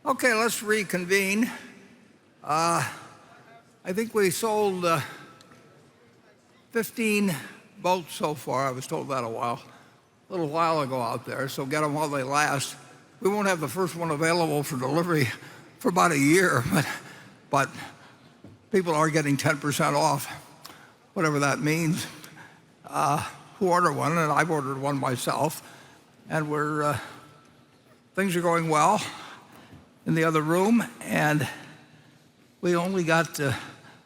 Okay, let's reconvene. I think we sold 15 boats so far. I was told that a little while ago out there, so get them while they last. We won't have the first one available for delivery for about a year, but people are getting 10% off, whatever that means, who order one, and I've ordered one myself, and things are going well in the other room, and we only got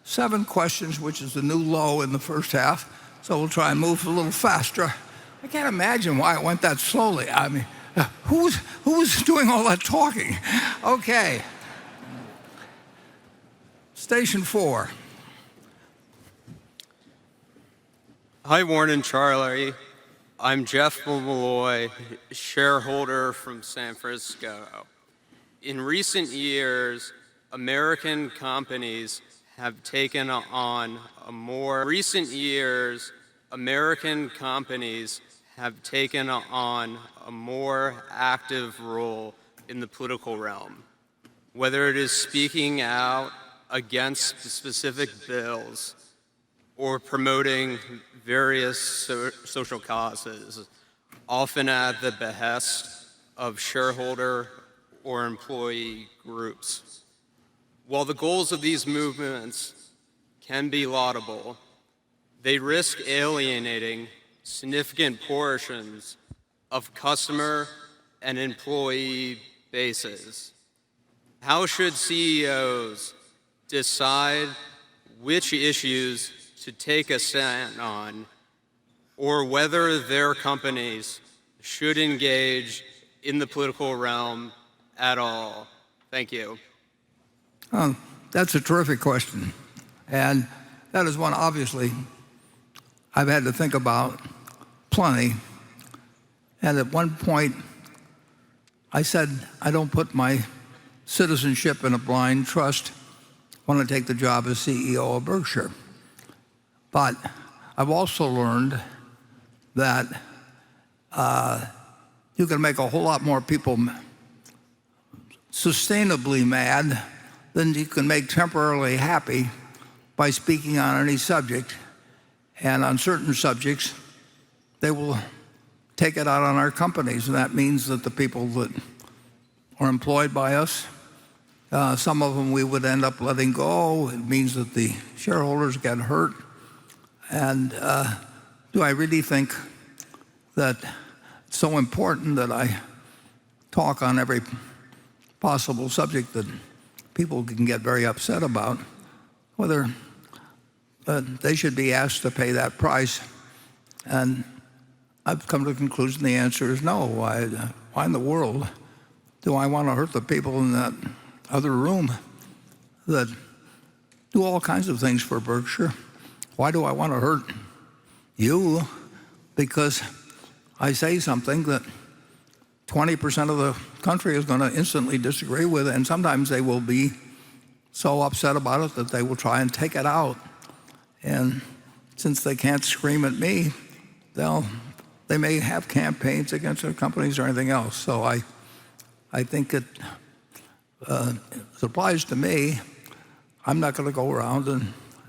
7 questions, which is the new low in the first half, so we'll try and move a little faster. I can't imagine why it went that slowly. I mean, who's doing all that talking? Okay. Station 4. Hi, Warren and Charlie. I'm Jeff Malloy, shareholder from San Francisco. In recent years, American companies have taken on a more active role in the political realm, whether it is speaking out against specific bills or promoting various social causes, often at the behest of shareholder or employee groups. While the goals of these movements can be laudable, they risk alienating significant portions of customer and employee bases. How should CEOs decide which issues to take a stand on, or whether their companies should engage in the political realm at all? Thank you. That's a terrific question, and that is one obviously I've had to think about plenty. And at one point I said I don't put my citizenship in a blind trust when I take the job as CEO of Berkshire. But I've also learned that you can make a whole lot more people sustainably mad than you can make temporarily happy by speaking on any subject. And on certain subjects, they will take it out on our companies. And that means that the people that are employed by us, some of them we would end up letting go. It means that the shareholders get hurt. And do I really think that it's so important that I talk on every possible subject that people can get very upset about, whether they should be asked to pay that price? And I've come to the conclusion the answer is no. Why in the world do I want to hurt the people in that other room that do all kinds of things for Berkshire? Why do I want to hurt you because I say something that 20% of the country is going to instantly disagree with, and sometimes they will be so upset about it that they will try and take it out. And since they can't scream at me, they may have campaigns against their companies or anything else. So I think it applies to me. I'm not going to go around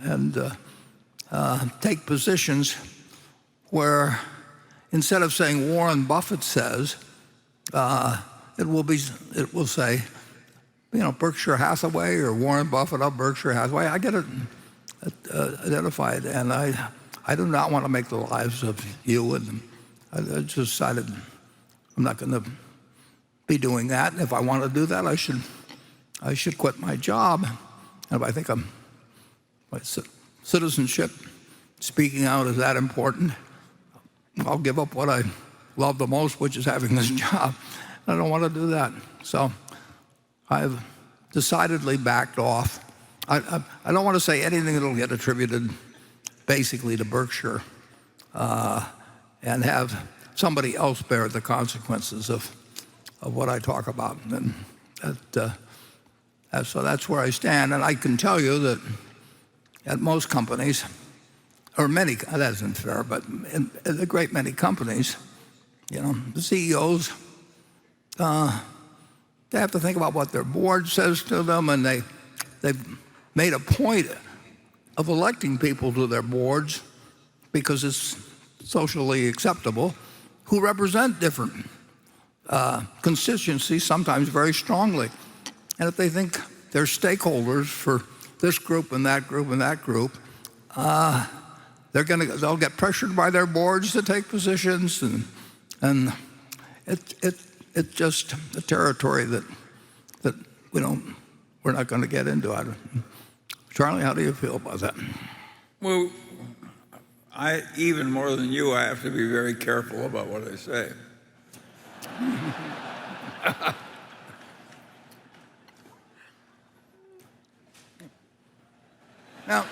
and take positions where instead of saying Warren Buffett says, it will say, Berkshire Hathaway or Warren Buffett of Berkshire Hathaway. I get it identified, and I do not want to make the lives of you, and I just decided I'm not going to be doing that. And if I want to do that, I should quit my job. And if I think my citizenship, speaking out, is that important, I'll give up what I love the most, which is having this job. I don't want to do that. So I've decidedly backed off. I don't want to say anything that will get attributed basically to Berkshire and have somebody else bear the consequences of what I talk about. And so that's where I stand. And I can tell you that at most companies, or many, that isn't fair, but in a great many companies, the CEOs they have to think about what their board says to them, and they've made a point of electing people to their boards because it's socially acceptable, who represent different constituencies, sometimes very strongly. And if they think they're stakeholders for this group and that group and that group, they'll get pressured by their boards to take positions, and it's just a territory that we're not going to get into. Charlie, how do you feel about that? Well, even more than you, I have to be very careful about what I say. Now,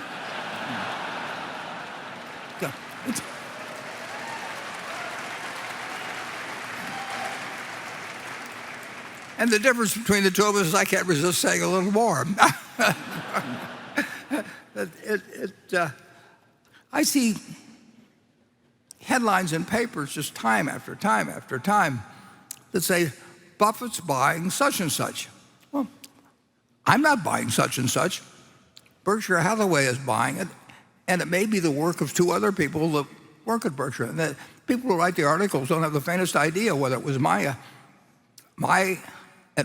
and the difference between the two of us is I can't resist saying a little more. I see headlines in papers just time after time after time that say, Buffett's buying such and such. Well, I'm not buying such and such. Berkshire Hathaway is buying it, and it may be the work of two other people that work at Berkshire. And the people who write the articles don't have the faintest idea whether it was at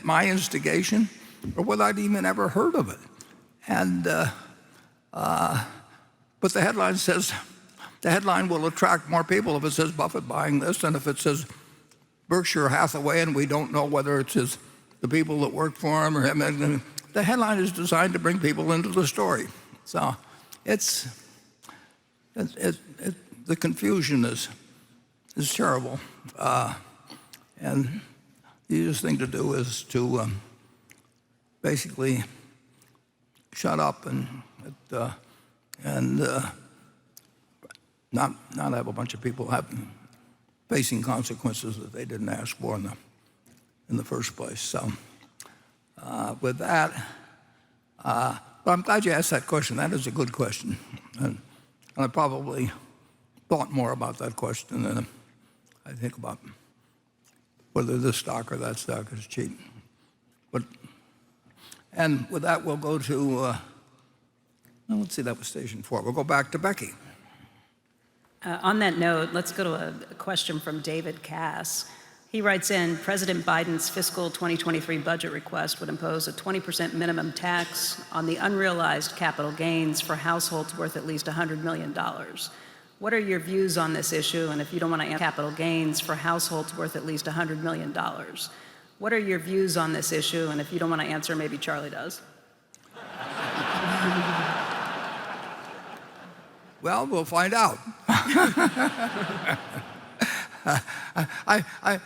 my instigation or whether I'd even ever heard of it. And but the headline will attract more people if it says Buffett buying this than if it says Berkshire Hathaway, and we don't know whether it's the people that work for him or him. And the headline is designed to bring people into the story. So the confusion is terrible. And the easiest thing to do is to basically shut up and not have a bunch of people facing consequences that they didn't ask for in the first place. So with that, but I'm glad you asked that question. That is a good question, and I probably thought more about that question than I think about whether this stock or that stock is cheap. And with that, we'll go to, let's see, that was station 4. We'll go back to Becky. On that note, let's go to a question from David Cass. He writes in, President Biden's fiscal 2023 budget request would impose a 20% minimum tax on the unrealized capital gains for households worth at least $100 million. What are your views on this issue? And if you don't want to answer capital gains for households worth at least $100 million, what are your views on this issue? And if you don't want to answer, maybe Charlie does. Well, we'll find out.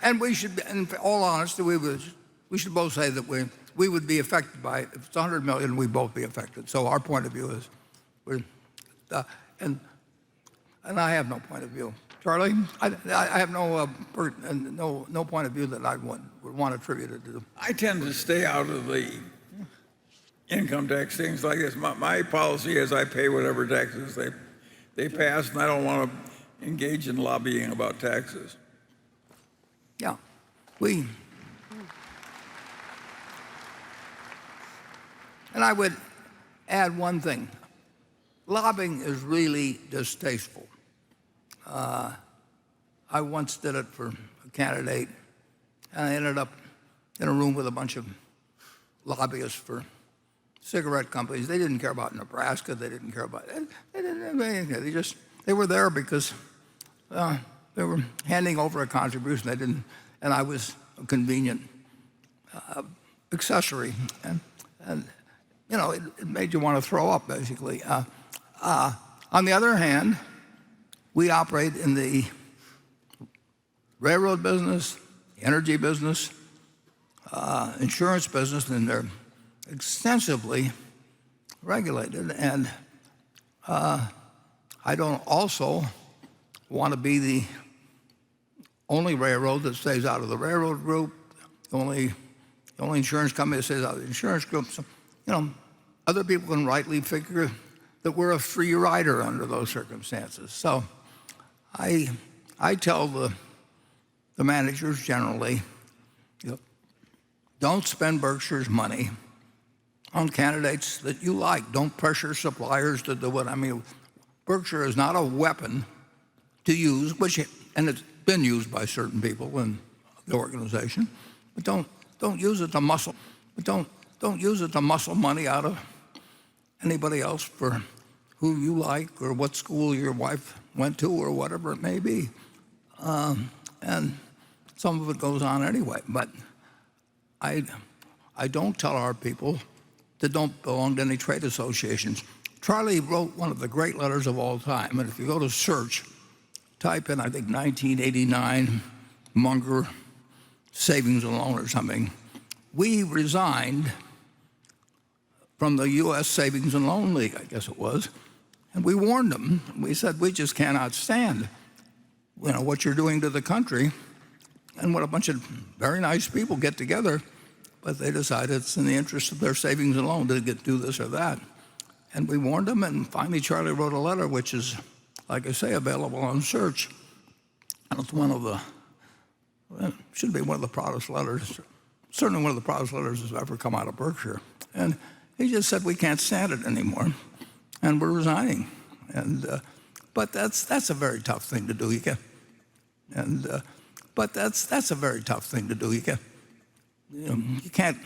And we should, in all honesty, we should both say that we would be affected by it. If it's 100 million, we'd both be affected. So our point of view is, and I have no point of view. Charlie, I have no point of view that I would want attributed to. I tend to stay out of the income tax things like this. My policy is I pay whatever taxes they pass, and I don't want to engage in lobbying about taxes. Yeah, and I would add one thing. Lobbying is really distasteful. I once did it for a candidate, and I ended up in a room with a bunch of lobbyists for cigarette companies. They didn't care about Nebraska. They didn't care about it. They didn't have anything. They were there because they were handing over a contribution. They didn't, and I was a convenient accessory, and it made you want to throw up, basically. On the other hand, we operate in the railroad business, the energy business, insurance business, and they're extensively regulated. And I don't also want to be the only railroad that stays out of the railroad group, the only insurance company that stays out of the insurance group. So, other people can rightly figure that we're a free rider under those circumstances. So I tell the managers generally, don't spend Berkshire's money on candidates that you like. Don't pressure suppliers to do it. I mean, Berkshire is not a weapon to use, and it's been used by certain people in the organization, but don't use it to muscle. But don't use it to muscle money out of anybody else for who you like or what school your wife went to or whatever it may be. And some of it goes on anyway. But I don't tell our people that don't belong to any trade associations. Charlie wrote one of the great letters of all time, and if you go to search, type in, I think, 1989 Munger savings and loan or something. We resigned from the U.S. Savings and Loan League, I guess it was, and we warned them. We said, we just cannot stand what you're doing to the country, and what a bunch of very nice people get together, but they decide it's in the interest of their savings and loan to do this or that. And we warned them, and finally Charlie wrote a letter, which is, like I say, available on search. And it's should be one of the proudest letters, certainly one of the proudest letters that's ever come out of Berkshire. And he just said, we can't stand it anymore, and we're resigning. But that's a very tough thing to do. But that's a very tough thing to do. You can't.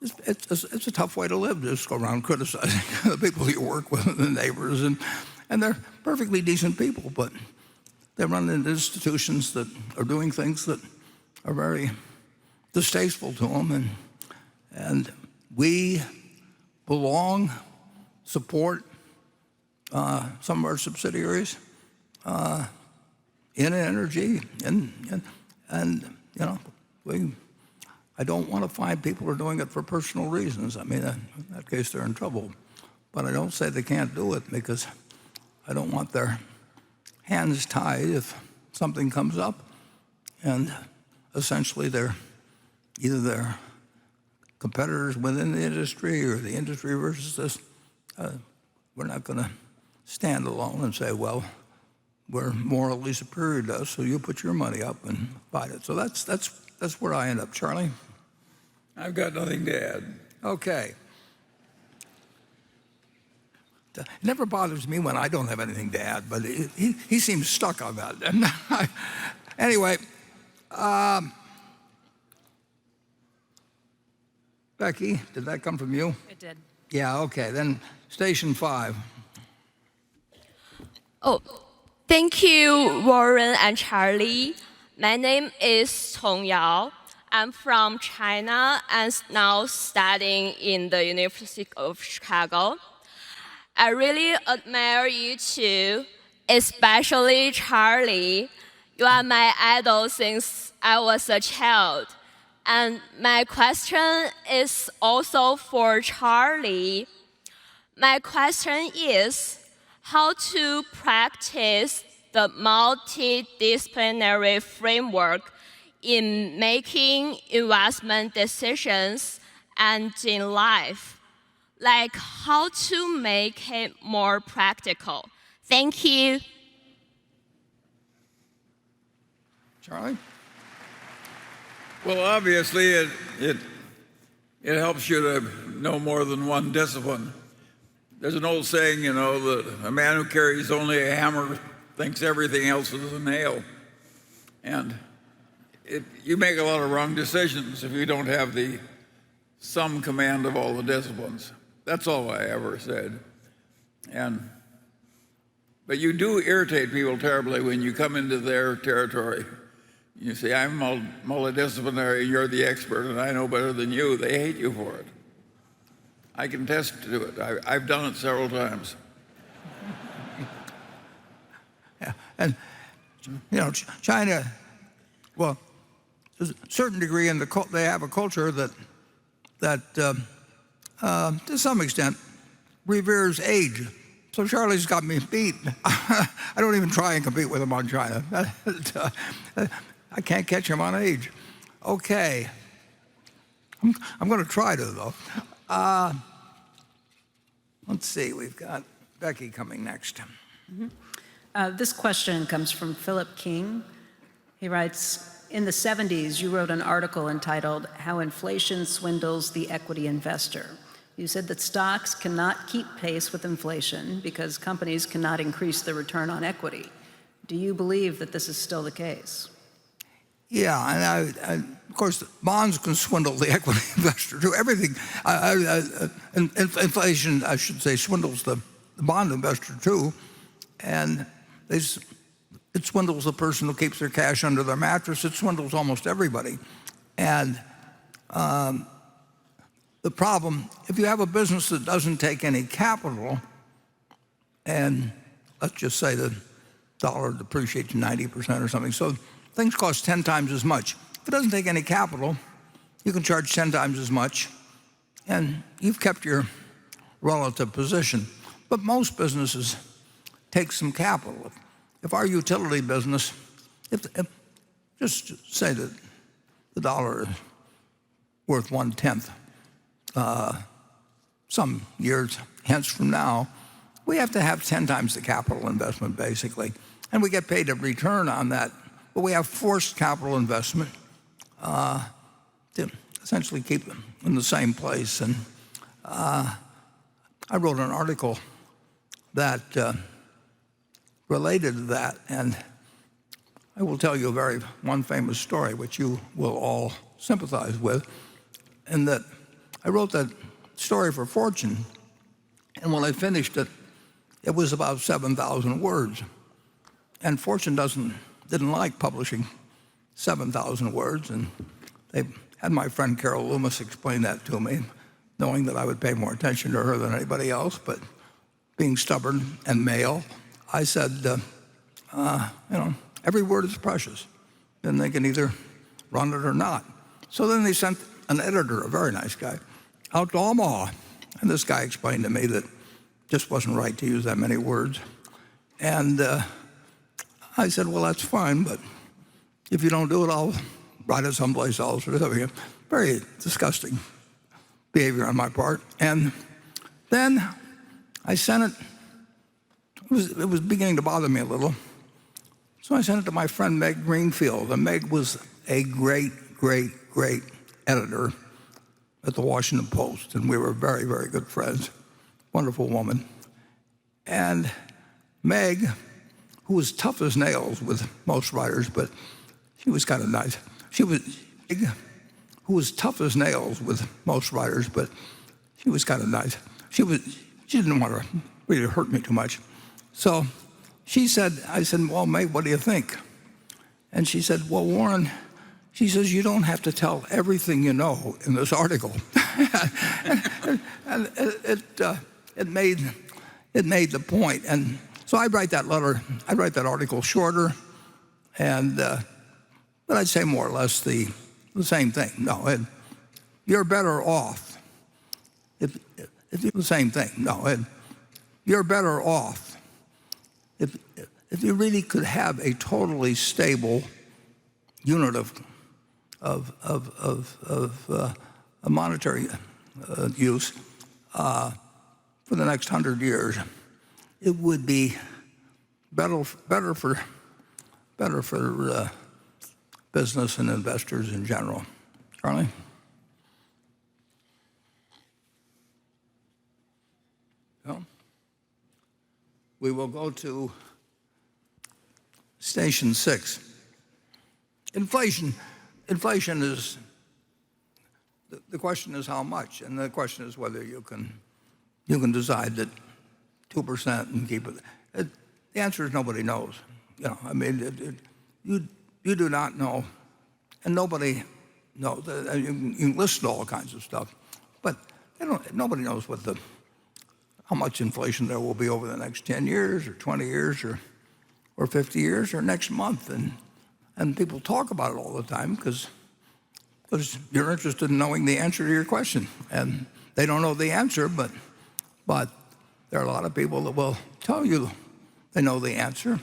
It's a tough way to live, to just go around criticizing the people you work with and the neighbors, and they're perfectly decent people, but they run into institutions that are doing things that are very distasteful to them, and we support some of our subsidiaries in energy, and I don't want to find people who are doing it for personal reasons. I mean, in that case, they're in trouble. But I don't say they can't do it, because I don't want their hands tied if something comes up, and essentially either they're competitors within the industry or the industry versus us. We're not going to stand alone and say, well, we're morally superior to us, so you put your money up and fight it. So that's where I end up. Charlie? I've got nothing to add. Okay. It never bothers me when I don't have anything to add, but he seems stuck on that. Anyway, Becky, did that come from you? It did. Yeah, okay. Then station 5. Oh, thank you, Warren and Charlie. My name is Tong Yao. I'm from China and now studying in the University of Chicago. I really admire you two, especially Charlie. You are my idol since I was a child. And my question is also for Charlie. My question is how to practice the multidisciplinary framework in making investment decisions and in life, like how to make it more practical. Thank you. Charlie? Well, obviously, it helps you to know more than one discipline. There's an old saying, that a man who carries only a hammer thinks everything else is a nail. And you make a lot of wrong decisions if you don't have some command of all the disciplines. That's all I ever said. But you do irritate people terribly when you come into their territory. You say, I'm multidisciplinary, you're the expert, and I know better than you. They hate you for it. I can attest to it. I've done it several times. Yeah, and China, well, there's a certain degree in they have a culture that to some extent reveres age. So Charlie's got me beat. I don't even try and compete with him on China. I can't catch him on age. Okay. I'm going to try to, though. Let's see, we've got Becky coming next. This question comes from Philip King. He writes, in the 70s, you wrote an article entitled How Inflation Swindles the Equity Investor. You said that stocks cannot keep pace with inflation because companies cannot increase their return on equity. Do you believe that this is still the case? Yeah, and of course, bonds can swindle the equity investor too. Everything, inflation, I should say, swindles the bond investor too, and it swindles the person who keeps their cash under their mattress. It swindles almost everybody, and the problem, if you have a business that doesn't take any capital, and let's just say the dollar depreciates 90% or something, so things cost 10 times as much. If it doesn't take any capital, you can charge 10 times as much, and you've kept your relative position. But most businesses take some capital. If our utility business, if just say that the dollar is worth 1/10, some years hence from now, we have to have 10 times the capital investment, basically. And we get paid a return on that. But we have forced capital investment to essentially keep them in the same place. And I wrote an article that related to that. And I will tell you one famous story, which you will all sympathize with, and that I wrote that story for Fortune, and when I finished it, it was about 7,000 words. And Fortune didn't like publishing 7,000 words, and they had my friend Carol Loomis explain that to me, knowing that I would pay more attention to her than anybody else, but being stubborn and male, I said, every word is precious, and they can either run it or not. So then they sent an editor, a very nice guy, out to Omaha, and this guy explained to me that it just wasn't right to use that many words. And I said, well, that's fine, but if you don't do it, I'll write it someplace else or something. Very disgusting behavior on my part. And then I sent it. It was beginning to bother me a little. So I sent it to my friend Meg Greenfield. And Meg was a great, great, great editor at the Washington Post. And we were very, very good friends. Wonderful woman. And Meg, who was tough as nails with most writers, but she was kind of nice. Who was tough as nails with most writers, but she was kind of nice. She didn't want to really hurt me too much. So I said, well, Meg, what do you think? And she said, well, Warren, she says, you don't have to tell everything you know in this article. And it made the point. And so I write that article shorter, but I'd say more or less the same thing. No, you're better off if you the same thing. No, you're better off if you really could have a totally stable unit of a monetary use for the next 100 years. It would be better for business and investors in general. Charlie? No? We will go to Station 6. Inflation is, the question is how much, and the question is whether you can decide that 2% and keep it. The answer is nobody knows. You do not know, and nobody knows. You can list all kinds of stuff, but nobody knows how much inflation there will be over the next 10 years or 20 years or 50 years or next month. And people talk about it all the time because you're interested in knowing the answer to your question. And they don't know the answer, but there are a lot of people that will tell you they know the answer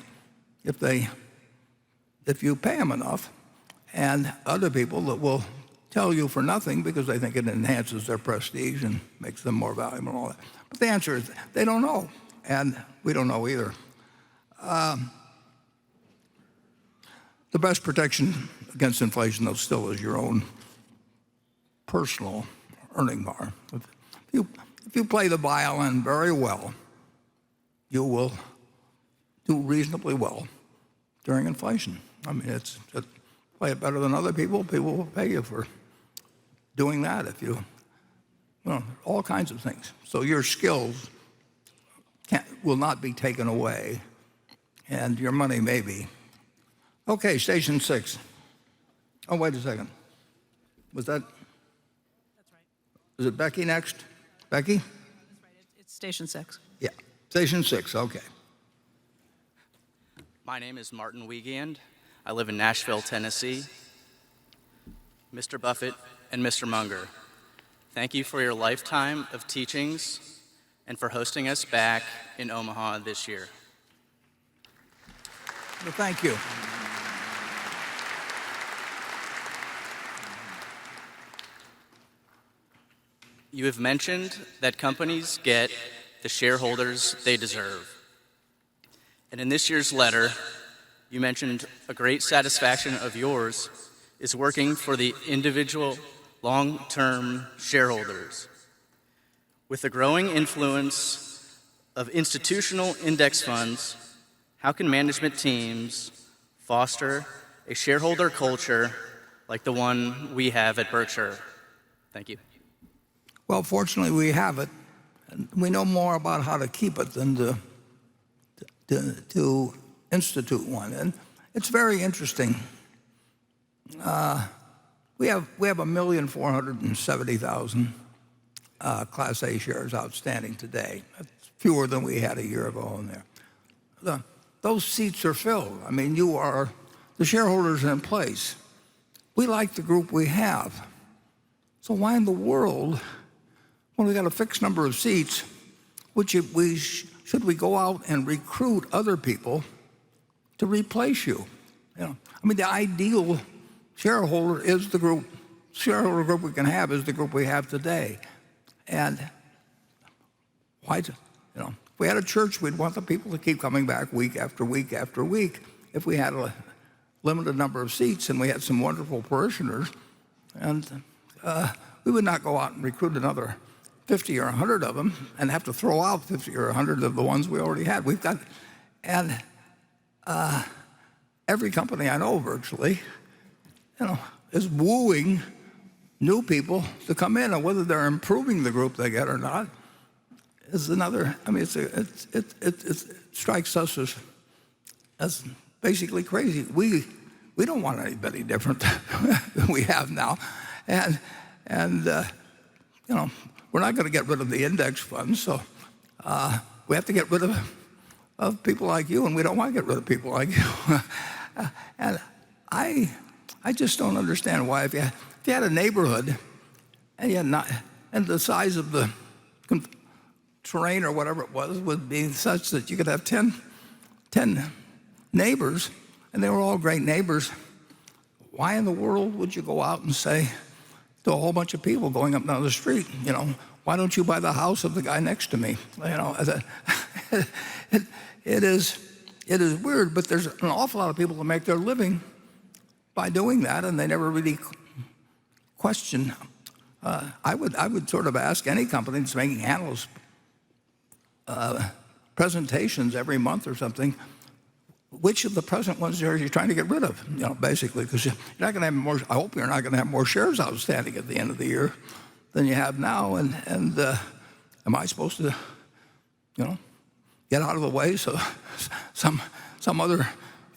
if you pay them enough, and other people that will tell you for nothing because they think it enhances their prestige and makes them more valuable and all that. But the answer is they don't know, and we don't know either. the best protection against inflation, though, still is your own personal earning power. If you play the violin very well, you will do reasonably well during inflation. I mean, play it better than other people. People will pay you for doing that if you know, all kinds of things. So your skills will not be taken away, and your money may be. Okay, station 6. Oh, wait a second. Was that? That's right. Is it Becky next? Becky? That's right. It's station 6. Yeah, station 6, okay. My name is Martin Wiegand. I live in Nashville, Tennessee. Mr. Buffett and Mr. Munger, thank you for your lifetime of teachings and for hosting us back in Omaha this year. Well, thank you. You have mentioned that companies get the shareholders they deserve. And in this year's letter, you mentioned a great satisfaction of yours is working for the individual long-term shareholders. With the growing influence of institutional index funds, how can management teams foster a shareholder culture like the one we have at Berkshire? Thank you. Well, fortunately, we have it. And we know more about how to keep it than to institute one. And it's very interesting. We have 1,470,000 Class A shares outstanding today. That's fewer than we had a year ago in there. Those seats are filled. I mean, the shareholders are in place. We like the group we have. So why in the world, when we got a fixed number of seats, should we go out and recruit other people to replace you? I mean, the ideal shareholder group we can have is the group we have today. And why, if we had a church, we'd want the people to keep coming back week after week after week. If we had a limited number of seats and we had some wonderful parishioners, and we would not go out and recruit another 50 or 100 of them and have to throw out 50 or 100 of the ones we already had. And every company I know virtually, is wooing new people to come in, and whether they're improving the group they get or not is another. I mean, it strikes us as basically crazy. We don't want anybody different than we have now, and we're not going to get rid of the index funds, so we have to get rid of people like you, and we don't want to get rid of people like you. And I just don't understand why if you had a neighborhood and the size of the terrain or whatever it was would be such that you could have 10 neighbors, and they were all great neighbors, why in the world would you go out and say to a whole bunch of people going up and down the street, why don't you buy the house of the guy next to me? It is weird, but there's an awful lot of people that make their living by doing that, and they never really question. I would sort of ask any company that's making analyst presentations every month or something, which of the present ones are you trying to get rid of? Basically, because you're not going to have more. I hope you're not going to have more shares outstanding at the end of the year than you have now. And am I supposed to, get out of the way so some other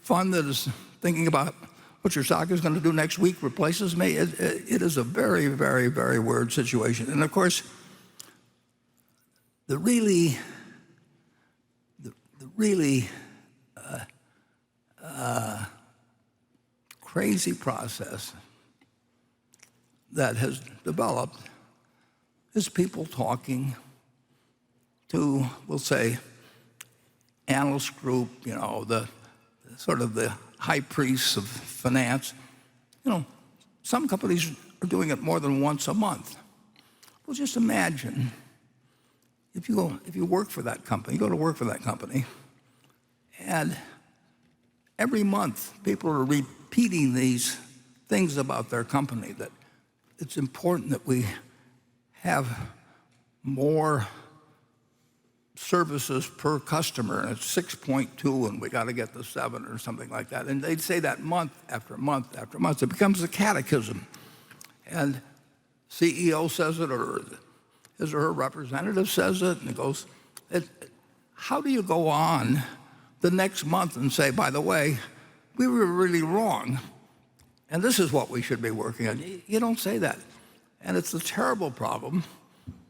fund that is thinking about what your stock is going to do next week replaces me? It is a very, very, very weird situation. And of course, the really crazy process that has developed is people talking to, we'll say, analyst group, the sort of the high priests of finance. Some companies are doing it more than once a month. Well, just imagine if you work for that company, you go to work for that company, and every month people are repeating these things about their company, that it's important that we have more services per customer, and it's 6.2, and we got to get to 7 or something like that. And they'd say that month after month after month. It becomes a catechism. And CEO says it, or his or her representative says it, and it goes, how do you go on the next month and say, by the way, we were really wrong, and this is what we should be working on? You don't say that. And it's a terrible problem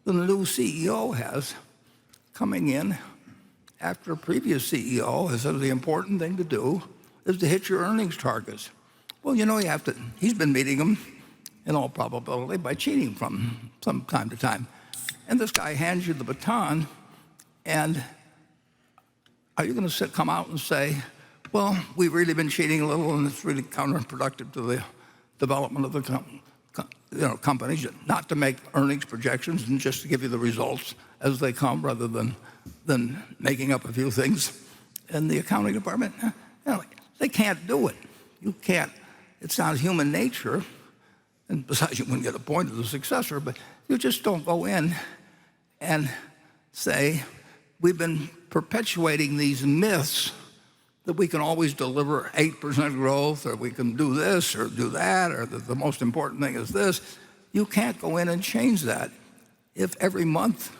that the new CEO has, coming in after a previous CEO has said the important thing to do is to hit your earnings targets. Well, you know, he's been meeting them in all probability by cheating from time to time. And this guy hands you the baton, and are you going to come out and say, well, we've really been cheating a little, and it's really counterproductive to the development of the companies, not to make earnings projections and just to give you the results as they come, rather than making up a few things in the accounting department? They can't do it. You can't. It's not human nature. And besides, you wouldn't get appointed as a successor, but you just don't go in and say, we've been perpetuating these myths that we can always deliver 8% growth, or we can do this or do that, or that the most important thing is this. You can't go in and change that if every month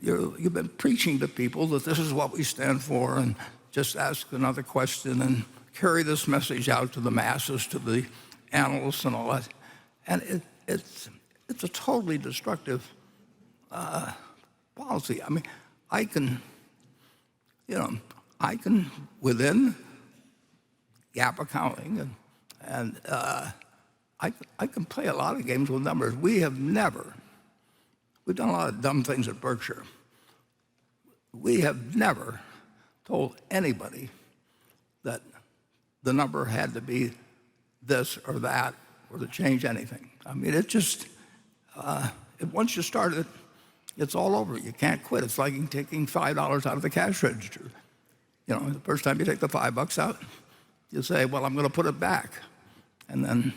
you've been preaching to people that this is what we stand for, and just ask another question and carry this message out to the masses, to the analysts and all that. And it's a totally destructive policy. I mean, I can, within GAAP accounting, and I can play a lot of games with numbers. We've done a lot of dumb things at Berkshire. We have never told anybody that the number had to be this or that, or to change anything. I mean, it just, once you start it, it's all over. You can't quit. It's like taking $5 out of the cash register. The first time you take the $5 out, you say, well, I'm going to put it back. And then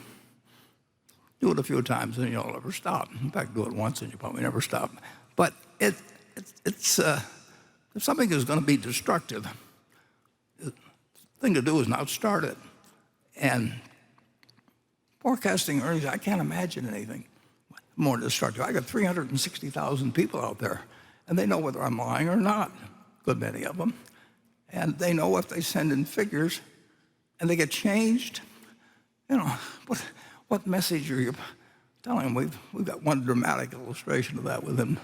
do it a few times, and you'll never stop. In fact, do it once, and you probably never stop. But it's if something is going to be destructive, the thing to do is not start it. And forecasting earnings, I can't imagine anything more destructive. I got 360,000 people out there, and they know whether I'm lying or not, a good many of them. And they know if they send in figures and they get changed, what message are you telling them? We've got one dramatic illustration of that within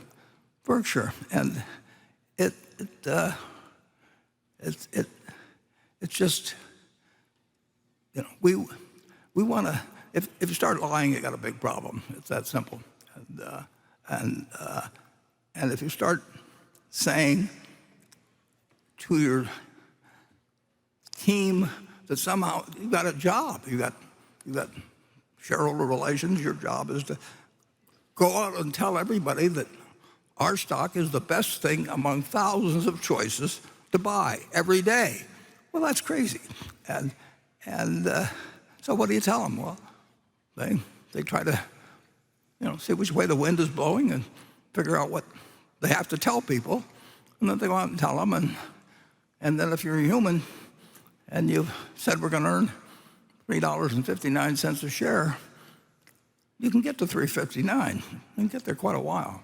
Berkshire, and it's just, we want to. If you start lying, you got a big problem. It's that simple. And if you start saying to your team that somehow you've got a job, you've got shareholder relations, your job is to go out and tell everybody that our stock is the best thing among thousands of choices to buy every day. Well, that's crazy. And so what do you tell them? Well, they try to see which way the wind is blowing and figure out what they have to tell people, and then they go out and tell them. And then if you're a human and you've said we're going to earn $3.59 a share, you can get to $3.59. You can get there quite a while.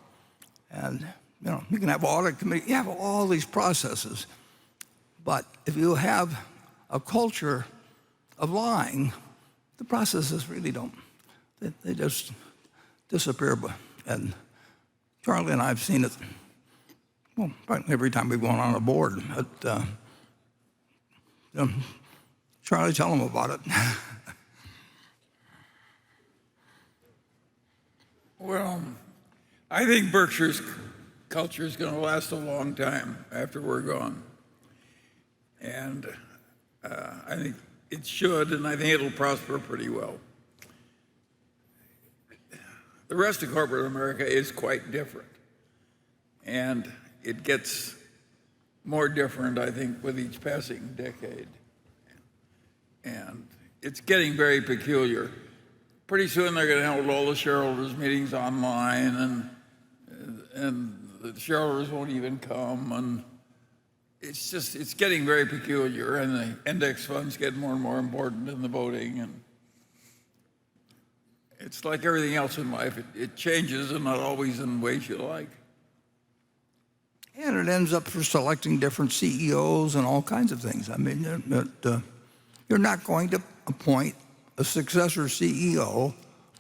And you can have audit committee, you have all these processes. But if you have a culture of lying, the processes really don't. They just disappear. And Charlie and I have seen it, well, practically every time we've gone on a board. Charlie, tell them about it. Well, I think Berkshire's culture is going to last a long time after we're gone. And I think it should, and I think it'll prosper pretty well. The rest of corporate America is quite different. And it gets more different, I think, with each passing decade. And it's getting very peculiar. Pretty soon they're going to hold all the shareholders meetings online, and the shareholders won't even come, and it's getting very peculiar, and the index funds get more and more important in the voting, and it's like everything else in life. It changes, and not always in ways you like. And it ends up for selecting different CEOs and all kinds of things. I mean, you're not going to appoint a successor CEO.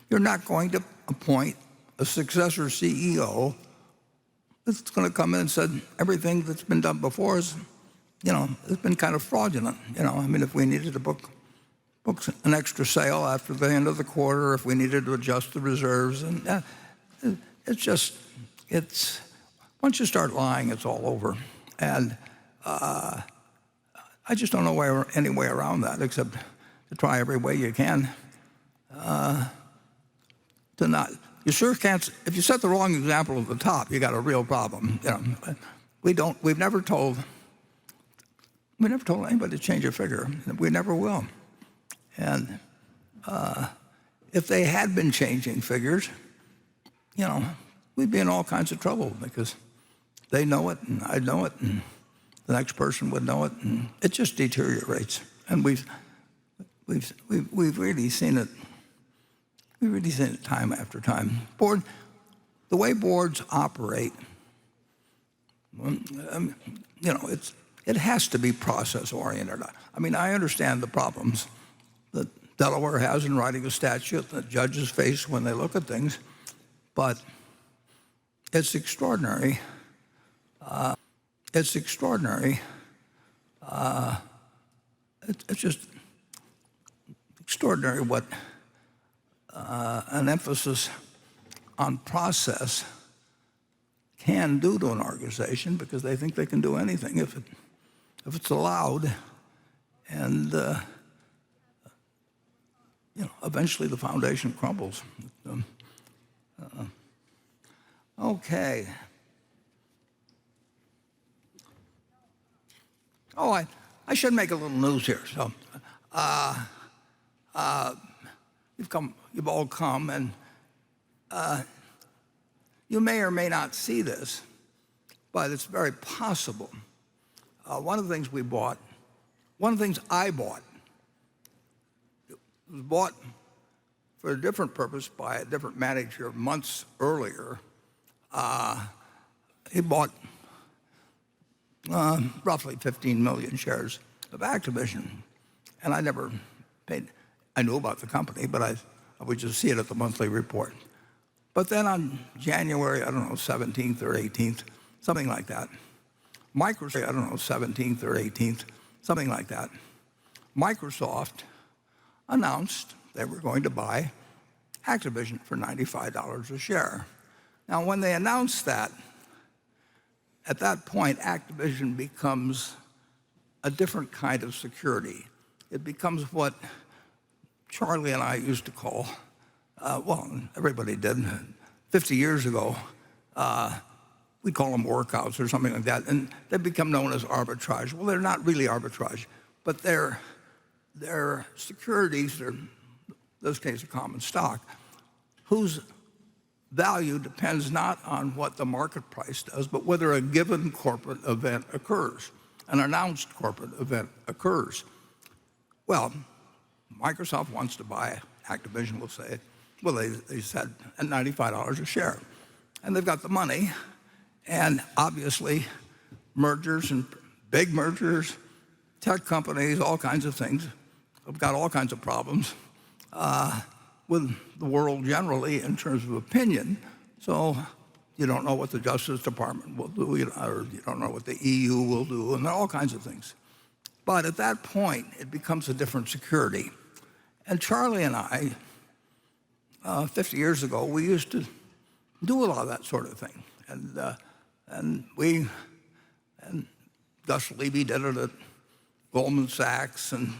You're not going to appoint a successor CEO that's going to come in and said everything that's been done before is, it's been kind of fraudulent. I mean, if we needed to book an extra sale after the end of the quarter, if we needed to adjust the reserves, and it's once you start lying, it's all over. And I just don't know any way around that except to try every way you can to not. You sure can't. If you set the wrong example at the top, you got a real problem. We've never told anybody to change a figure. We never will. And if they had been changing figures, we'd be in all kinds of trouble because they know it, and I know it, and the next person would know it, and it just deteriorates. And we've really seen it. We've really seen it time after time. The way boards operate, it has to be process oriented. I mean, I understand the problems that Delaware has in writing a statute that judges face when they look at things, but it's extraordinary. It's extraordinary. It's just extraordinary what an emphasis on process can do to an organization, because they think they can do anything if it's allowed, and eventually the foundation crumbles. Okay. Oh, I should make a little news here. So, you've all come, and you may or may not see this, but it's very possible. One of the things I bought, it was bought for a different purpose by a different manager months earlier. He bought roughly 15 million shares of Activision, and I never paid. I knew about the company, but I would just see it at the monthly report. But then on January, 17th or 18th, something like that, Microsoft announced they were going to buy Activision for $95 a share. Now, when they announced that, at that point, Activision becomes a different kind of security. It becomes what Charlie and I used to call, everybody did, 50 years ago, we'd call them workouts or something like that, and they become known as arbitrage. Well, they're not really arbitrage, but they're securities, they're, in this case, a common stock, whose value depends not on what the market price does, but whether a given corporate event occurs, an announced corporate event occurs. Well, Microsoft wants to buy Activision, we'll say. Well, they said at $95 a share. And they've got the money, and obviously mergers and big mergers, tech companies, all kinds of things, have got all kinds of problems with the world generally in terms of opinion. So you don't know what the Justice Department will do, or you don't know what the EU will do, and all kinds of things. But at that point, it becomes a different security. And Charlie and I, 50 years ago, we used to do a lot of that sort of thing. And Gus Levy did it at Goldman Sachs, and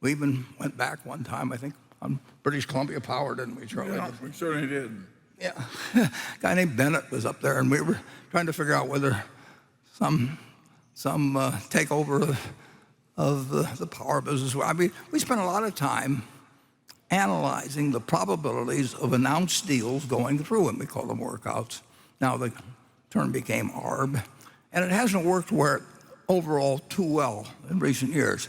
we even went back one time, I think, on British Columbia Power, didn't we, Charlie? Yeah, we certainly did. Yeah. A guy named Bennett was up there, and we were trying to figure out whether some takeover the power business. I mean, we spent a lot of time analyzing the probabilities of announced deals going through, and we call them workouts. Now the term became ARB, and it hasn't worked overall too well in recent years.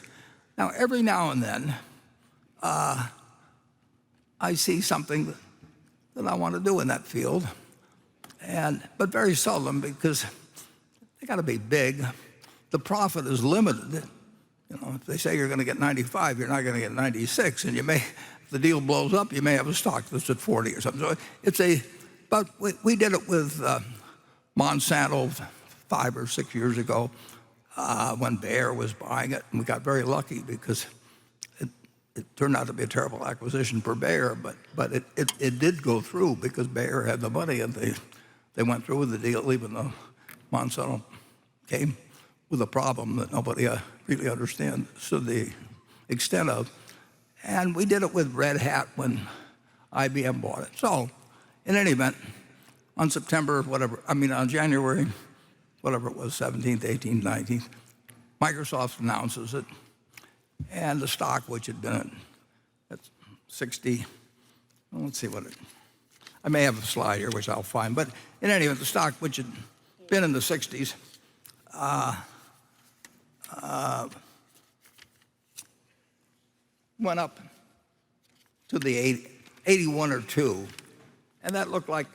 Now, every now and then, I see something that I want to do in that field, but very seldom, because they got to be big. The profit is limited. If they say you're going to get 95, you're not going to get 96, and if the deal blows up, you may have a stock that's at 40 or something. So but we did it with Monsanto 5 or 6 years ago when Bayer was buying it, and we got very lucky because it turned out to be a terrible acquisition for Bayer, but it did go through because Bayer had the money, and they went through with the deal, even though Monsanto came with a problem that nobody really understood the extent of. And we did it with Red Hat when IBM bought it. So, in any event, on January, whatever it was, 17th, 18th, 19th, Microsoft announces it, and the stock, which had been at 60, well, let's see I may have a slide here, which I'll find, but in any event, the stock, which had been in the 60s, went up to the 81 or 2, and that looked like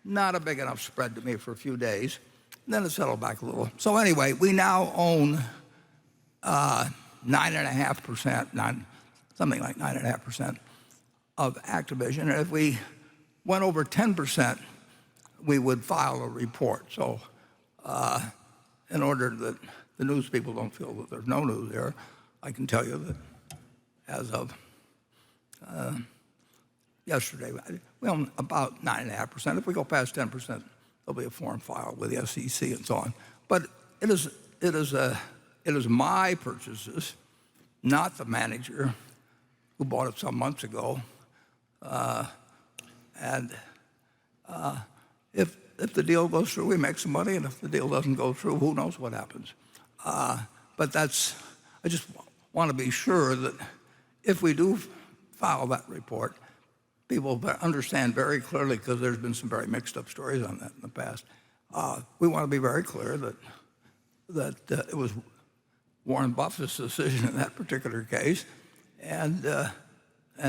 not a big enough spread to me for a few days. And then it settled back a little. So anyway, we now own 9.5%, something like 9.5% of Activision. And if we went over 10%, we would file a report. So in order that the news people don't feel that there's no news there, I can tell you that as of yesterday, we own about 9.5%. If we go past 10%, there'll be a form filed with the SEC and so on. But it is my purchases, not the manager who bought it some months ago. If the deal goes through, we make some money, and if the deal doesn't go through, who knows what happens. But I just want to be sure that if we do file that report, people understand very clearly, because there's been some very mixed up stories on that in the past. We want to be very clear that it was Warren Buffett's decision in that particular case, and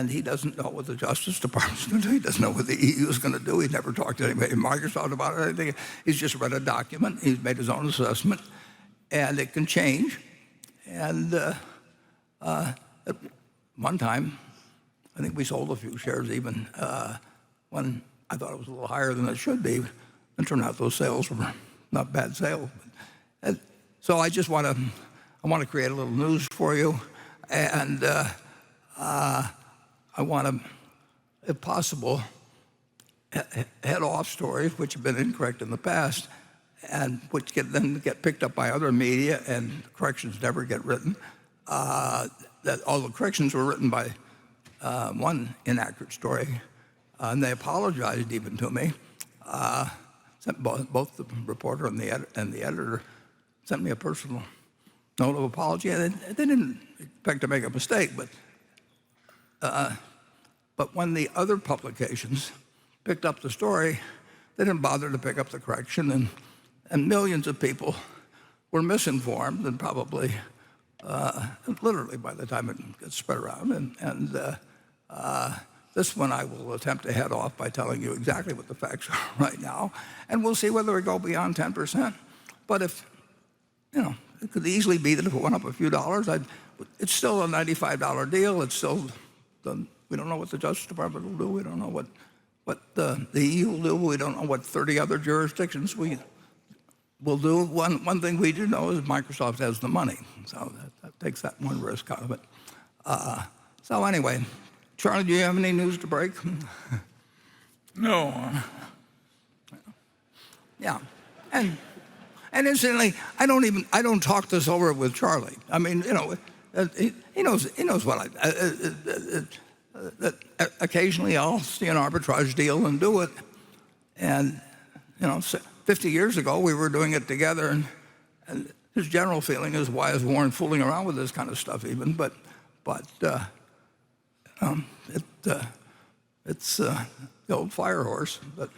he doesn't know what the Justice Department's going to do. He doesn't know what the EU is going to do. He's never talked to anybody in Microsoft about it or anything. He's just read a document. He's made his own assessment, and it can change. And at one time, I think we sold a few shares even when I thought it was a little higher than it should be. And turned out those sales were not bad sales. And so I just want to create a little news for you, and I want to, if possible, head off stories which have been incorrect in the past, and which then get picked up by other media, and corrections never get written. That all the corrections were written by one inaccurate story, and they apologized even to me. Both the reporter and the editor sent me a personal note of apology. And they didn't expect to make a mistake, but when the other publications picked up the story, they didn't bother to pick up the correction, and millions of people were misinformed, and probably literally by the time it gets spread around. This one I will attempt to head off by telling you exactly what the facts are right now, and we'll see whether we go beyond 10%. But if, it could easily be that if it went up a few dollars, it's still a $95 deal. It's still, we don't know what the Justice Department will do. We don't know what the EU will do. We don't know what 30 other jurisdictions will do. One thing we do know is Microsoft has the money, so that takes that one risk out of it. So anyway, Charlie, do you have any news to break? No. Yeah, and incidentally, I don't talk this over with Charlie. I mean, he knows what that occasionally I'll see an arbitrage deal and do it, and 50 years ago we were doing it together, and his general feeling is, why is Warren fooling around with this kind of stuff even? But it's the old fire horse. But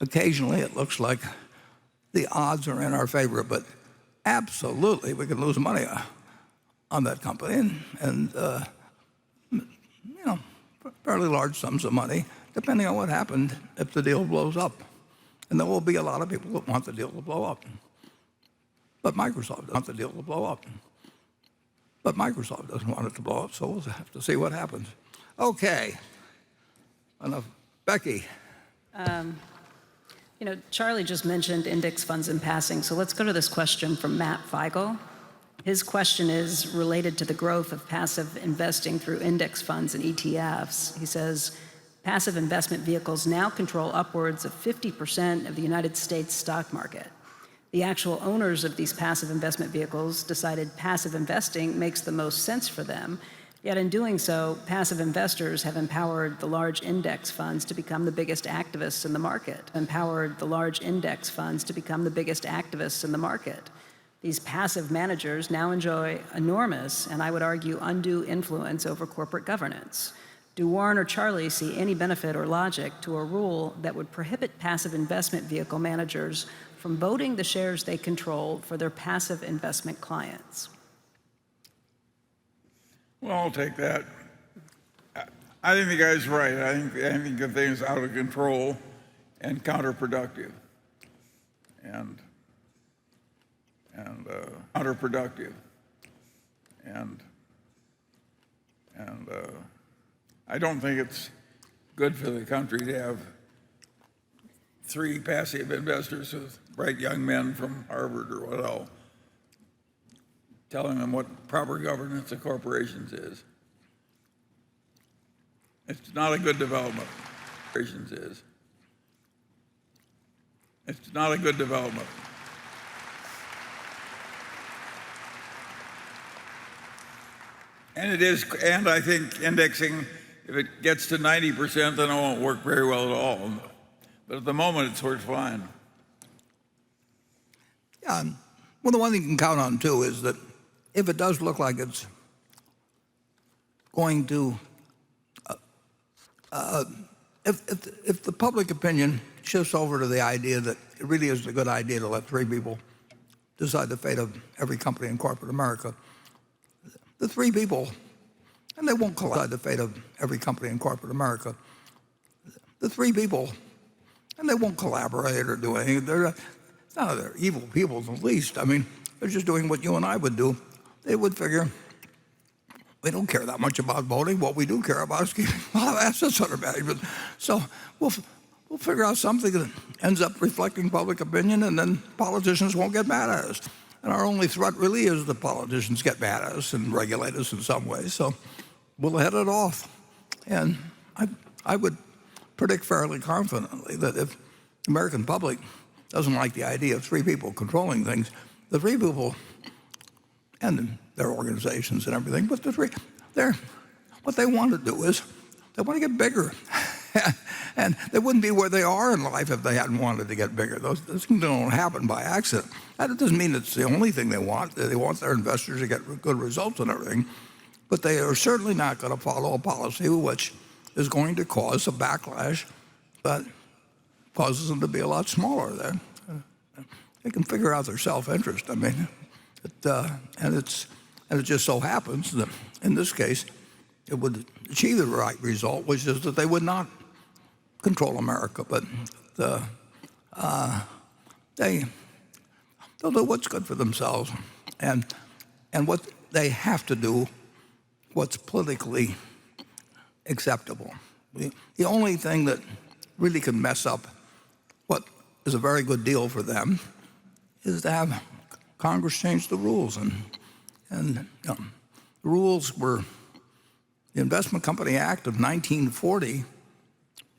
occasionally it looks like the odds are in our favor. But absolutely, we could lose money on that company, and fairly large sums of money, depending on what happened if the deal blows up. And there will be a lot of people that want the deal to blow up. But Microsoft doesn't want the deal to blow up. But Microsoft doesn't want it to blow up, so we'll have to see what happens. Okay. Enough. Becky. Charlie just mentioned index funds in passing, so let's go to this question from Matt Feigl. His question is related to the growth of passive investing through index funds and ETFs. He says, passive investment vehicles now control upwards of 50% of the United States stock market. The actual owners of these passive investment vehicles decided passive investing makes the most sense for them, yet in doing so, passive investors have empowered the large index funds to become the biggest activists in the market. These passive managers now enjoy enormous, and I would argue undue, influence over corporate governance. Do Warren or Charlie see any benefit or logic to a rule that would prohibit passive investment vehicle managers from voting the shares they control for their passive investment clients? Well, I'll take that. I think the guy's right. I think the thing is out of control and counterproductive. And I don't think it's good for the country to have 3 passive investors with bright young men from Harvard or what else telling them what proper governance of corporations is. It's not a good development. It's not a good development. And I think indexing, if it gets to 90%, then it won't work very well at all. But at the moment, it's worked fine. Yeah, well, the one thing you can count on, too, is that if it does look like it's going to, if the public opinion shifts over to the idea that it really is a good idea to let 3 people decide the fate of every company in corporate America, the 3 people, and they won't decide the fate of every company in corporate America, the 3 people, and they won't collaborate or do anything. They're evil people in the least. I mean, they're just doing what you and I would do. They would figure, we don't care that much about voting. What we do care about is keeping a lot of assets under management. So we'll figure out something that ends up reflecting public opinion, and then politicians won't get mad at us. And our only threat really is the politicians get mad at us and regulate us in some ways. So we'll head it off. And I would predict fairly confidently that if the American public doesn't like the idea of 3 people controlling things, the 3 people and their organizations and everything, but what they want to do is they want to get bigger. And they wouldn't be where they are in life if they hadn't wanted to get bigger. Those things don't happen by accident. That doesn't mean it's the only thing they want. They want their investors to get good results and everything. But they are certainly not going to follow a policy which is going to cause a backlash that causes them to be a lot smaller. They can figure out their self-interest. I mean, and it just so happens that in this case, it would achieve the right result, which is that they would not control America, but they'll do what's good for themselves, and what they have to do, what's politically acceptable. The only thing that really can mess up what is a very good deal for them is to have Congress change the rules, and the rules were the Investment Company Act of 1940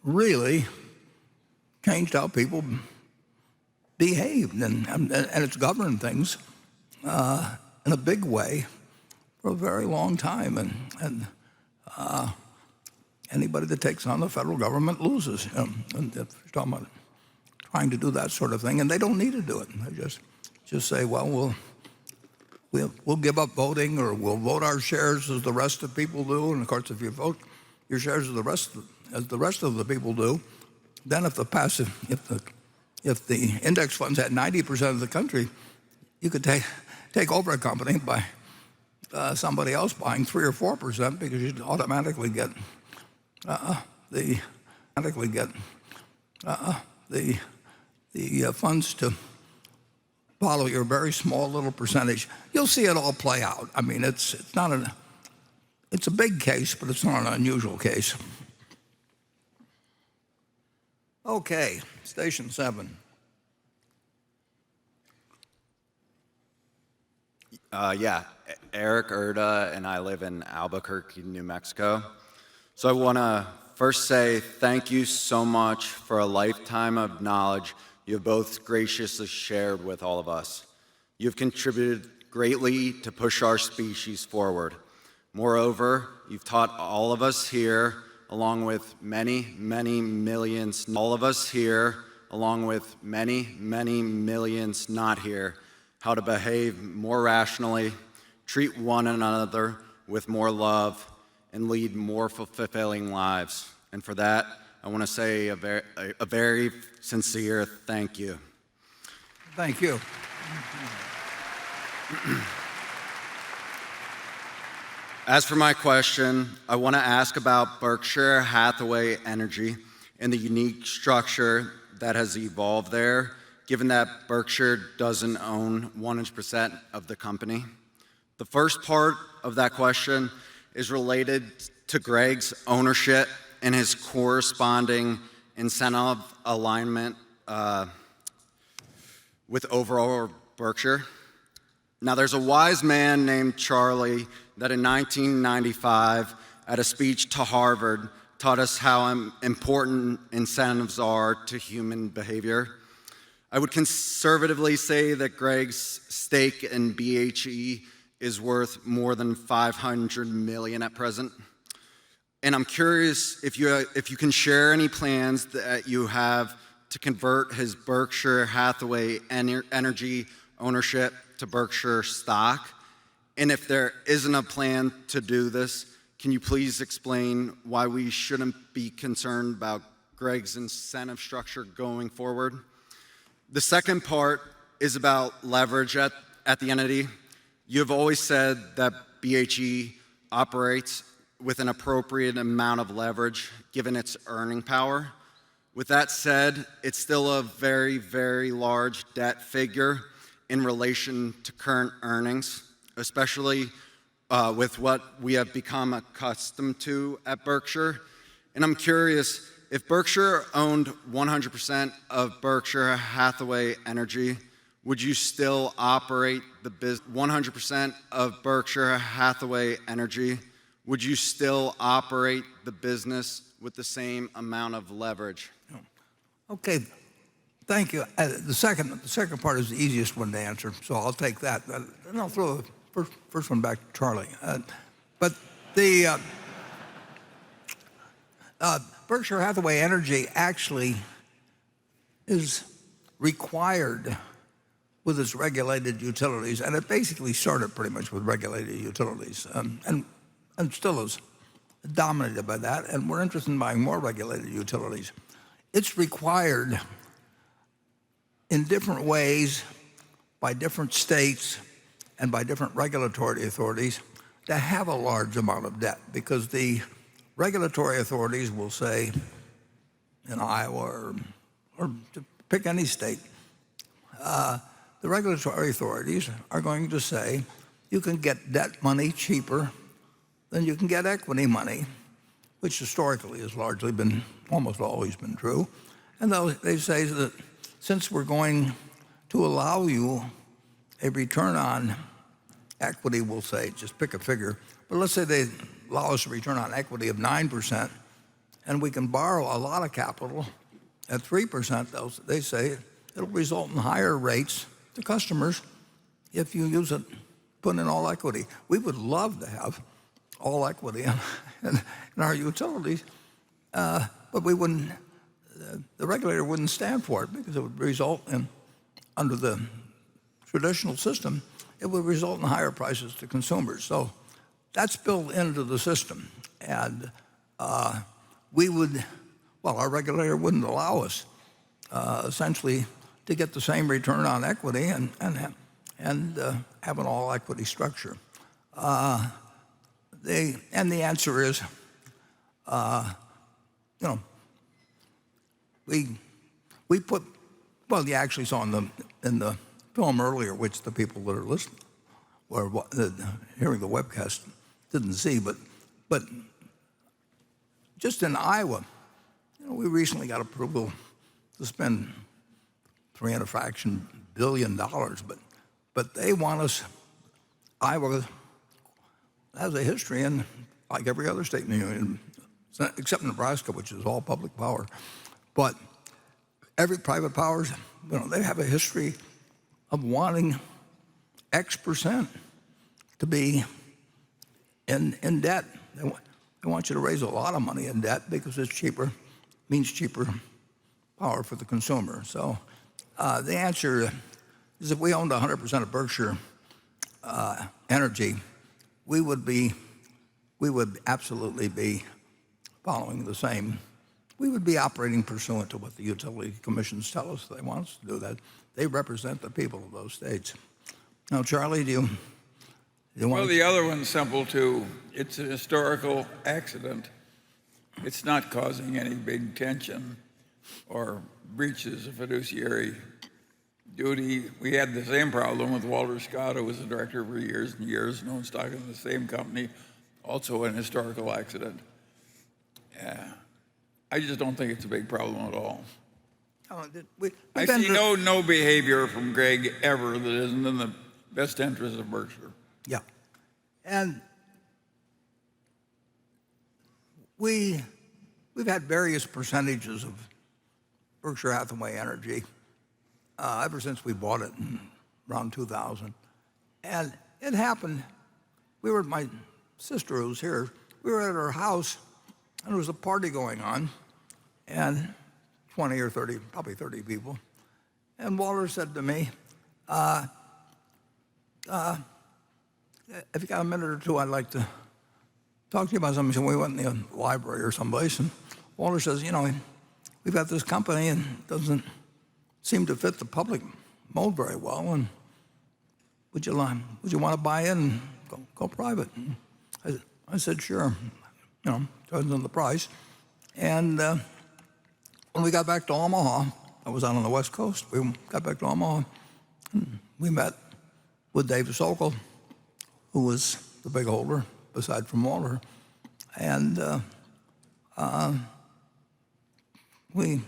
really changed how people behaved, and it's governed things in a big way for a very long time. And anybody that takes on the federal government loses. And if you're talking about trying to do that sort of thing, and they don't need to do it. They just say, well, we'll give up voting, or we'll vote our shares as the rest of people do. And of course, if you vote your shares as the rest of the people do, then if the index funds had 90% of the country, you could take over a company by somebody else buying 3 or 4%, because you'd automatically get the funds to follow your very small little percentage. You'll see it all play out. I mean, it's a big case, but it's not an unusual case. Okay, station 7. Yeah, Eric Erda, and I live in Albuquerque, New Mexico. So I want to first say thank you so much for a lifetime of knowledge you have both graciously shared with all of us. You've contributed greatly to push our species forward. Moreover, you've taught all of us here, along with many, many millions, not here, how to behave more rationally, treat one another with more love, and lead more fulfilling lives. And for that, I want to say a very sincere thank you. Thank you. As for my question, I want to ask about Berkshire Hathaway Energy and the unique structure that has evolved there, given that Berkshire doesn't own 100% of the company. The first part of that question is related to Greg's ownership and his corresponding incentive alignment with overall Berkshire. Now, there's a wise man named Charlie that in 1995, at a speech to Harvard, taught us how important incentives are to human behavior. I would conservatively say that Greg's stake in BHE is worth more than $500 million at present. And I'm curious if you can share any plans that you have to convert his Berkshire Hathaway Energy ownership to Berkshire stock. And if there isn't a plan to do this, can you please explain why we shouldn't be concerned about Greg's incentive structure going forward? The second part is about leverage at the entity. You've always said that BHE operates with an appropriate amount of leverage given its earning power. With that said, it's still a very, very large debt figure in relation to current earnings, especially with what we have become accustomed to at Berkshire. And I'm curious, if Berkshire owned 100% of Berkshire Hathaway Energy, would you still operate the business? 100% of Berkshire Hathaway Energy, would you still operate the business with the same amount of leverage? Okay, thank you. The second part is the easiest one to answer, so I'll take that. And I'll throw the first one back to Charlie. But the Berkshire Hathaway Energy actually is required with its regulated utilities, and it basically started pretty much with regulated utilities, and still is dominated by that, and we're interested in buying more regulated utilities. It's required in different ways by different states and by different regulatory authorities to have a large amount of debt, because the regulatory authorities will say, in Iowa or to pick any state, the regulatory authorities are going to say you can get debt money cheaper than you can get equity money, which historically has largely been, almost always been true. And they say that since we're going to allow you a return on equity, we'll say, just pick a figure, but let's say they allow us a return on equity of 9%, and we can borrow a lot of capital at 3%, they say it'll result in higher rates to customers if you use it, put in all equity. We would love to have all equity in our utilities, but we wouldn't, the regulator wouldn't stand for it, because it would result in, under the traditional system, it would result in higher prices to consumers. So that's built into the system. And our regulator wouldn't allow us essentially to get the same return on equity and have an all-equity structure. The answer is, we put, well, you actually saw in the film earlier, which the people that are listening or hearing the webcast didn't see, but just in Iowa, we recently got approval to spend $300 billion, but they want us. Iowa has a history, and like every other state in the union, except Nebraska, which is all public power, but every private powers, they have a history of wanting X percent to be in debt. They want you to raise a lot of money in debt because it's cheaper, means cheaper power for the consumer. So the answer is, if we owned 100% of Berkshire Energy, we would absolutely be following the same. We would be operating pursuant to what the utility commissions tell us they want us to do. That they represent the people of those states. Now, Charlie, do you want? Well, the other one's simple too. It's a historical accident. It's not causing any big tension or breaches of fiduciary duty. We had the same problem with Walter Scott, who was the director for years and years, and owned stock in the same company, also an historical accident. I just don't think it's a big problem at all. I see no behavior from Greg ever that isn't in the best interest of Berkshire. Yeah. And we've had various percentages of Berkshire Hathaway Energy ever since we bought it in around 2000. And it happened, we were at my sister who's here, we were at her house, and there was a party going on, and 20 or 30, probably 30 people. And Walter said to me, if you got a minute or two, I'd like to talk to you about something. So we went in the library or someplace, and Walter says, we've got this company and it doesn't seem to fit the public mold very well, and would you want to buy in and go private? And I said, sure. Depends on the price. And when we got back to Omaha, I was out on the West Coast, we got back to Omaha, and we met with Dave Sokol, who was the big holder, aside from Walter. And we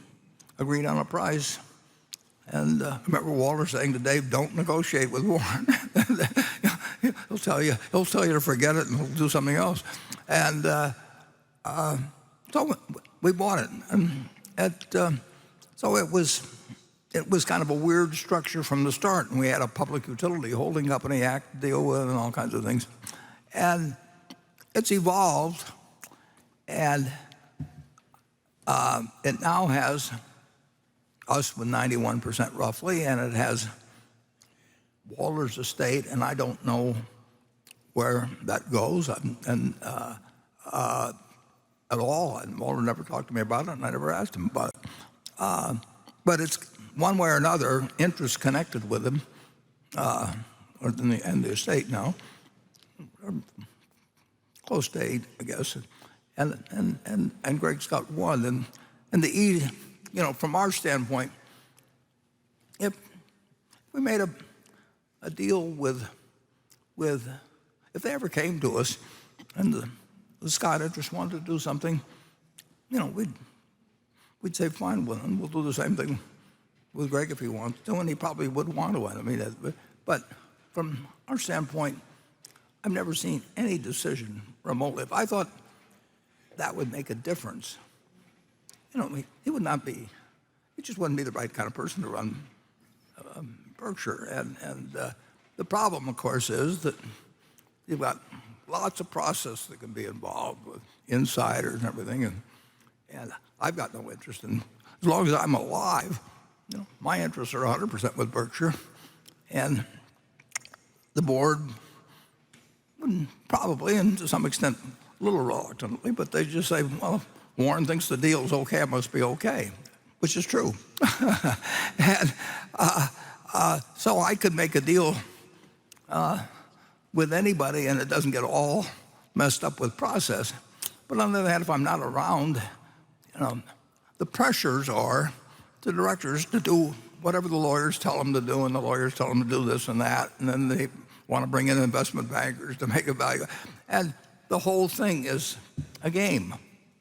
agreed on a price. And I remember Walter saying to Dave, "Don't negotiate with Warren. He'll tell you to forget it and he'll do something else." And so we bought it. And so it was kind of a weird structure from the start, and we had a public utility holding company act to deal with and all kinds of things. And it's evolved, and it now has us with 91% roughly, and it has Walter's estate, and I don't know where that goes at all. And Walter never talked to me about it, and I never asked him about it. But it's one way or another interest connected with him, or in the estate now, or close to 8, I guess. And Greg's got one. And the from our standpoint, if we made a deal with if they ever came to us and the Scott interest wanted to do something, we'd say fine with him. We'll do the same thing with Greg if he wants to, and he probably would want to. I mean, but from our standpoint, I've never seen any decision remotely. If I thought that would make a difference, he would not be. He just wouldn't be the right kind of person to run Berkshire. And the problem, of course, is that you've got lots of process that can be involved with insiders and everything. And I've got no interest in, as long as I'm alive, my interests are 100% with Berkshire. And the board, probably, and to some extent, a little reluctantly, but they just say, well, if Warren thinks the deal's okay, it must be okay, which is true. And so I could make a deal with anybody, and it doesn't get all messed up with process. But on the other hand, if I'm not around, the pressures are the directors to do whatever the lawyers tell them to do, and the lawyers tell them to do this and that, and then they want to bring in investment bankers to make a value. And the whole thing is a game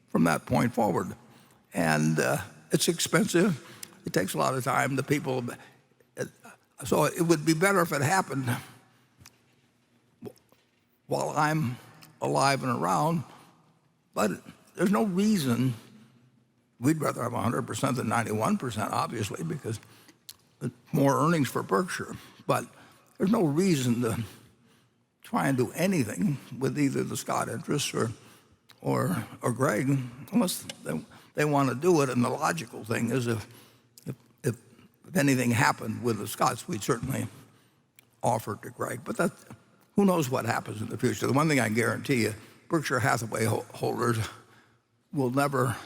from that point forward. And it's expensive. It takes a lot of time. So it would be better if it happened while I'm alive and around. But there's no reason. We'd rather have 100% than 91%, obviously, because more earnings for Berkshire. But there's no reason to try and do anything with either the Scott interests or Greg, unless they want to do it. And the logical thing is if anything happened with the Scotts, we'd certainly offer it to Greg. But who knows what happens in the future. The one thing I guarantee you, Berkshire Hathaway holders will never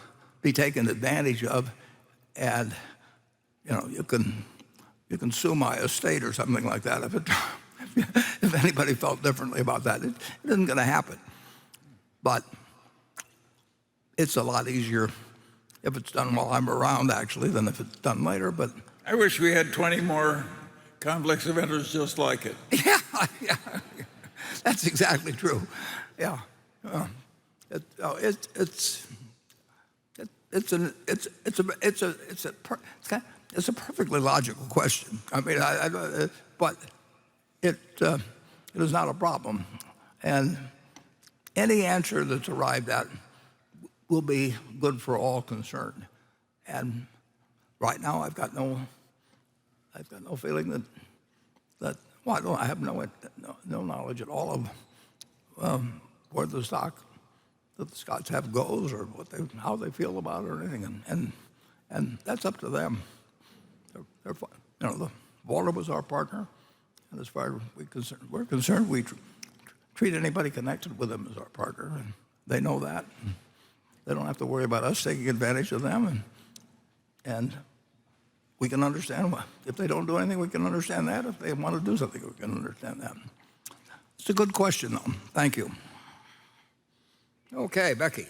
be taken advantage of, and you can sue my estate or something like that if anybody felt differently about that. It isn't going to happen. But it's a lot easier if it's done while I'm around, actually, than if it's done later. But I wish we had 20 more conflicts of interest just like it. yeah, that's exactly true. Yeah, it's a perfectly logical question. I mean, but it is not a problem, and any answer that's arrived at will be good for all concerned. And right now, I've got no feeling that I have no knowledge at all of where the stock that the Scots have goes, or how they feel about it, or anything. And that's up to them. Walter was our partner, and as far as we're concerned, we treat anybody connected with them as our partner, and they know that. They don't have to worry about us taking advantage of them, and we can understand if they don't do anything. We can understand that. If they want to do something, we can understand that. It's a good question, though. Thank you. Okay, Becky.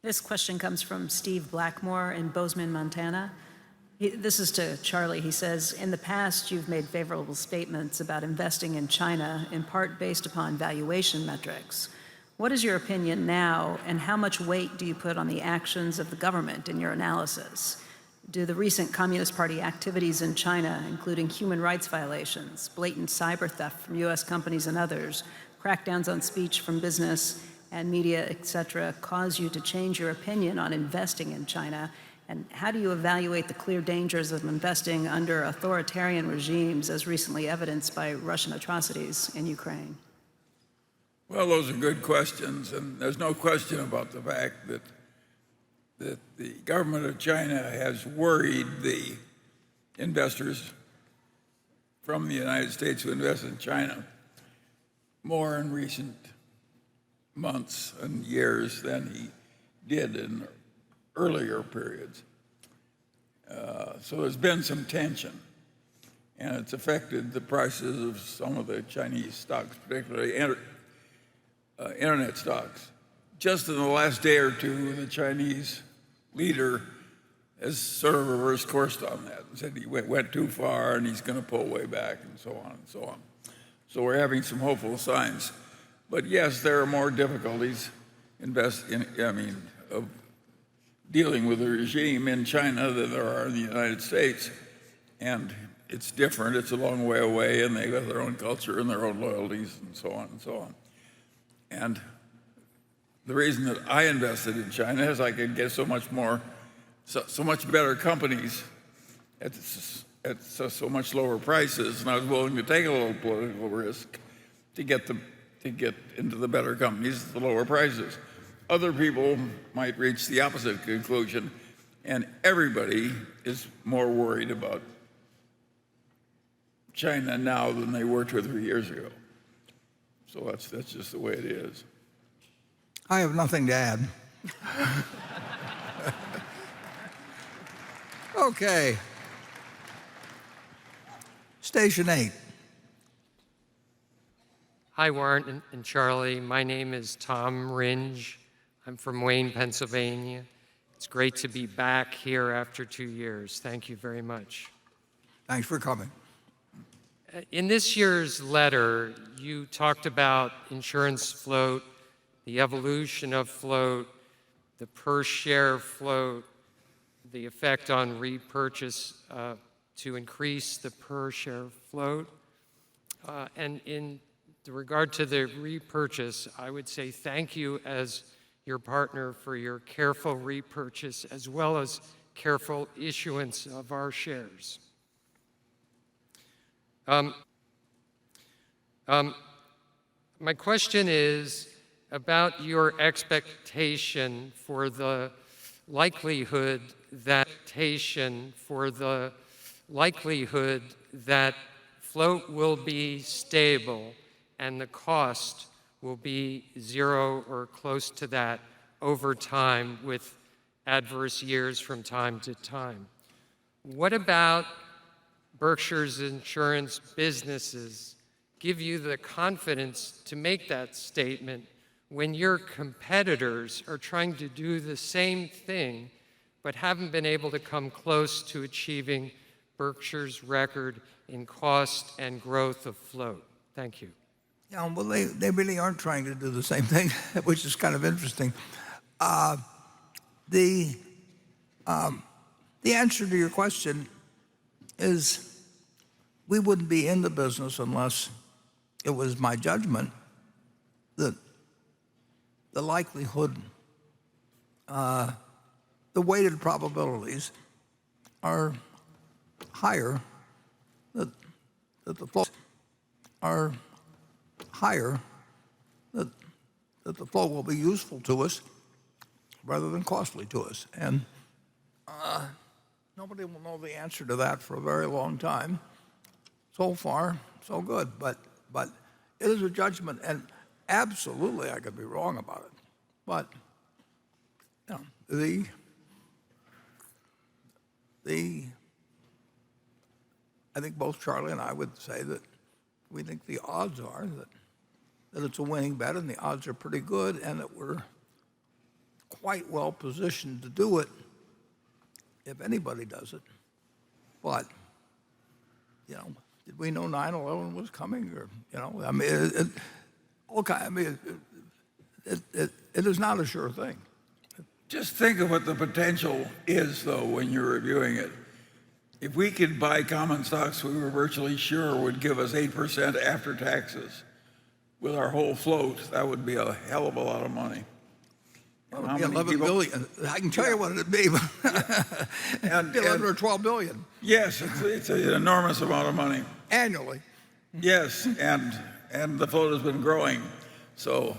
This question comes from Steve Blackmore in Bozeman, Montana. This is to Charlie. He says, in the past, you've made favorable statements about investing in China, in part based upon valuation metrics. What is your opinion now, and how much weight do you put on the actions of the government in your analysis? Do the recent Communist Party activities in China, including human rights violations, blatant cyber theft from U.S. companies and others, crackdowns on speech from business and media, etc., cause you to change your opinion on investing in China? And how do you evaluate the clear dangers of investing under authoritarian regimes, as recently evidenced by Russian atrocities in Ukraine? Well, those are good questions, and there's no question about the fact that the government of China has worried the investors from the United States who invest in China more in recent months and years than he did in earlier periods. So there's been some tension, and it's affected the prices of some of the Chinese stocks, particularly internet stocks. Just in the last day or two, the Chinese leader has sort of reversed course on that and said he went too far and he's going to pull way back, and so on and so on. So we're having some hopeful signs. But yes, there are more difficulties of dealing with the regime in China than there are in the United States. And it's different. It's a long way away, and they've got their own culture and their own loyalties and so on and so on. And the reason that I invested in China is I could get so much better companies at so much lower prices, and I was willing to take a little political risk to get into the better companies at the lower prices. Other people might reach the opposite conclusion, and everybody is more worried about China now than they were 2 or 3 years ago. So that's just the way it is. I have nothing to add. Okay. Station 8. Hi, Warren and Charlie. My name is Tom Ringe. I'm from Wayne, Pennsylvania. It's great to be back here after 2 years. Thank you very much. Thanks for coming. In this year's letter, you talked about insurance float, the evolution of float, the per share float, the effect on repurchase to increase the per share float. And in regard to the repurchase, I would say thank you as your partner for your careful repurchase as well as careful issuance of our shares. My question is about your expectation for the likelihood that float will be stable and the cost will be zero or close to that over time with adverse years from time to time. What about Berkshire's insurance businesses give you the confidence to make that statement when your competitors are trying to do the same thing but haven't been able to come close to achieving Berkshire's record in cost and growth of float? Thank you. Yeah, well, they really aren't trying to do the same thing, which is kind of interesting. The answer to your question is we wouldn't be in the business unless it was my judgment that the likelihood, the weighted probabilities are higher, that the flow are higher, that the flow will be useful to us rather than costly to us. And nobody will know the answer to that for a very long time. So far, so good. But it is a judgment, and absolutely I could be wrong about it. But you know, I think both Charlie and I would say that we think the odds are that it's a winning bet, and the odds are pretty good, and that we're quite well positioned to do it if anybody does it. But, you know, did we know 9/11 was coming? Or, you know, I mean, it is not a sure thing. Just think of what the potential is, though, when you're reviewing it. If we could buy common stocks we were virtually sure would give us 8% after taxes with our whole float, that would be a hell of a lot of money. Well, it'd be 11 billion. I can tell you what it'd be, but And- 11 or 12 billion Yes, it's an enormous amount of money. annually. Yes, and the float has been growing, so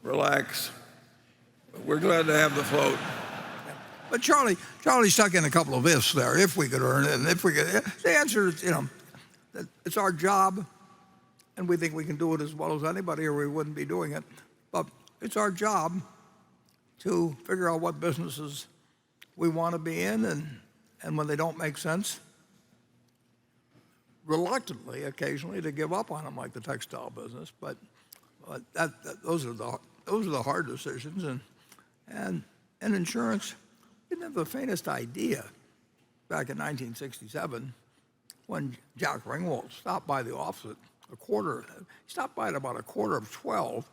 relax. We're glad to have the float. But Charlie stuck in a couple of ifs there. If we could earn it, and if we could, the answer is, you know, that it's our job, and we think we can do it as well as anybody, or we wouldn't be doing it. But it's our job to figure out what businesses we want to be in, and when they don't make sense, reluctantly, occasionally, to give up on them, like the textile business. But those are the hard decisions, and insurance. We didn't have the faintest idea back in 1967 when Jack Ringwald stopped by the office at he stopped by at about 11:45,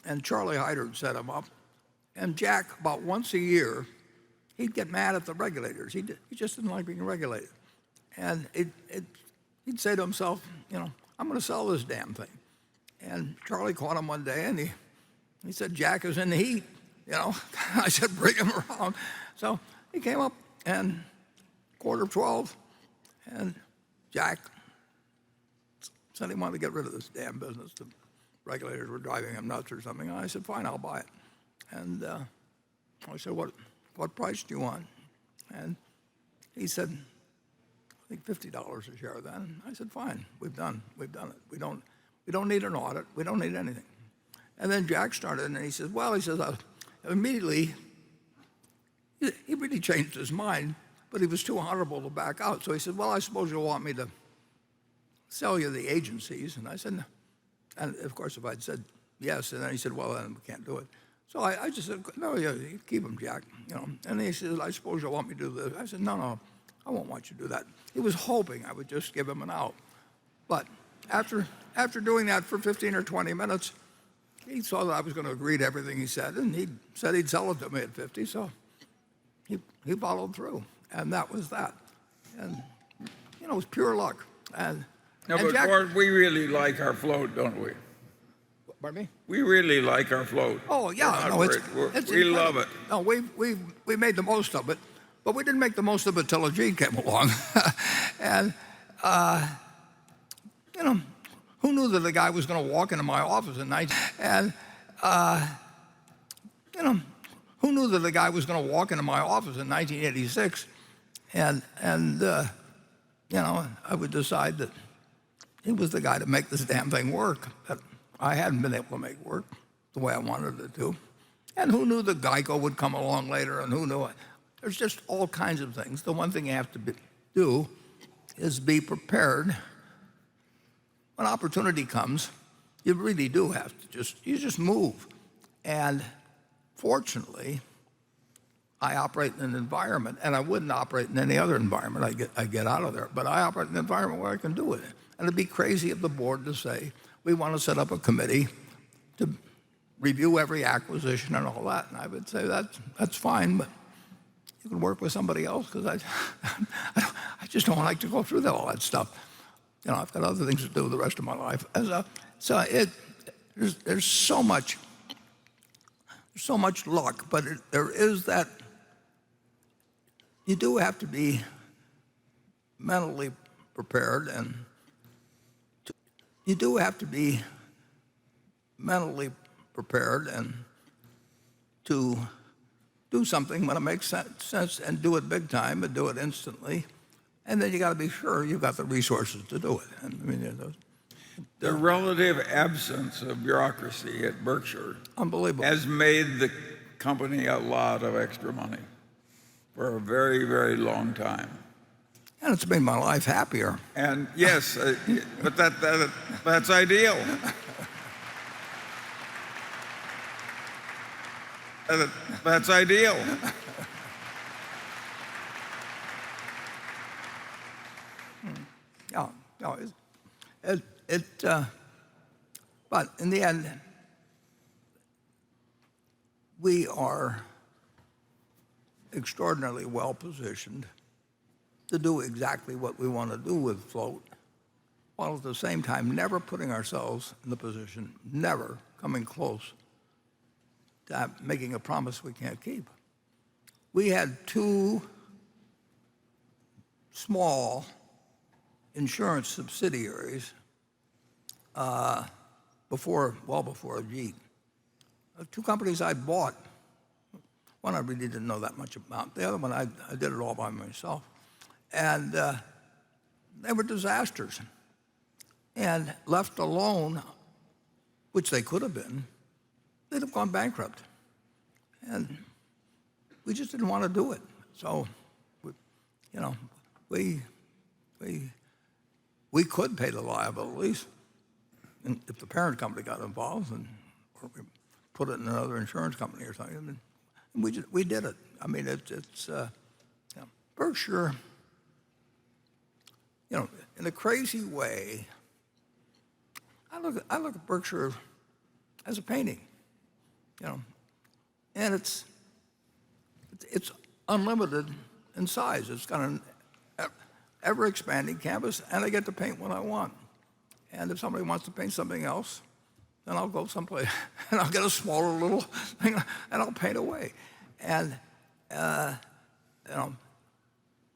and Charlie Hyder set him up. And Jack, about once a year, he'd get mad at the regulators. He just didn't like being regulated. And he'd say to himself, you know, I'm going to sell this damn thing. And Charlie caught him one day, and he said, Jack is in the heat. You know, I said, bring him around. So he came up, and 11:45, and Jack said he wanted to get rid of this damn business. The regulators were driving him nuts or something. And I said, fine, I'll buy it. And I said, what price do you want? And he said, think $50 a share then. I said, fine, we've done it. We don't need an audit. We don't need anything. And then Jack started, and he says, well, immediately, he really changed his mind, but he was too honorable to back out. So he said, well, I suppose you'll want me to sell you the agencies. And I said, no. And of course, if I'd said yes, and then he said, well, then we can't do it. So I just said, no, yeah, you keep them, Jack. And he said, I suppose you'll want me to do this. I said, no, I won't want you to do that. He was hoping I would just give him an out. But after doing that for 15 or 20 minutes, he saw that I was going to agree to everything he said, and he said he'd sell it to me at 50, so he followed through, and that was that. And, it was pure luck. And but Jack, Ward, we really like our float, don't we? pardon me? We really like our float. Oh, yeah. We're No, not it's we incredible. love it. No, we made the most of it, but we didn't make the most of it till Ajit came along. And, who knew that the guy was going to walk into my office at night? And, who knew that the guy was going to walk into my office in 1986 and I would decide that he was the guy to make this damn thing work that I hadn't been able to make work the way I wanted it to. And who knew that Geico would come along later, and who knew it? There's just all kinds of things. The one thing you have to do is be prepared. When opportunity comes, you really do have to just move. And fortunately, I operate in an environment, and I wouldn't operate in any other environment. I get out of there, but I operate in an environment where I can do it. And it'd be crazy of the board to say, we want to set up a committee to review every acquisition and all that. And I would say that's fine, but you can work with somebody else, because I just don't like to go through all that stuff. I've got other things to do the rest of my life. There's so much luck, but there is that. You do have to be mentally prepared, and to do something when it makes sense, and do it big time, and do it instantly. And then you got to be sure you've got the resources to do it. And The relative absence of bureaucracy at Berkshire unbelievable. has made the company a lot of extra money for a very, very long time. And it's made my life happier. And yes, but that's ideal. That's ideal. But in the end, we are extraordinarily well positioned to do exactly what we want to do with float, while at the same time never putting ourselves in the position, never coming close to making a promise we can't keep. We had two small insurance subsidiaries well before Ajit. Two companies I bought. One I really didn't know that much about. The other one I did it all by myself. And they were disasters. And left alone, which they could have been, they'd have gone bankrupt. And we just didn't want to do it. So, we could pay the liabilities, and if the parent company got involved, or we put it in another insurance company or something, and we did it. I mean, it's Berkshire. In a crazy way, I look at Berkshire as a painting, and it's unlimited in size. It's got an ever-expanding canvas, and I get to paint what I want. And if somebody wants to paint something else, then I'll go someplace, and I'll get a smaller little thing, and I'll paint away. And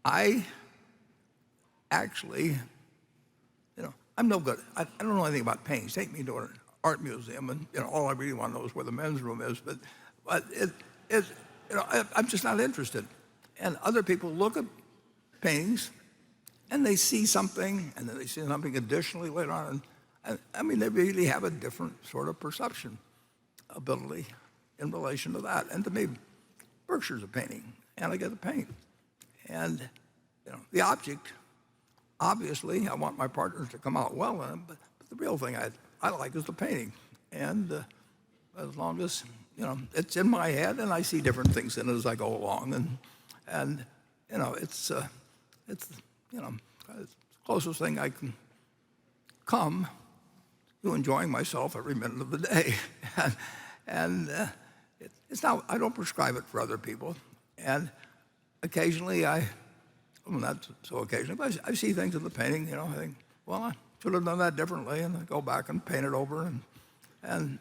I actually, I'm no good. I don't know anything about paintings. Take me to an art museum, and all I really want to know is where the men's room is. But I'm just not interested. And other people look at paintings, and they see something, and then they see something additionally later on. And I mean, they really have a different sort of perception ability in relation to that. And to me, Berkshire's a painting, and I get the paint. And the object, obviously, I want my partners to come out well in it, but the real thing I like is the painting. And as long as it's in my head, and I see different things in it as I go along, and it's the closest thing I can come to enjoying myself every minute of the day. and it's not, I don't prescribe it for other people. And occasionally not so occasionally, but I see things in the painting, I think, well, I should have done that differently, and I go back and paint it over, and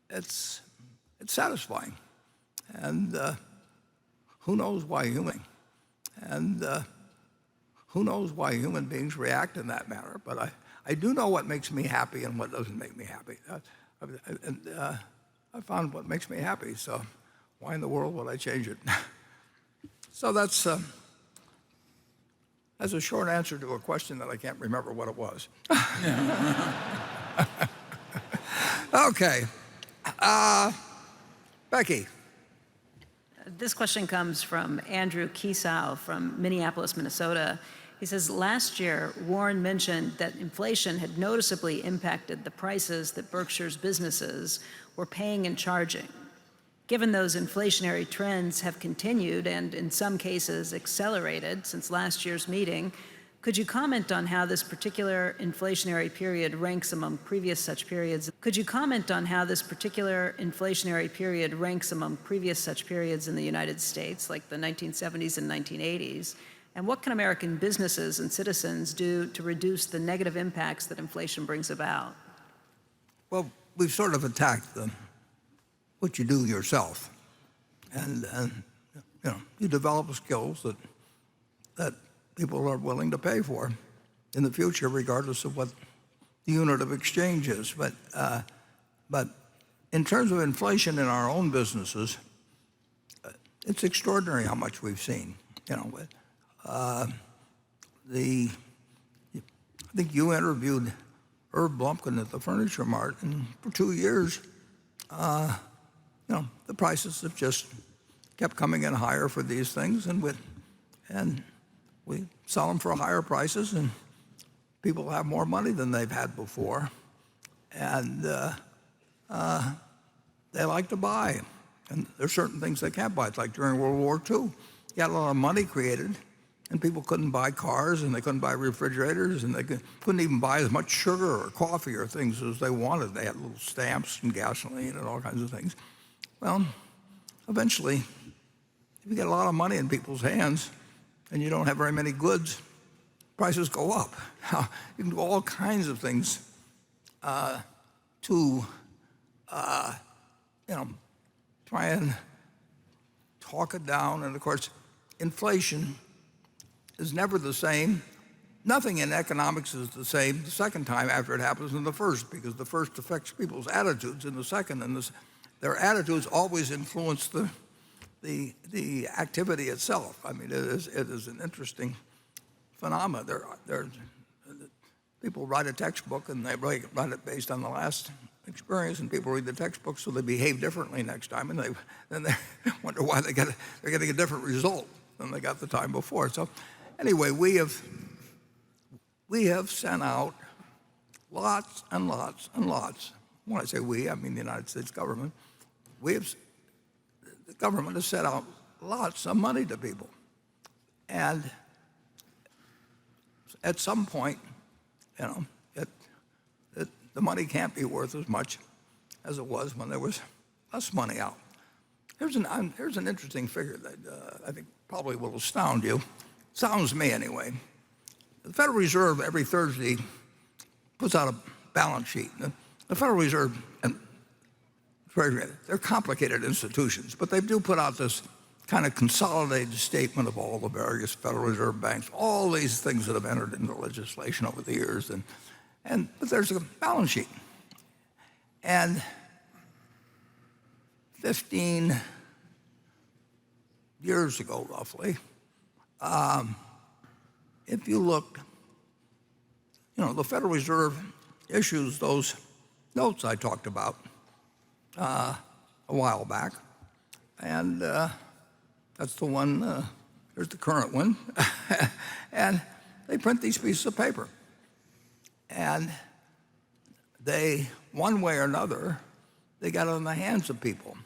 it's satisfying. And who knows why human beings react in that manner, but I do know what makes me happy and what doesn't make me happy. I found what makes me happy, so why in the world would I change it? So that's a short answer to a question that I can't remember what it was. Okay. Becky. This question comes from Andrew Kiesau from Minneapolis, Minnesota. He says, last year, Warren mentioned that inflation had noticeably impacted the prices that Berkshire's businesses were paying and charging. Given those inflationary trends have continued and in some cases accelerated since last year's meeting, could you comment on how this particular inflationary period ranks among previous such periods? Could you comment on how this particular inflationary period ranks among previous such periods in the United States, like the 1970s and 1980s? And what can American businesses and citizens do to reduce the negative impacts that inflation brings about? Well, we've sort of attacked what you do yourself. And you develop skills that people are willing to pay for in the future, regardless of what the unit of exchange is. But in terms of inflation in our own businesses, it's extraordinary how much we've seen. I think you interviewed Herb Blumpkin at the Furniture Mart, and for 2 years, the prices have just kept coming in higher for these things, and we sell them for higher prices, and people have more money than they've had before, and they like to buy. And there's certain things they can't buy. It's like during World War II, you had a lot of money created, and people couldn't buy cars, and they couldn't buy refrigerators, and they couldn't even buy as much sugar or coffee or things as they wanted. They had little stamps and gasoline and all kinds of things. Well, eventually, if you get a lot of money in people's hands and you don't have very many goods, prices go up. Now, you can do all kinds of things to try and talk it down. And of course, inflation is never the same. Nothing in economics is the same the second time after it happens than the first, because the first affects people's attitudes, and the second, their attitudes always influence the activity itself. I mean, it is an interesting phenomenon. People write a textbook, and they write it based on the last experience, and people read the textbook so they behave differently next time, and then they wonder why they're getting a different result than they got the time before. So anyway, we have sent out lots and lots and lots. When I say we, I mean the United States government. The government has set out lots of money to people. And at some point, the money can't be worth as much as it was when there was less money out. Here's an interesting figure that I think probably will astound you. Sounds me anyway. The Federal Reserve every Thursday puts out a balance sheet. The Federal Reserve and Treasury, they're complicated institutions, but they do put out this kind of consolidated statement of all the various Federal Reserve banks, all these things that have entered into legislation over the years. But there's a balance sheet. And 15 years ago, roughly, if you look, the Federal Reserve issues those notes I talked about a while back, and that's the one, there's the current one, and they print these pieces of paper. And they, one way or another, they got it in the hands of people.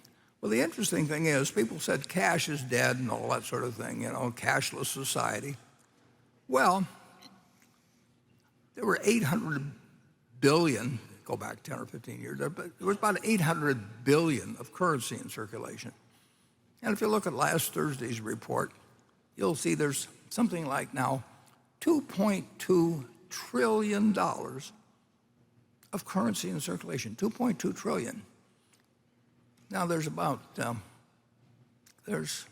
Well, the interesting thing is, people said cash is dead and all that sort of thing, cashless society. Well, there were 800 billion, go back 10 or 15 years, but there was about 800 billion of currency in circulation. And if you look at last Thursday's report, you'll see there's something like now $2.2 trillion of currency in circulation, 2.2 trillion. Now there's about, there's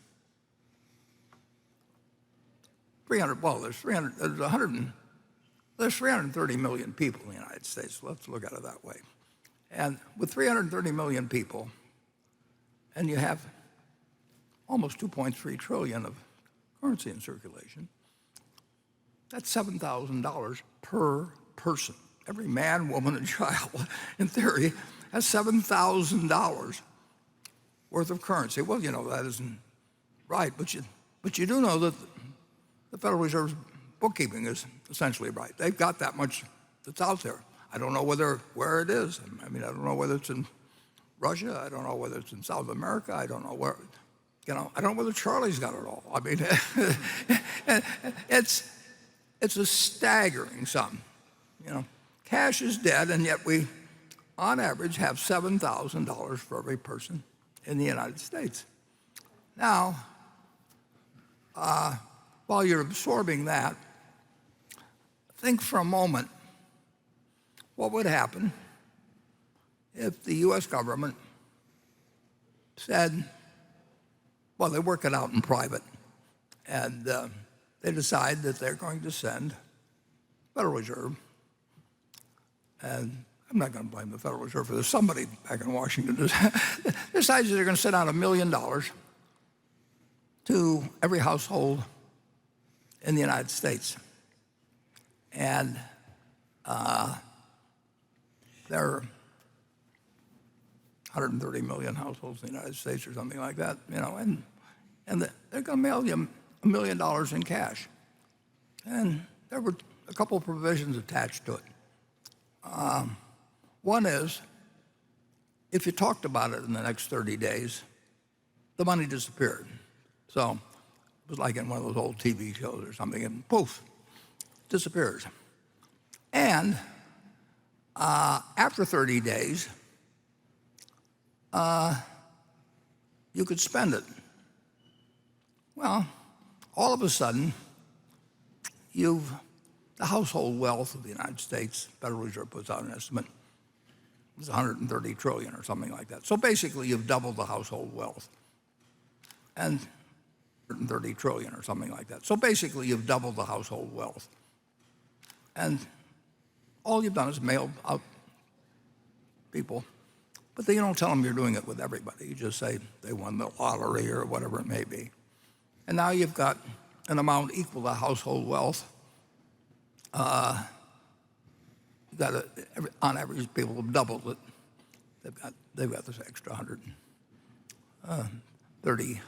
330 million people in the United States. Let's look at it that way. And with 330 million people, and you have almost 2.3 trillion of currency in circulation, that's $7,000 per person. Every man, woman, and child, in theory, has $7,000 worth of currency. Well, that isn't right, but you do know that the Federal Reserve's bookkeeping is essentially right. They've got that much that's out there. I don't know where it is. I mean, I don't know whether it's in Russia. I don't know whether it's in South America. I don't know where. I don't know whether Charlie's got it all. I mean, it's a staggering sum. Cash is dead, and yet we, on average, have $7,000 for every person in the United States. Now, while you're absorbing that, think for a moment what would happen if the U.S. government said, well, they work it out in private, and they decide that they're going to send Federal Reserve, and I'm not going to blame the Federal Reserve for this. Somebody back in Washington decides that they're going to send out $1 million to every household in the United States. And there are 130 million households in the United States or something like that, and they're going to mail you $1 million in cash. And there were a couple of provisions attached to it. One is, if you talked about it in the next 30 days, the money disappeared. So it was like in one of those old TV shows or something, and poof, disappears. And after 30 days, you could spend it. Well, all of a sudden, the household wealth of the United States, Federal Reserve puts out an estimate, is 130 trillion or something like that. So basically, you've doubled the household wealth. And 130 trillion or something like that. So basically, you've doubled the household wealth. And all you've done is mail out people, but you don't tell them you're doing it with everybody. You just say they won the lottery or whatever it may be. And now you've got an amount equal to household wealth. On average, people have doubled it. They've got this extra 130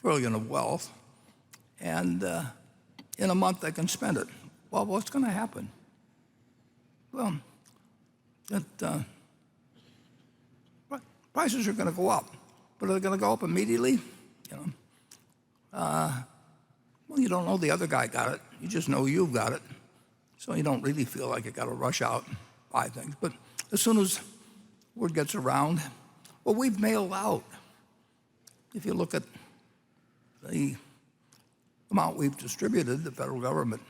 trillion of wealth, and in a month they can spend it. Well, what's going to happen? Well, prices are going to go up, but are they going to go up immediately? Well, you don't know the other guy got it. You just know you've got it. So you don't really feel like you got to rush out and buy things. But as soon as word gets around, well, we've mailed out. If you look at the amount we've distributed, the federal government,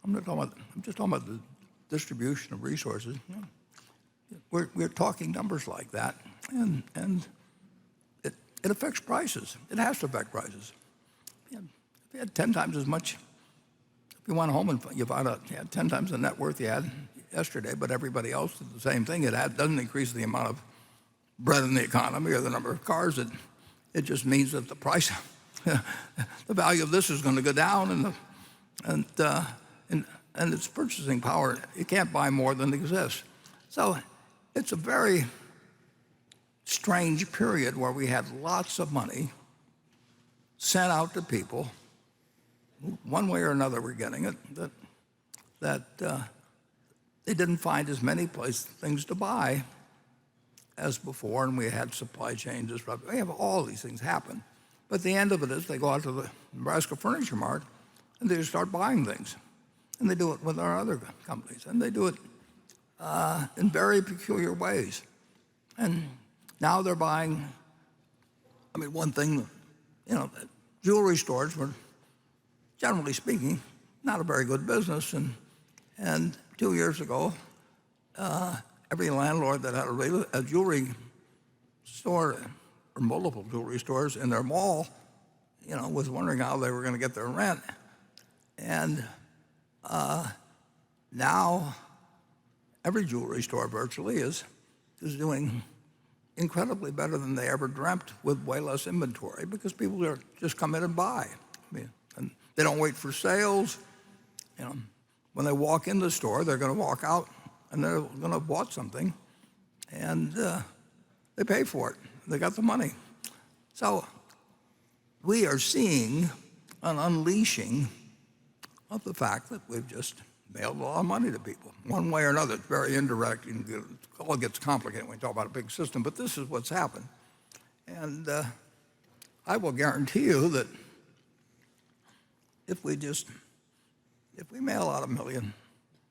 I'm just talking about the distribution of resources. We're talking numbers like that, and it affects prices. It has to affect prices. If you had 10 times as much, if you went home and you found out you had 10 times the net worth you had yesterday, but everybody else did the same thing, it doesn't increase the amount of bread in the economy or the number of cars. It just means that the price the value of this is going to go down, and its purchasing power, you can't buy more than exists. So it's a very strange period where we had lots of money sent out to people, one way or another we're getting it, that they didn't find as many things to buy as before, and we had supply chain disruption. We have all these things happen. But the end of it is they go out to the Nebraska Furniture Mart and they start buying things. And they do it with our other companies. And they do it in very peculiar ways. And now they're buying, one thing, jewelry stores were, generally speaking, not a very good business. And 2 years ago, every landlord that had a jewelry store or multiple jewelry stores in their mall, was wondering how they were going to get their rent. And now every jewelry store virtually is doing incredibly better than they ever dreamt, with way less inventory, because people just come in and buy. And they don't wait for sales. When they walk in the store, they're going to walk out and they're going to have bought something, and they pay for it. They got the money. So we are seeing an unleashing of the fact that we've just mailed a lot of money to people, one way or another. It's very indirect. It all gets complicated when we talk about a big system, but this is what's happened. And I will guarantee you that if we mail out $1 million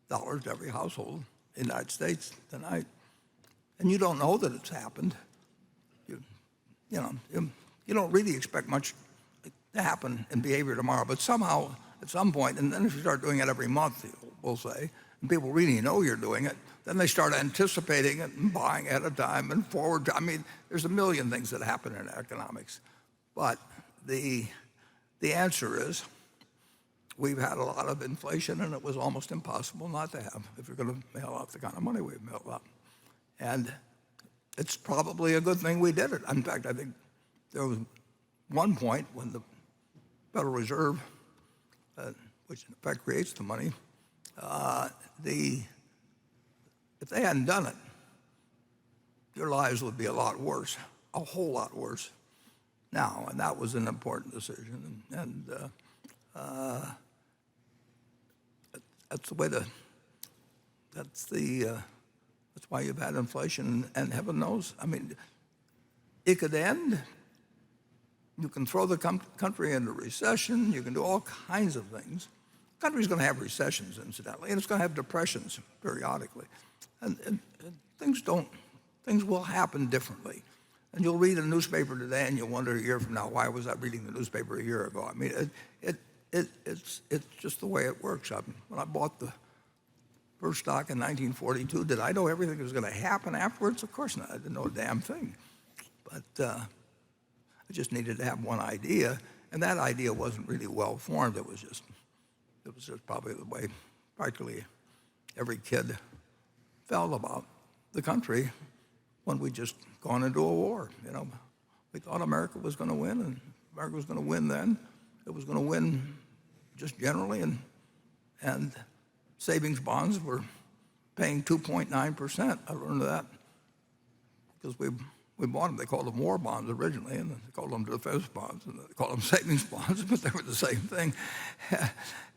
to every household in the United States tonight, and you don't know that it's happened, you don't really expect much to happen in behavior tomorrow, but somehow at some point, and then if you start doing it every month, we'll say, and people really know you're doing it, then they start anticipating it and buying at a time and forward. There's a million things that happen in economics, but the answer is we've had a lot of inflation, and it was almost impossible not to have if you're going to mail out the kind of money we've mailed out. And it's probably a good thing we did it. In fact, I think there was one point when the Federal Reserve, which in effect creates the money, if they hadn't done it, your lives would be a lot worse, a whole lot worse now. And that was an important decision. And that's the way that's why you've had inflation, and heaven knows, it could end. You can throw the country into recession. You can do all kinds of things. The country's going to have recessions, incidentally, and it's going to have depressions periodically. And things will happen differently. And you'll read a newspaper today, and you'll wonder a year from now, why was I reading the newspaper a year ago? It's just the way it works. When I bought the first stock in 1942, did I know everything that was going to happen afterwards? Of course not. I didn't know a damn thing. But I just needed to have one idea, and that idea wasn't really well formed. It was just probably the way practically every kid felt about the country when we'd just gone into a war. We thought America was going to win, and America was going to win then. It was going to win just generally, and savings bonds were paying 2.9%. I learned that because we bought them. They called them war bonds originally, and they called them defense bonds, and they called them savings bonds, but they were the same thing.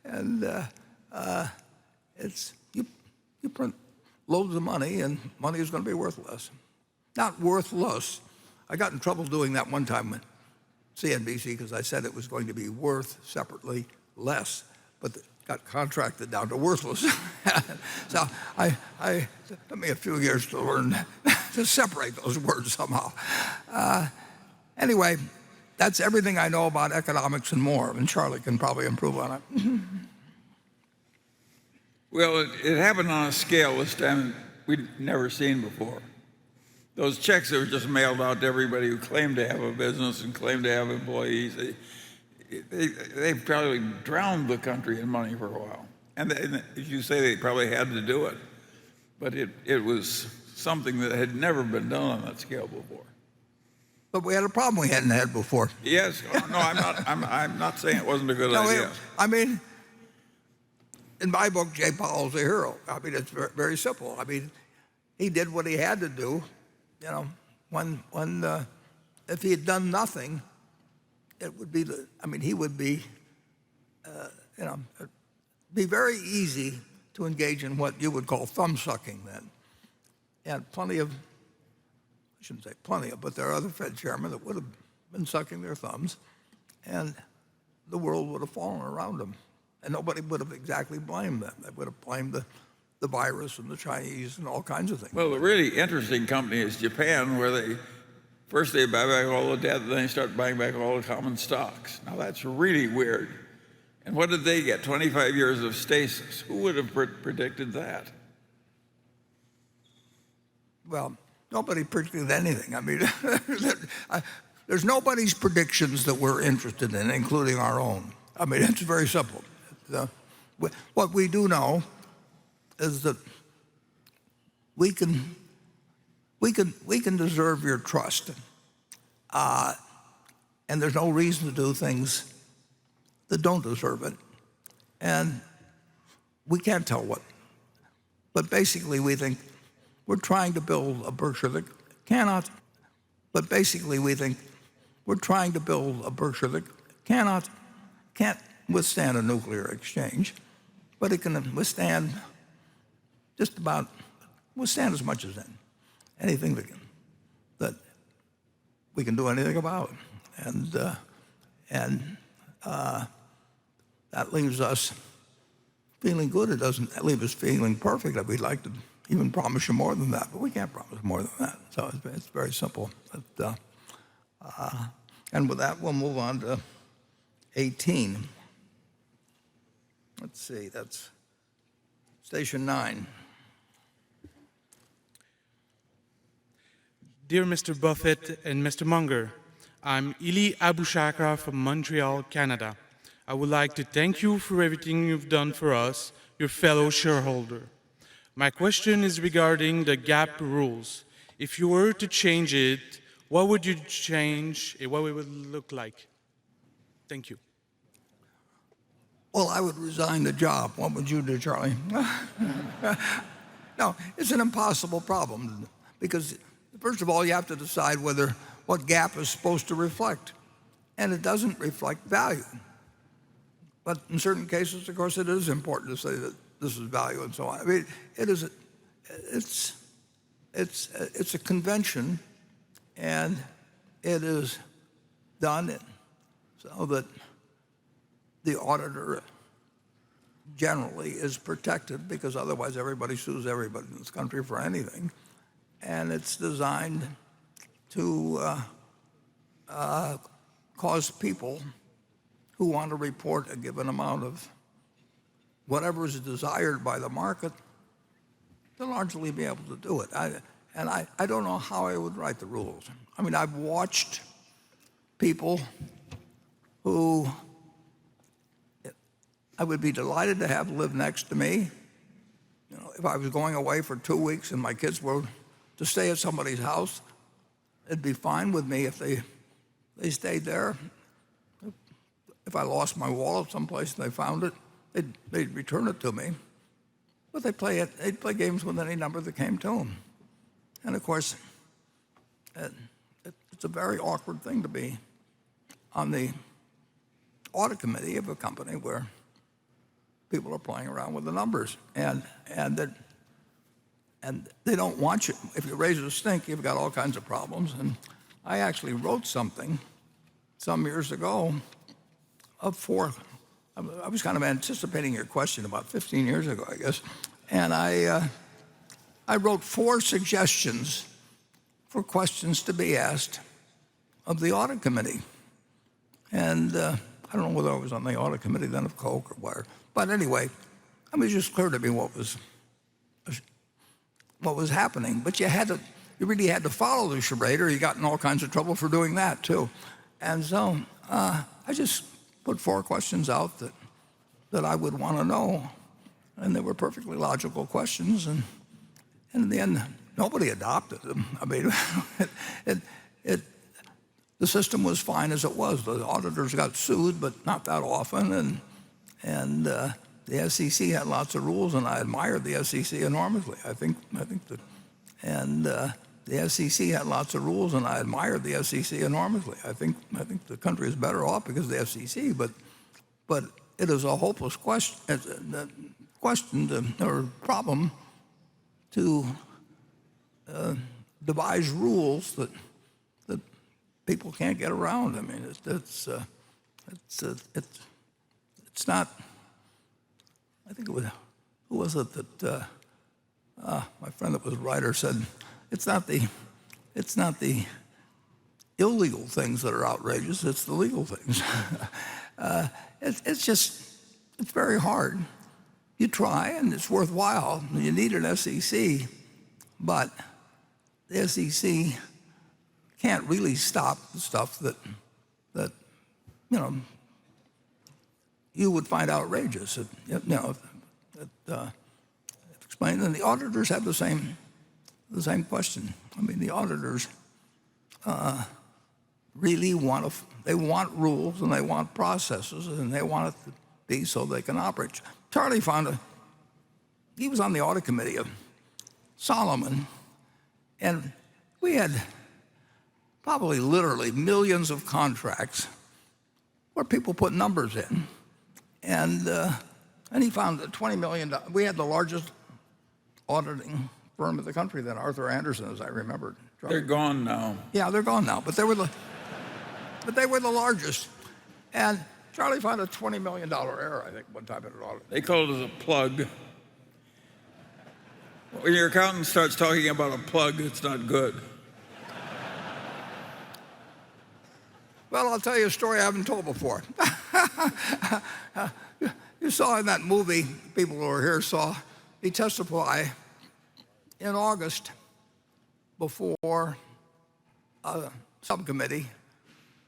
And you print loads of money, and money is going to be worth less. Not worthless. I got in trouble doing that one time with CNBC because I said it was going to be worth separately less, but it got contracted down to worthless. So it took me a few years to learn to separate those words somehow. Anyway, that's everything I know about economics and more, and Charlie can probably improve on it. Well, it happened on a scale this time we'd never seen before. Those checks that were just mailed out to everybody who claimed to have a business and claimed to have employees, they probably drowned the country in money for a while. And as you say, they probably had to do it. But it was something that had never been done on that scale before. But we had a problem we hadn't had before. Yes. No, I'm not saying it wasn't a good No, idea. I mean, in my book, Jay Powell's a hero. I mean, it's very, very simple. I mean, he did what he had to do. You know, if he had done nothing, it would be he would be, it'd be very easy to engage in what you would call thumb sucking then. And I shouldn't say plenty of, but there are other Fed chairmen that would have been sucking their thumbs, and the world would have fallen around them. And nobody would have exactly blamed them. They would have blamed the virus and the Chinese and all kinds of things. Well, the really interesting company is Japan, where first they buy back all the debt, then they start buying back all the common stocks. Now that's really weird. And what did they get? 25 years of stasis. Who would have predicted that? Well, nobody predicted anything. I mean, there's nobody's predictions that we're interested in, including our own. I mean, it's very simple. What we do know is that we can deserve your trust, and there's no reason to do things that don't deserve it, and we can't tell what. But basically, we think we're trying to build a Berkshire that cannot. But basically, we think we're trying to build a Berkshire that can't withstand a nuclear exchange, but it can withstand withstand as much as anything that we can do anything about, and that leaves us feeling good. It doesn't leave us feeling perfect. We'd like to even promise you more than that, but we can't promise more than that. So it's very simple. And with that, we'll move on to 18. Let's see, that's station 9. Dear Mr. Buffett and Mr. Munger, I'm Ili Abushakra from Montreal, Canada. I would like to thank you for everything you've done for us, your fellow shareholder. My question is regarding the GAP rules. If you were to change it, what would you change and what it would look like? Thank you. Well, I would resign the job. What would you do, Charlie? No, it's an impossible problem because, first of all, you have to decide what gap is supposed to reflect, and it doesn't reflect value. But in certain cases, of course, it is important to say that this is value and so on. I mean, it's a convention, and it is done so that the auditor generally is protected, because otherwise everybody sues everybody in this country for anything. And it's designed to cause people who want to report a given amount of whatever is desired by the market to largely be able to do it. I don't know how I would write the rules. I mean, I've watched people who I would be delighted to have live next to me. You know, if I was going away for 2 weeks and my kids were to stay at somebody's house, it'd be fine with me if they stayed there. If I lost my wallet someplace and they found it, they'd return it to me. But they'd play games with any number that came to them. And of course, it's a very awkward thing to be on the audit committee of a company where people are playing around with the numbers, and they don't want you. If you raise a stink, you've got all kinds of problems. And I actually wrote something some years ago of 4. I was kind of anticipating your question about 15 years ago, I guess, and I wrote 4 suggestions for questions to be asked of the audit committee. And I don't know whether I was on the audit committee then of Coke or where. But anyway, it was just clear to me what was happening. But you really had to follow the charade, or you got in all kinds of trouble for doing that too. And so I just put 4 questions out that I would want to know, and they were perfectly logical questions. And in the end, nobody adopted them. I mean, the system was fine as it was. The auditors got sued, but not that often, and the SEC had lots of rules, and I admired the SEC enormously. I think that, and the SEC had lots of rules, and I admired the SEC enormously. I think the country is better off because of the SEC, but it is a hopeless or problem to devise rules that people can't get around. I mean, it's not. I think it was, who was it that my friend that was a writer said, it's not the illegal things that are outrageous, it's the legal things. It's very hard. You try, and it's worthwhile. You need an SEC, but the SEC can't really stop the stuff that you would find outrageous. Explained, and the auditors have the same question. I mean, the auditors really want rules, and they want processes, and they want it to be so they can operate. Charlie he was on the audit committee of Solomon, and we had probably literally millions of contracts where people put numbers in, and he found that $20 million. We had the largest auditing firm in the country then, Arthur Andersen, as I remember. They're gone now. Yeah, they're gone now, but they were the largest. And Charlie found a $20 million error, I think, one time in an audit. They call it a plug. When your accountant starts talking about a plug, it's not good. Well, I'll tell you a story I haven't told before. You saw in that movie, people who were here saw me testify in August before a subcommittee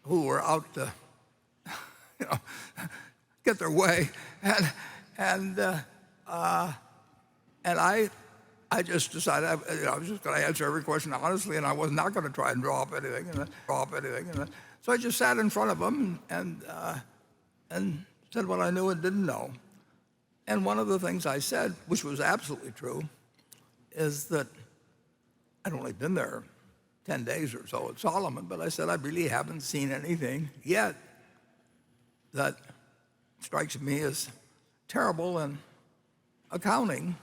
who were out to get their way, and I just decided I was just going to answer every question honestly, and I was not going to try and draw up anything. So I just sat in front of them and said what I knew and didn't know. And one of the things I said, which was absolutely true, is that I'd only been there 10 days or so at Solomon, but I said I really haven't seen anything yet that strikes me as terrible in accounting.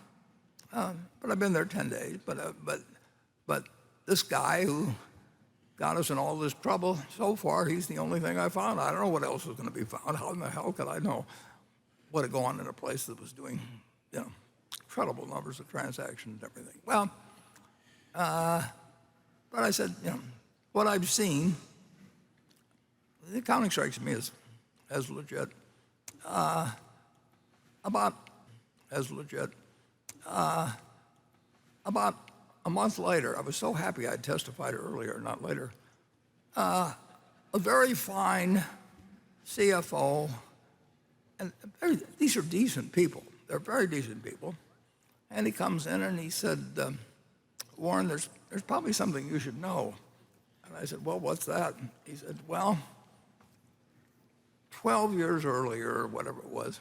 But I've been there 10 days. But this guy who got us in all this trouble, so far, he's the only thing I found. I don't know what else was going to be found. How in the hell could I know what had gone in a place that was doing, incredible numbers of transactions and everything? Well, but I said, what I've seen, the accounting strikes me as legit. About a month later, I was so happy I'd testified earlier, not later, a very fine CFO, and these are decent people. They're very decent people. And he comes in and he said, Warren, there's probably something you should know. And I said, well, what's that? He said, well, 12 years earlier, or whatever it was,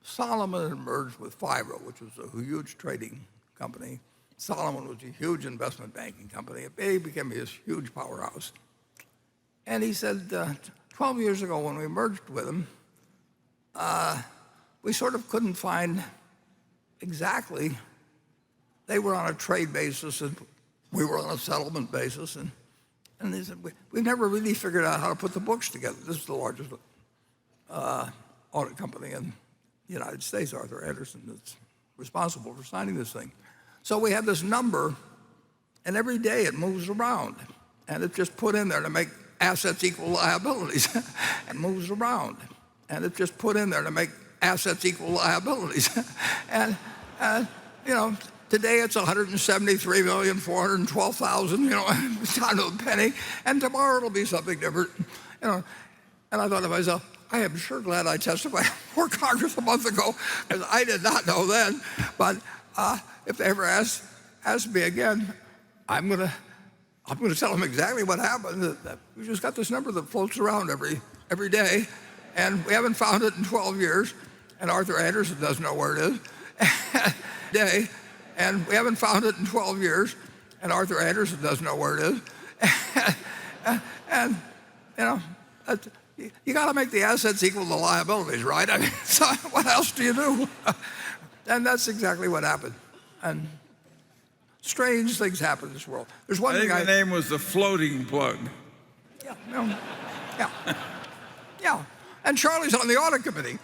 Solomon had merged with Fibro, which was a huge trading company. Solomon was a huge investment banking company. It became this huge powerhouse. And he said, 12 years ago when we merged with him, we sort of couldn't find exactly. They were on a trade basis and we were on a settlement basis. And they said, we never really figured out how to put the books together. This is the largest audit company in the United States, Arthur Andersen, that's responsible for signing this thing. So we have this number, and every day it moves around. And it's just put in there to make assets equal liabilities. It moves around. And it's just put in there to make assets equal liabilities. And today it's 173,412,000, down to a penny. And tomorrow it'll be something different. And I thought to myself, I am sure glad I testified before Congress a month ago, because I did not know then. But if they ever ask me again, I'll I'm going to tell them exactly what happened. That we just got this number that floats around every day, and we haven't found it in 12 years, and Arthur Anderson doesn't know where it is. And we haven't found it in 12 years, and Arthur Anderson doesn't know where it is. And you know, you got to make the assets equal the liabilities, right? I mean, so what else do you do? And that's exactly what happened. And strange things happen in this world. There's one I thing think the name was the floating plug. Yeah, yeah, yeah. And Charlie's on the audit committee.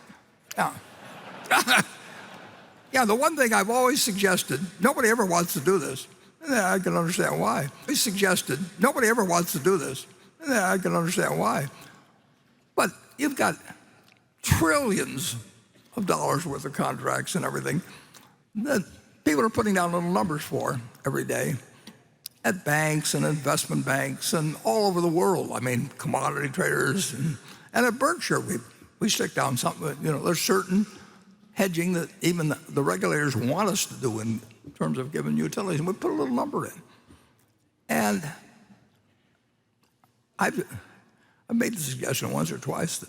Yeah. Yeah, the one thing I've always suggested, nobody ever wants to do this. Yeah, I can understand why. We suggested, nobody ever wants to do this. Yeah, I can understand why. But you've got trillions of dollars worth of contracts and everything that people are putting down little numbers for every day at banks and investment banks and all over the world. I mean, commodity traders. And at Berkshire, we stick down something. You know, there's certain hedging that even the regulators want us to do in terms of giving utilities, and we put a little number in. And I've made the suggestion once or twice that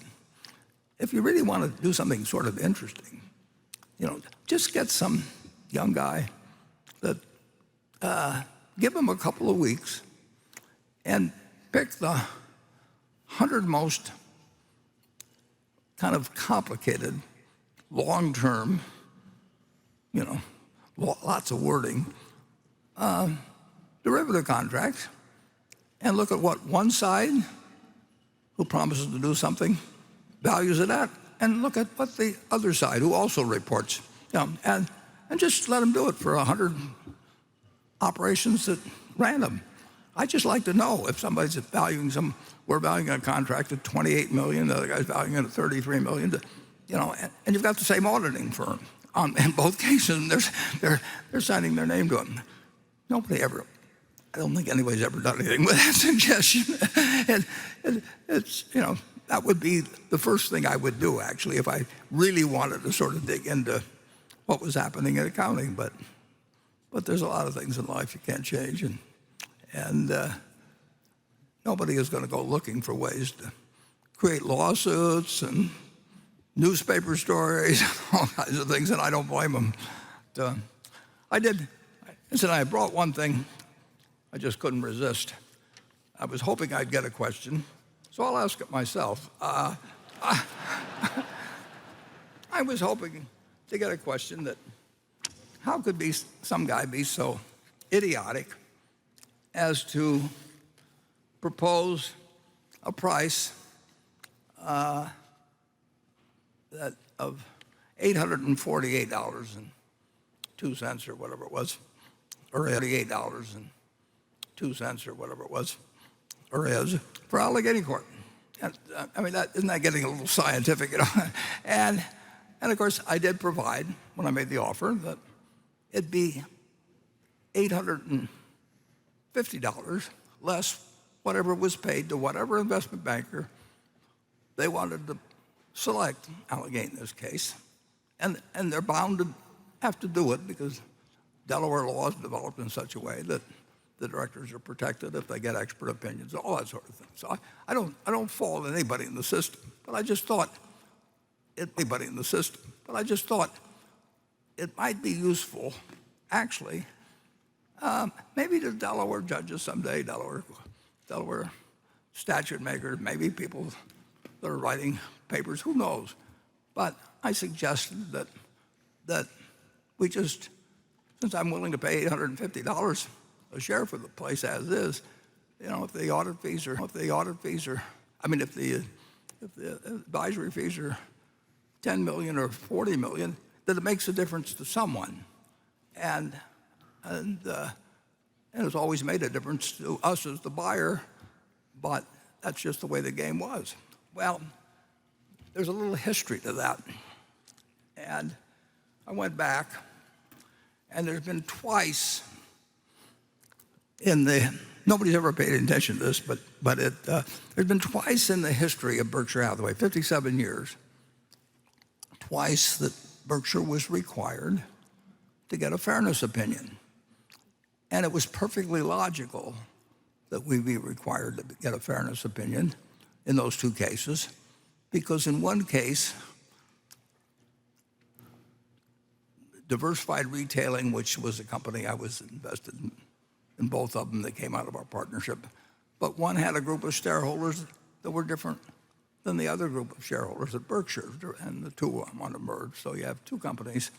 if you really want to do something sort of interesting, you know, just get some young guy that give him a couple of weeks and pick the 100 most kind of complicated, long-term, you know, lots of wording, derivative contracts, and look at what one side, who promises to do something, values it at, and look at what the other side, who also reports, you know, and just let them do it for 100 operations at random. I just like to know if somebody's valuing we're valuing a contract at $28 million, the other guy's valuing it at $33 million, you know, and you've got the same auditing firm in both cases, and they're signing their name to them. Nobody ever, I don't think anybody's ever done anything with that suggestion. And it's, you know, that would be the first thing I would do, actually, if I really wanted to sort of dig into what was happening in accounting. But there's a lot of things in life you can't change, and nobody is going to go looking for ways to create lawsuits and newspaper stories, all kinds of things, and I don't blame them. I brought one thing I just couldn't resist. I was hoping I'd get a question, so I'll ask it myself. I was hoping to get a question that, how could some guy be so idiotic as to propose a price of $848.02 or whatever it was, or $88.02 or whatever it was, or is, for Allegheny Court. And, I mean, isn't that getting a little scientific, you know? And of course, I did provide, when I made the offer, that it'd be $850 less whatever was paid to whatever investment banker they wanted to select, Allegheny in this case. And they're bound to have to do it because Delaware law is developed in such a way that the directors are protected if they get expert opinions, all that sort of thing. So I don't fault anybody in the system, but I just thought it might be useful, actually, maybe to Delaware judges someday, Delaware statute makers, maybe people that are writing papers, who knows? But I suggested that we just, since I'm willing to pay $850 a share for the place as is, you know, if the advisory fees are 10 million or 40 million, that it makes a difference to someone. And it's always made a difference to us as the buyer, but that's just the way the game was. Well, there's a little history to that. And I went back, and there's been twice nobody's ever paid attention to this, but there's been twice in the history of Berkshire Hathaway, 57 years, twice that Berkshire was required to get a fairness opinion. And it was perfectly logical that we be required to get a fairness opinion in those two cases, because in one case, Diversified Retailing, which was a company I was invested in both of them that came out of our partnership, but one had a group of shareholders that were different than the other group of shareholders at Berkshire, and the two want to merge. So you have two companies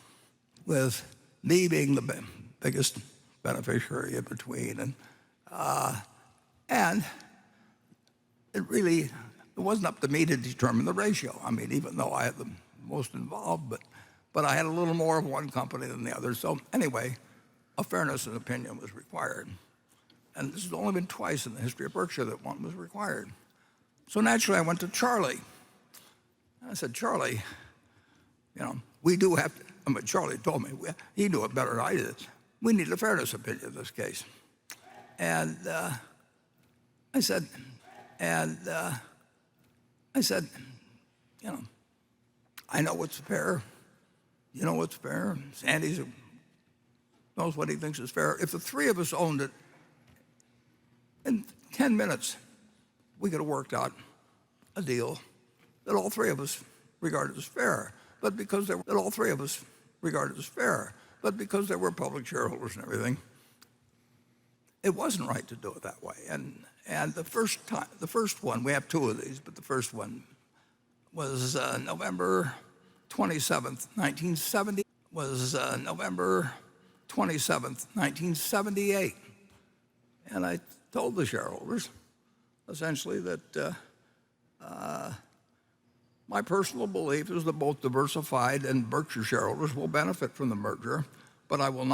with me being the biggest beneficiary in between. And it wasn't up to me to determine the ratio. I mean, even though I had the most involved, but I had a little more of one company than the other. So anyway, a fairness opinion was required. And this has only been twice in the history of Berkshire that one was required. So naturally, I went to Charlie. I said, Charlie, we do have to, Charlie told me, he knew it better than I did. We need a fairness opinion in this case. And I said, I know what's fair. You know what's fair. Sandy knows what he thinks is fair. If the three of us owned it, in 10 minutes, we could have worked out a deal that all three of us regarded as fair. But because there were public shareholders and everything, it wasn't right to do it that way. And the first one, we have two of these, but the first one was November 27th, 1970. November 27th, 1978. And I told the shareholders, essentially, that my personal belief is that both Diversified and Berkshire shareholders will benefit from the merger, but I will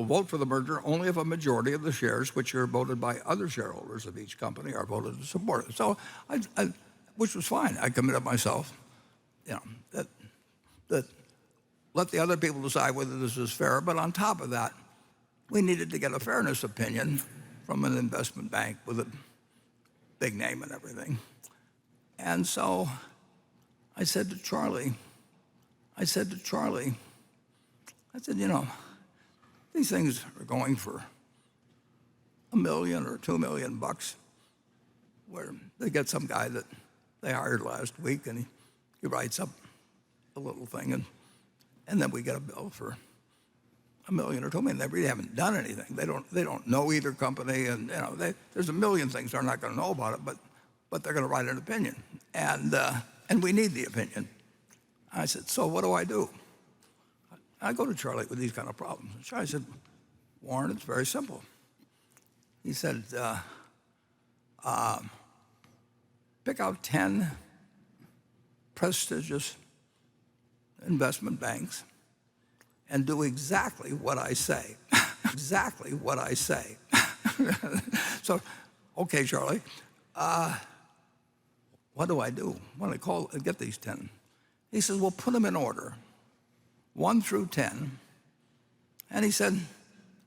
vote for the merger only if a majority of the shares which are voted by other shareholders of each company are voted to support it. So, which was fine. I committed myself, that let the other people decide whether this is fair. But on top of that, we needed to get a fairness opinion from an investment bank with a big name and everything. And so I said to Charlie, these things are going for $1 million or $2 million, where they get some guy that they hired last week, and he writes up a little thing, and then we get a bill for $1 million or $2 million. They really haven't done anything. They don't know either company, and there's a million things they're not going to know about it, but they're going to write an opinion, and we need the opinion. I said, so what do I do? I go to Charlie with these kind of problems. And Charlie said, Warren, it's very simple. He said, pick out 10 prestigious investment banks and do exactly what I say. Exactly what I say. So, okay, Charlie, what do I do when I call and get these 10? He says, well, put them in order, 1 through 10. And he said,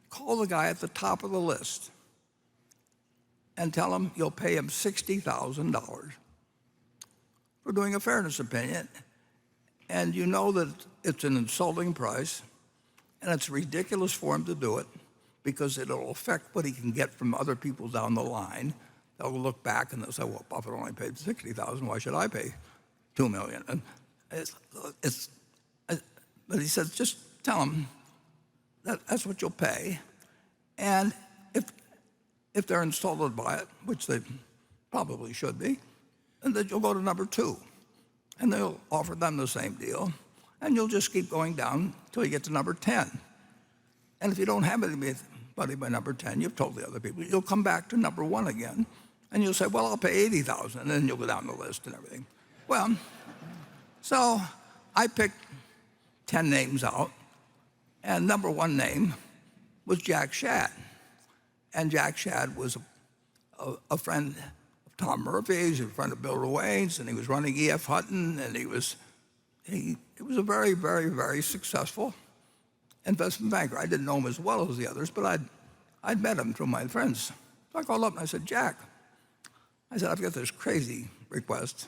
call the guy at the top of the list and tell him you'll pay him $60,000 for doing a fairness opinion. And you know that it's an insulting price, and it's ridiculous for him to do it because it'll affect what he can get from other people down the line. They'll look back and they'll say, well, Buffett only paid $60,000. Why should I pay $2 million? And but he said, just tell him that's what you'll pay. And if they're insulted by it, which they probably should be, then you'll go to number 2. And they'll offer them the same deal. And you'll just keep going down until you get to number 10. And if you don't have anybody by number 10, you've told the other people, you'll come back to number 1 again. And you'll say, well, I'll pay $80,000. And then you'll go down the list and everything. Well, so I picked 10 names out. And number 1 name was Jack Shad. And Jack Shad was a friend of Tom Murphy's, a friend of Bill Ruane's, and he was running E.F. Hutton, and he was a very, very, very successful investment banker. I didn't know him as well as the others, but I'd met him through my friends. So I called up and I said, Jack, I've got this crazy request.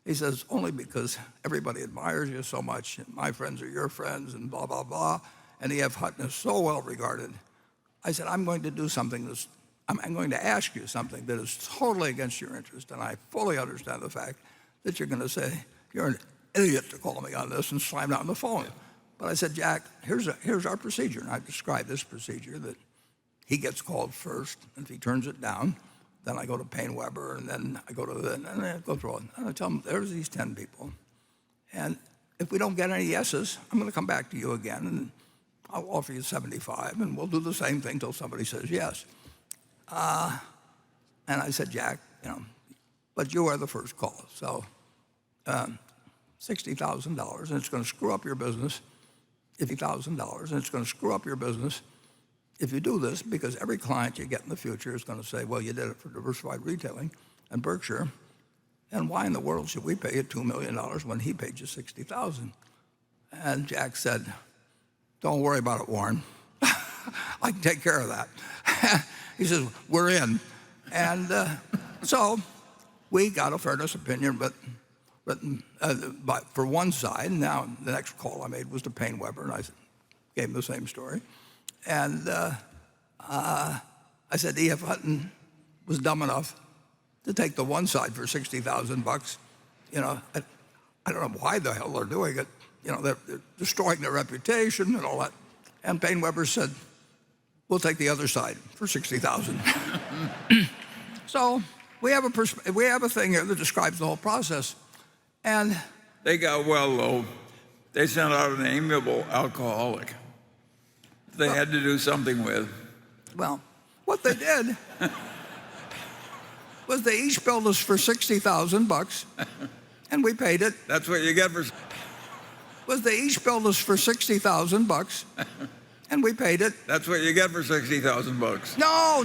He says, only because everybody admires you so much, and my friends are your friends, and blah, blah, blah, and E.F. Hutton is so well regarded. I said, I'm going to do something that's I'm going to ask you something that is totally against your interest, and I fully understand the fact that you're going to say, you're an idiot to call me on this and slam down the phone. But I said, Jack, here's our procedure. And I described this procedure that he gets called first, and if he turns it down, then I go to Payne Weber, and then I go to and I go through it. And I tell him, there's these 10 people. And if we don't get any yeses, I'm going to come back to you again, and I'll offer you 75, and we'll do the same thing till somebody says yes. And I said, Jack, but you are the first call. So $60,000, and it's going to screw up your business. $50,000, and it's going to screw up your business if you do this, because every client you get in the future is going to say, well, you did it for diversified retailing and Berkshire, and why in the world should we pay you $2 million when he paid you $60,000? And Jack said, don't worry about it, Warren. I can take care of that. He says, we're in. And so we got a fairness opinion, but for one side. Now the next call I made was to Payne Weber, and I gave him the same story. And I said, E.F. Hutton was dumb enough to take the one side for $60,000. I don't know why the hell they're doing it. They're destroying their reputation and all that. And Payne Weber said, we'll take the other side for $60,000. So we have a thing here that describes the whole process. And they got well low. They sent out an amiable alcoholic they had to do something with. Well, what they did was they each billed us for $60,000, and we paid it. That's what you get for. Was they each billed us for $60,000, and we paid it. That's what you get for $60,000. No.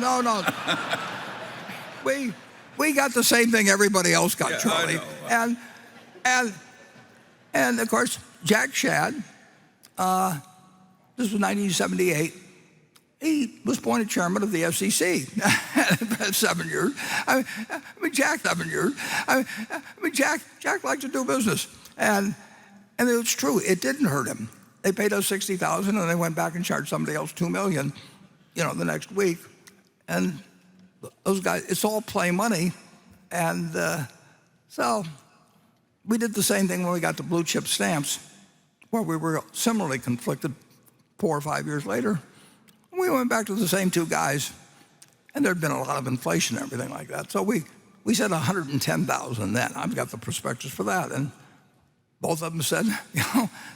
We got the same thing everybody else got, Charlie. I know. And of course, Jack Shad, this was 1978, he was appointed chairman of the FCC. 7 years. Jack, 7 years. Jack liked to do business. And it's true, it didn't hurt him. They paid us $60,000, and they went back and charged somebody else $2 million, the next week. And those guys, it's all play money. And so we did the same thing when we got to blue chip stamps, where we were similarly conflicted 4 or 5 years later. We went back to the same two guys, and there'd been a lot of inflation and everything like that. So we said $110,000 then. I've got the prospectus for that. And both of them said,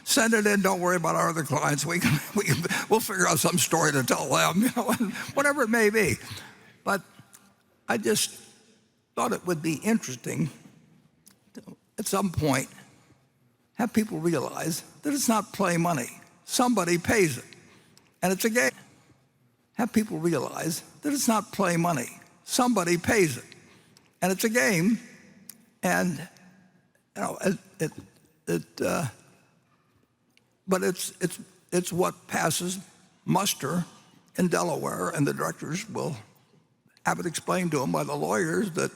send it in. Don't worry about our other clients. We'll figure out some story to tell them, and whatever it may be. But I just thought it would be interesting to, at some point, have people realize that it's not play money. Somebody pays it, and it's a game. Have people realize that it's not play money. Somebody pays it, and it's a game. And but it's what passes muster in Delaware, and the directors will have it explained to them by the lawyers that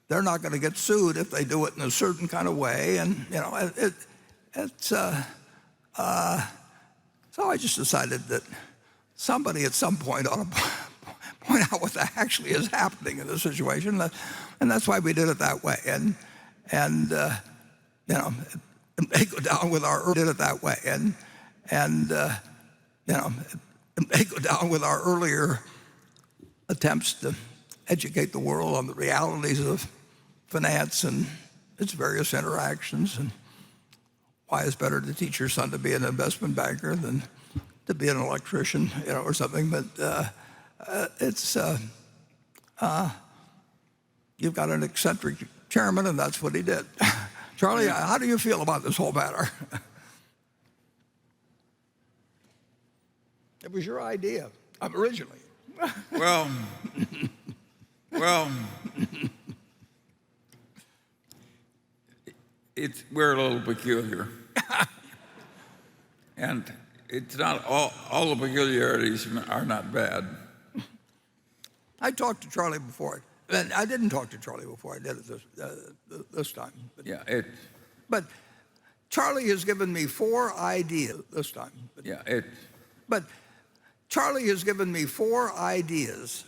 they're not going to get sued if they do it in a certain kind of way. And so I just decided that somebody at some point ought to point out what actually is happening in this situation, and that's why we did it that way. And it may go down with our it may go down with our earlier attempts to educate the world on the realities of finance and its various interactions, and why it's better to teach your son to be an investment banker than to be an electrician, or something. But you've got an eccentric chairman, and that's what he did. Charlie, how do you feel about this whole matter? It was your idea, originally. Well, we're a little peculiar. And it's not all the peculiarities are not bad. I talked to Charlie before. And I didn't talk to Charlie before I did it this time. But Charlie has given me 4 ideas this time. But Charlie has given me 4 ideas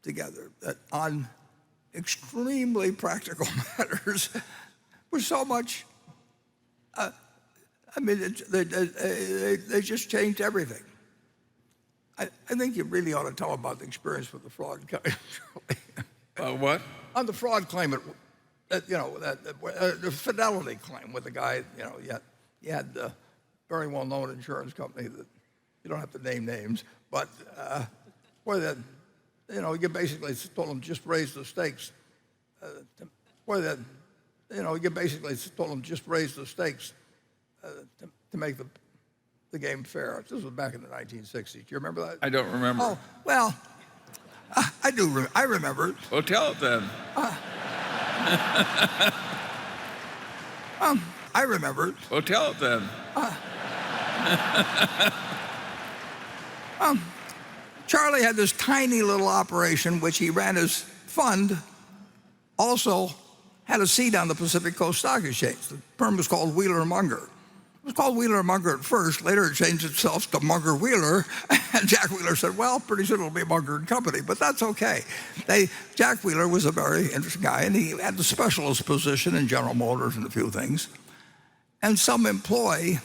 together that on extremely practical matters was so much. They just changed everything. I think you really ought to tell about the experience with the fraud claim. What? On the fraud claim, the fidelity claim with the guy, you had a very well-known insurance company that you don't have to name names, but you basically told them just raise the stakes. You basically told them just raise the stakes to make the game fair. This was back in the 1960s. Do you remember that? I don't remember. Oh, well, I do. I remember it. Well, tell it then. I remember it. Well, tell it then. Charlie had this tiny little operation which he ran his fund, also had a seat on the Pacific Coast Stock Exchange. The firm was called Wheeler Munger. It was called Wheeler Munger at first. Later it changed itself to Munger Wheeler. And Jack Wheeler said, well, pretty soon it'll be Munger and Company, but that's okay. Jack Wheeler was a very interesting guy, and he had the specialist position in General Motors and a few things. And some employee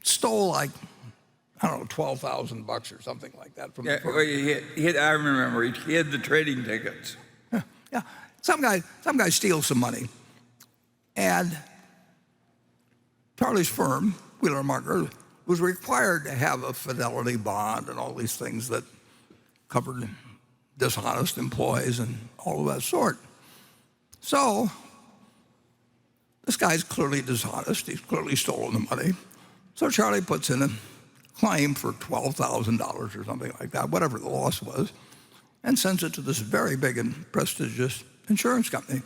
stole like, I don't know, $12,000 or something like that from the firm. I remember. He hid the trading tickets. Yeah. Some guy steals some money. And Charlie's firm, Wheeler Munger, was required to have a fidelity bond and all these things that covered dishonest employees and all of that sort. So this guy's clearly dishonest. He's clearly stolen the money. So Charlie puts in a claim for $12,000 or something like that, whatever the loss was, and sends it to this very big and prestigious insurance company.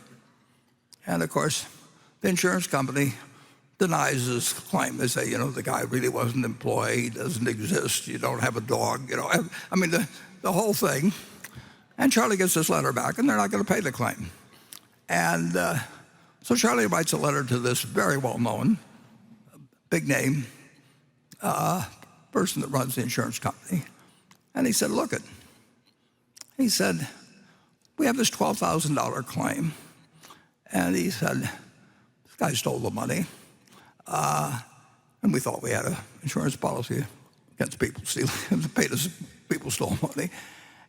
And of course, the insurance company denies his claim. They say, the guy really wasn't employed, he doesn't exist, you don't have a dog, I mean, the whole thing. And Charlie gets this letter back, and they're not going to pay the claim. And so Charlie writes a letter to this very well-known, big-name person that runs the insurance company. And he said, he said, we have this $12,000 claim. And he said, this guy stole the money. And we thought we had an insurance policy against people stealing, paid us people stole money.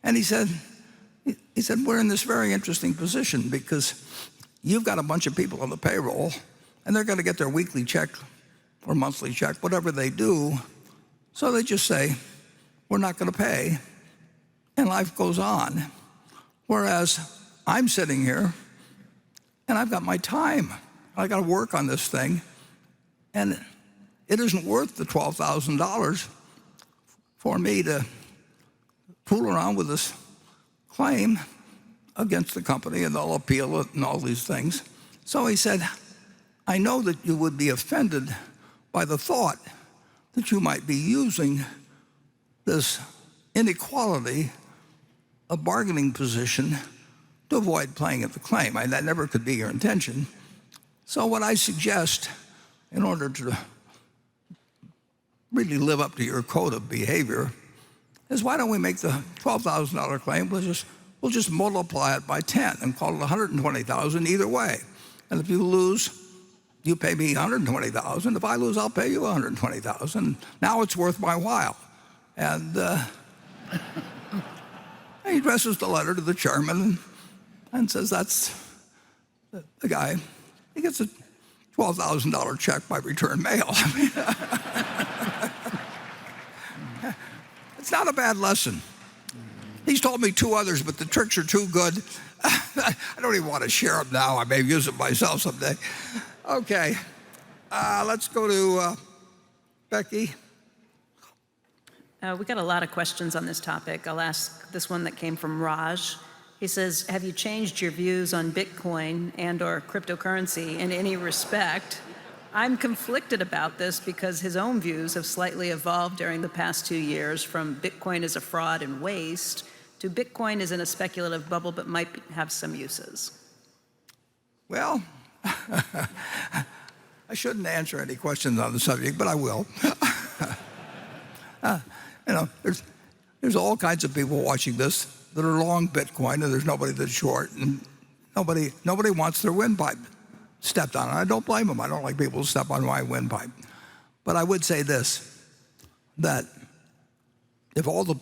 And he said, we're in this very interesting position because you've got a bunch of people on the payroll, and they're going to get their weekly check or monthly check, whatever they do. So they just say, we're not going to pay, and life goes on. Whereas I'm sitting here, and I've got my time. I got to work on this thing. And it isn't worth the $12,000 for me to fool around with this claim against the company, and they'll appeal it and all these things. So he said, I know that you would be offended by the thought that you might be using this inequality of bargaining position to avoid paying at the claim. That never could be your intention. So what I suggest, in order to really live up to your code of behavior, is why don't we make the $12,000 claim, we'll just multiply it by 10 and call it $120,000 either way. And if you lose, you pay me $120,000. If I lose, I'll pay you $120,000. Now it's worth my while. And he addresses the letter to the chairman and says that's the guy. He gets a $12,000 check by return mail. It's not a bad lesson. He's told me two others, but the tricks are too good. I don't even want to share them now. I may use them myself someday. Okay, let's go to Becky. We got a lot of questions on this topic. I'll ask this one that came from Raj. He says, have you changed your views on Bitcoin and/or cryptocurrency in any respect? I'm conflicted about this because his own views have slightly evolved during the past 2 years, from Bitcoin as a fraud and waste to Bitcoin is in a speculative bubble but might have some uses. Well, I shouldn't answer any questions on the subject, but I will. There's all kinds of people watching this that are long Bitcoin, and there's nobody that's short, and nobody wants their windpipe stepped on. And I don't blame them. I don't like people who step on my windpipe. But I would say this, that if the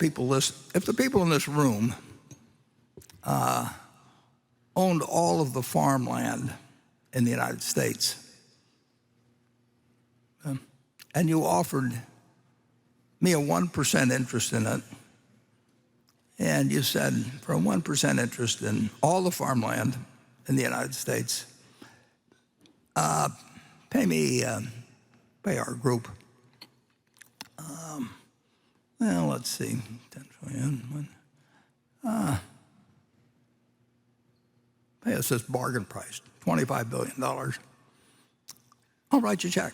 people in this room owned all of the farmland in the United States, and you offered me a 1% interest in it, and you said, for a 1% interest in all the farmland in the United States, pay our group, well, let's see, 10 trillion, pay us this bargain price, $25 billion. I'll write you a check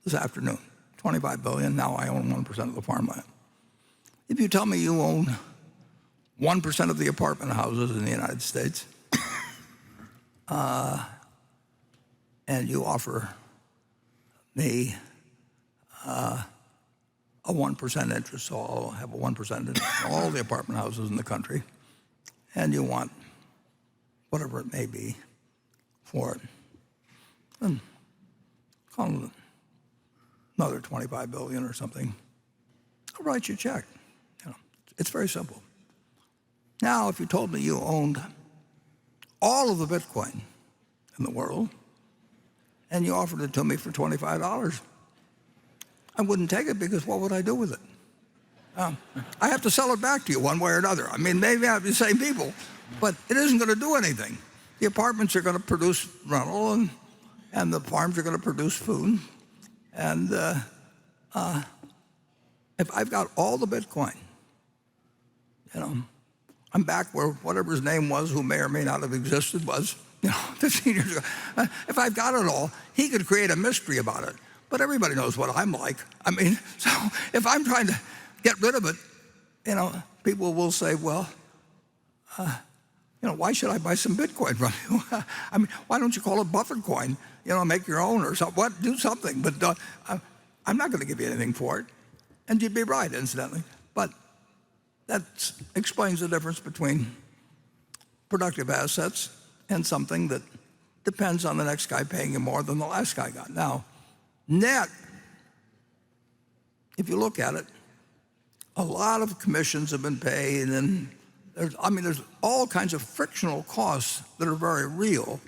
this afternoon, $25 billion, now I own 1% of the farmland. If you tell me you own 1% of the apartment houses in the United States, and you offer me a 1% interest, so I'll have a 1% interest in all the apartment houses in the country, and you want whatever it may be for it, then call it another $25 billion or something. I'll write you a check. It's very simple. Now, if you told me you owned all of the Bitcoin in the world, and you offered it to me for $25, I wouldn't take it, because what would I do with it? I have to sell it back to you one way or another. I mean, maybe I have the same people, but it isn't going to do anything. The apartments are going to produce rental, and the farms are going to produce food. And if I've got all the Bitcoin, I'm back where whatever his name was, who may or may not have existed, was 15 years ago. If I've got it all, he could create a mystery about it. But everybody knows what I'm like. I mean, so if I'm trying to get rid of it, people will say, well, why should I buy some Bitcoin from you? I mean, why don't you call it Buffett coin? Make your own or something. Do something. But I'm not going to give you anything for it. And you'd be right, incidentally. But that explains the difference between productive assets and something that depends on the next guy paying you more than the last guy got. Now, net, if you look at it, a lot of commissions have been paid, and there's all kinds of frictional costs that are very real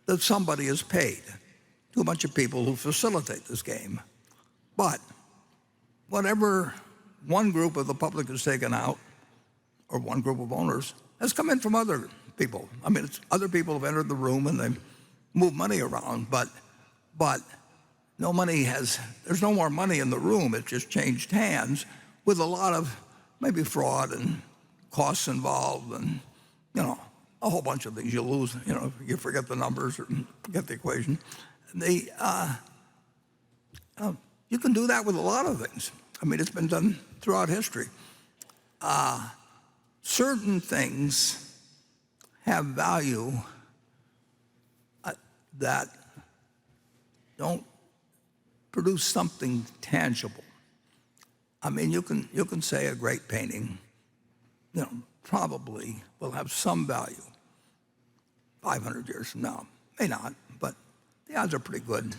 that somebody has paid to a bunch of people who facilitate this game. But whatever one group of the public has taken out, or one group of owners, has come in from other people. I mean, other people have entered the room and they move money around, but there's no more money in the room. It's just changed hands with a lot of maybe fraud and costs involved, and a whole bunch of things. You lose, you forget the numbers or forget the equation. You can do that with a lot of things. I mean, it's been done throughout history. Certain things have value that don't produce something tangible. I mean, you can say a great painting, probably will have some value 500 years from now. May not, but the odds are pretty good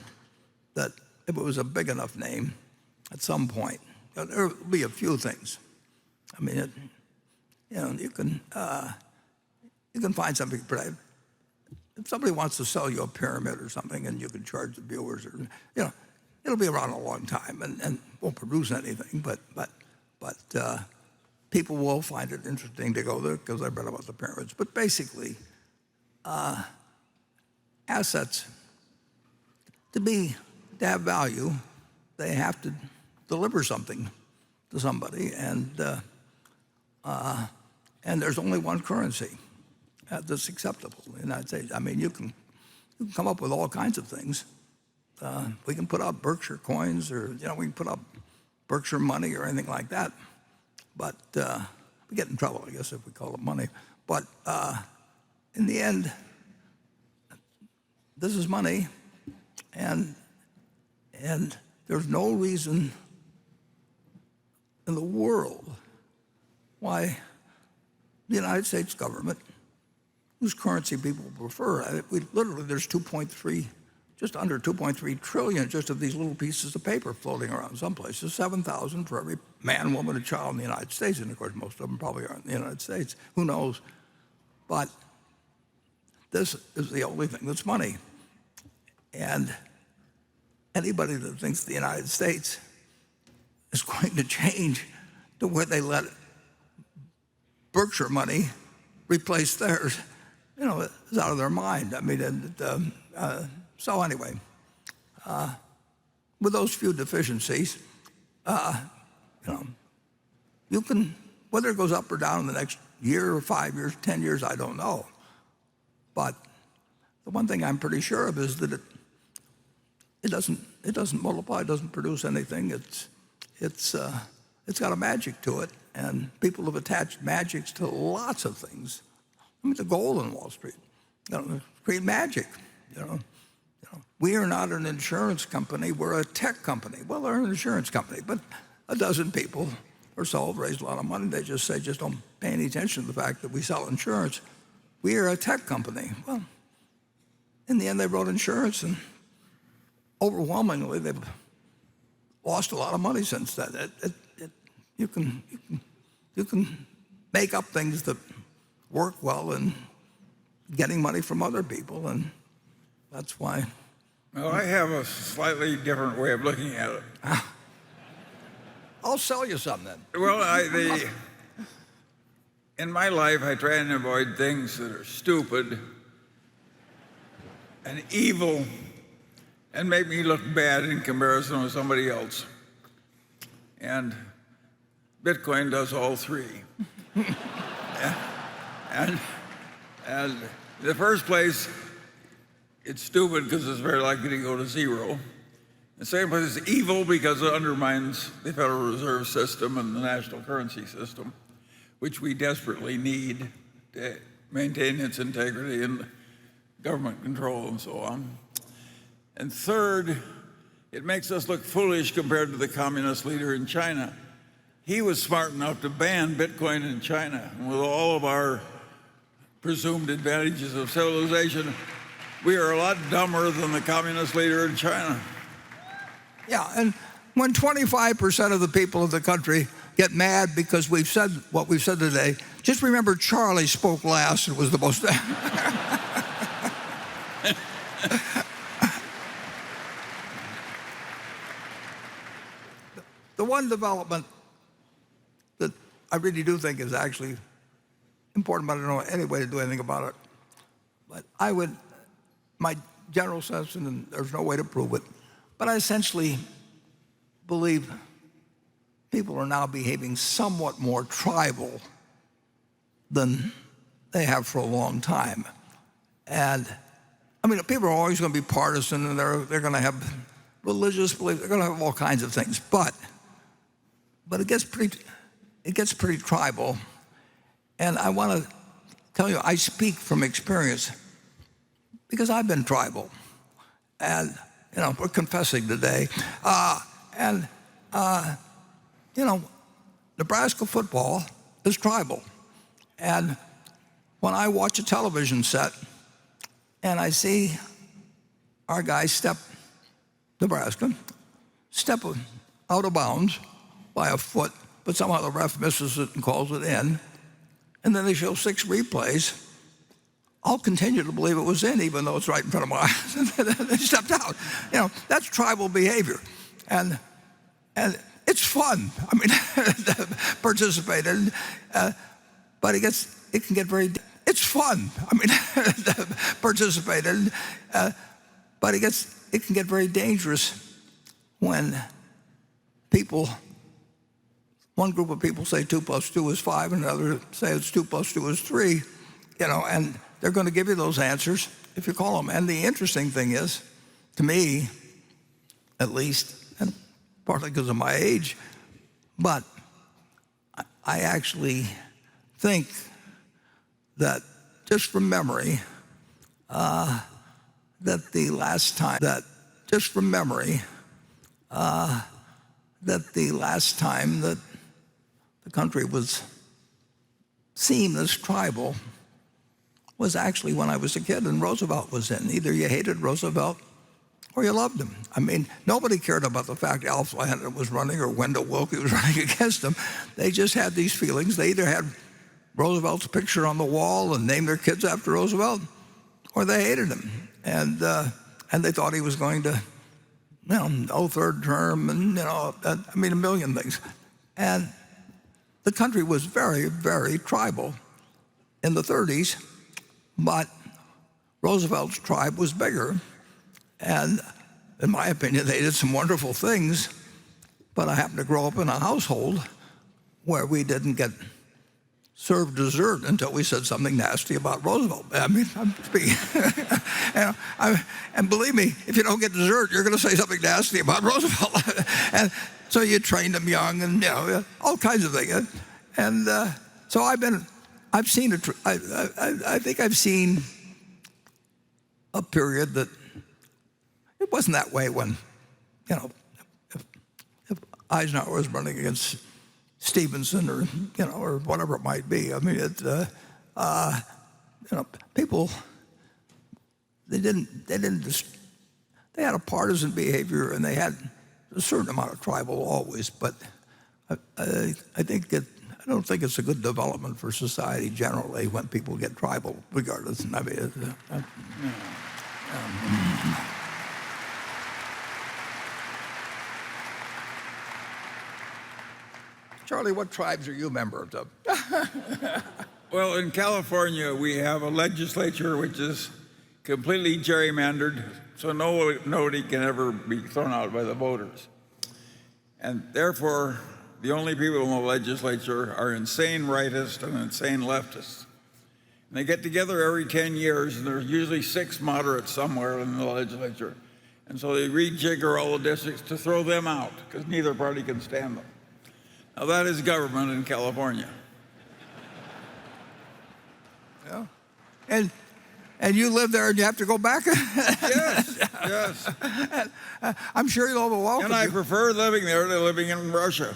that if it was a big enough name, at some point, there will be a few things. I mean, you can find something. If somebody wants to sell you a pyramid or something, and you can charge the viewers, or it'll be around a long time and won't produce anything. But people will find it interesting to go there because I've read about the pyramids. But basically, assets, to have value, they have to deliver something to somebody, and there's only one currency that's acceptable in the United States. I mean, you can come up with all kinds of things. We can put up Berkshire coins, or we can put up Berkshire money or anything like that. But we get in trouble, I guess, if we call it money. But in the end, this is money, and there's no reason in the world why the United States government, whose currency people prefer. Literally, there's 2.3, just under 2.3 trillion just of these little pieces of paper floating around some places, 7,000 for every man, woman, and child in the United States. And of course, most of them probably aren't in the United States. Who knows? But this is the only thing that's money. And anybody that thinks the United States is going to change to where they let Berkshire money replace theirs, is out of their mind. I mean, so anyway, with those few deficiencies, you can, whether it goes up or down in the next year or 5 years, 10 years, I don't know. But the one thing I'm pretty sure of is that it doesn't multiply, it doesn't produce anything. It's got a magic to it, and people have attached magics to lots of things. I mean, the gold in Wall Street, create magic. We are not an insurance company; we're a tech company. Well, they're an insurance company, but a dozen people or so have raised a lot of money. They just say, just don't pay any attention to the fact that we sell insurance. We are a tech company. Well, in the end, they wrote insurance, and overwhelmingly, they've lost a lot of money since then. You can make up things that work well in getting money from other people, and that's why. Well, I have a slightly different way of looking at it. I'll sell you some then. Well, in my life, I try and avoid things that are stupid and evil and make me look bad in comparison with somebody else. And Bitcoin does all three. And in the first place, it's stupid because it's very likely to go to zero. In the second place, it's evil because it undermines the Federal Reserve System and the national currency system, which we desperately need to maintain its integrity and government control and so on. And third, it makes us look foolish compared to the communist leader in China. He was smart enough to ban Bitcoin in China. And with all of our presumed advantages of civilization, we are a lot dumber than the communist leader in China. Yeah, and when 25% of the people of the country get mad because we've said what we've said today, just remember Charlie spoke last and was the most. The one development that I really do think is actually important, but I don't know any way to do anything about it. But my general sense, and there's no way to prove it, but I essentially believe people are now behaving somewhat more tribal than they have for a long time. And I mean, people are always going to be partisan, and they're going to have religious beliefs, they're going to have all kinds of things. But it gets pretty tribal. And I want to tell you, I speak from experience because I've been tribal. And, we're confessing today. Nebraska football is tribal. And when I watch a television set and I see our guy Nebraska step out of bounds by a foot, but somehow the ref misses it and calls it in, and then they show 6 replays, I'll continue to believe it was in, even though it's right in front of my eyes. They stepped out. That's tribal behavior. And it's fun. I mean, participate in, but it can get very, it's fun. I mean, participate in, but it can get very dangerous when one group of people say 2 + 2 is 5, and another say it's 2 + 2 is 3, and they're going to give you those answers if you call them. And the interesting thing is, to me, at least, and partly because of my age, but I actually think that just from memory, that the last time that the country was seem as tribal was actually when I was a kid and Roosevelt was in. Either you hated Roosevelt or you loved him. I mean, nobody cared about the fact Alf Landon was running or Wendell Willkie was running against him. They just had these feelings. They either had Roosevelt's picture on the wall and named their kids after Roosevelt, or they hated him. And they thought he was going to, no third term and, I mean, a million things. And the country was very, very tribal in the 30s, but Roosevelt's tribe was bigger. And in my opinion, they did some wonderful things, but I happened to grow up in a household where we didn't get served dessert until we said something nasty about Roosevelt. I mean, I'm speaking. And believe me, if you don't get dessert, you're going to say something nasty about Roosevelt. And so you trained them young and, all kinds of things. And so I think I've seen a period that it wasn't that way when, if Eisenhower was running against Stevenson or whatever it might be. I mean, people, they had a partisan behavior and they had a certain amount of tribal always, but I don't think it's a good development for society generally when people get tribal regardless. I mean, Charlie, what tribes are you members of? Well, in California, we have a legislature which is completely gerrymandered, so nobody can ever be thrown out by the voters. And therefore, the only people in the legislature are insane rightists and insane leftists. And they get together every 10 years, and there's usually 6 moderates somewhere in the legislature. And so they rejigger all the districts to throw them out, because neither party can stand them. Now that is government in California. Yeah. And you live there and you have to go back? Yes. I'm sure you'll have a welcome. And I prefer living there to living in Russia.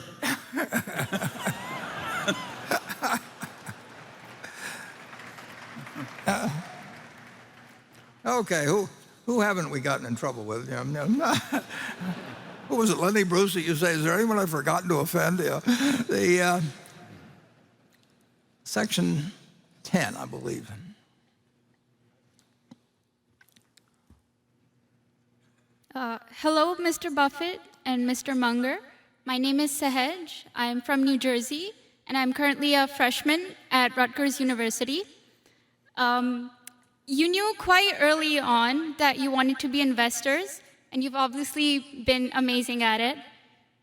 Okay, who haven't we gotten in trouble with? Who was it, Lenny Bruce, that you say, is there anyone I've forgotten to offend? The Section 10, I believe. Hello, Mr. Buffett and Mr. Munger. My name is Sahej. I'm from New Jersey, and I'm currently a freshman at Rutgers University. You knew quite early on that you wanted to be investors, and you've obviously been amazing at it.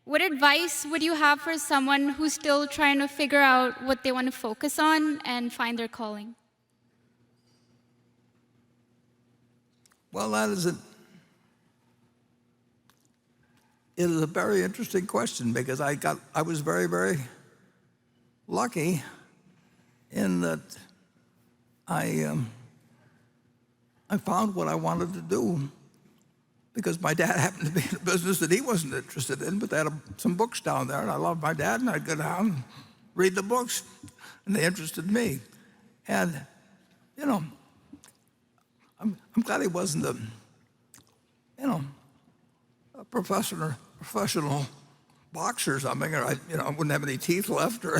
What advice would you have for someone who's still trying to figure out what they want to focus on and find their calling? Well, it is a very interesting question because I was very, very lucky in that I found what I wanted to do because my dad happened to be in a business that he wasn't interested in, but they had some books down there, and I loved my dad, and I'd go down and read the books, and they interested me. And, I'm glad he wasn't a professional boxer or something, or I wouldn't have any teeth left, or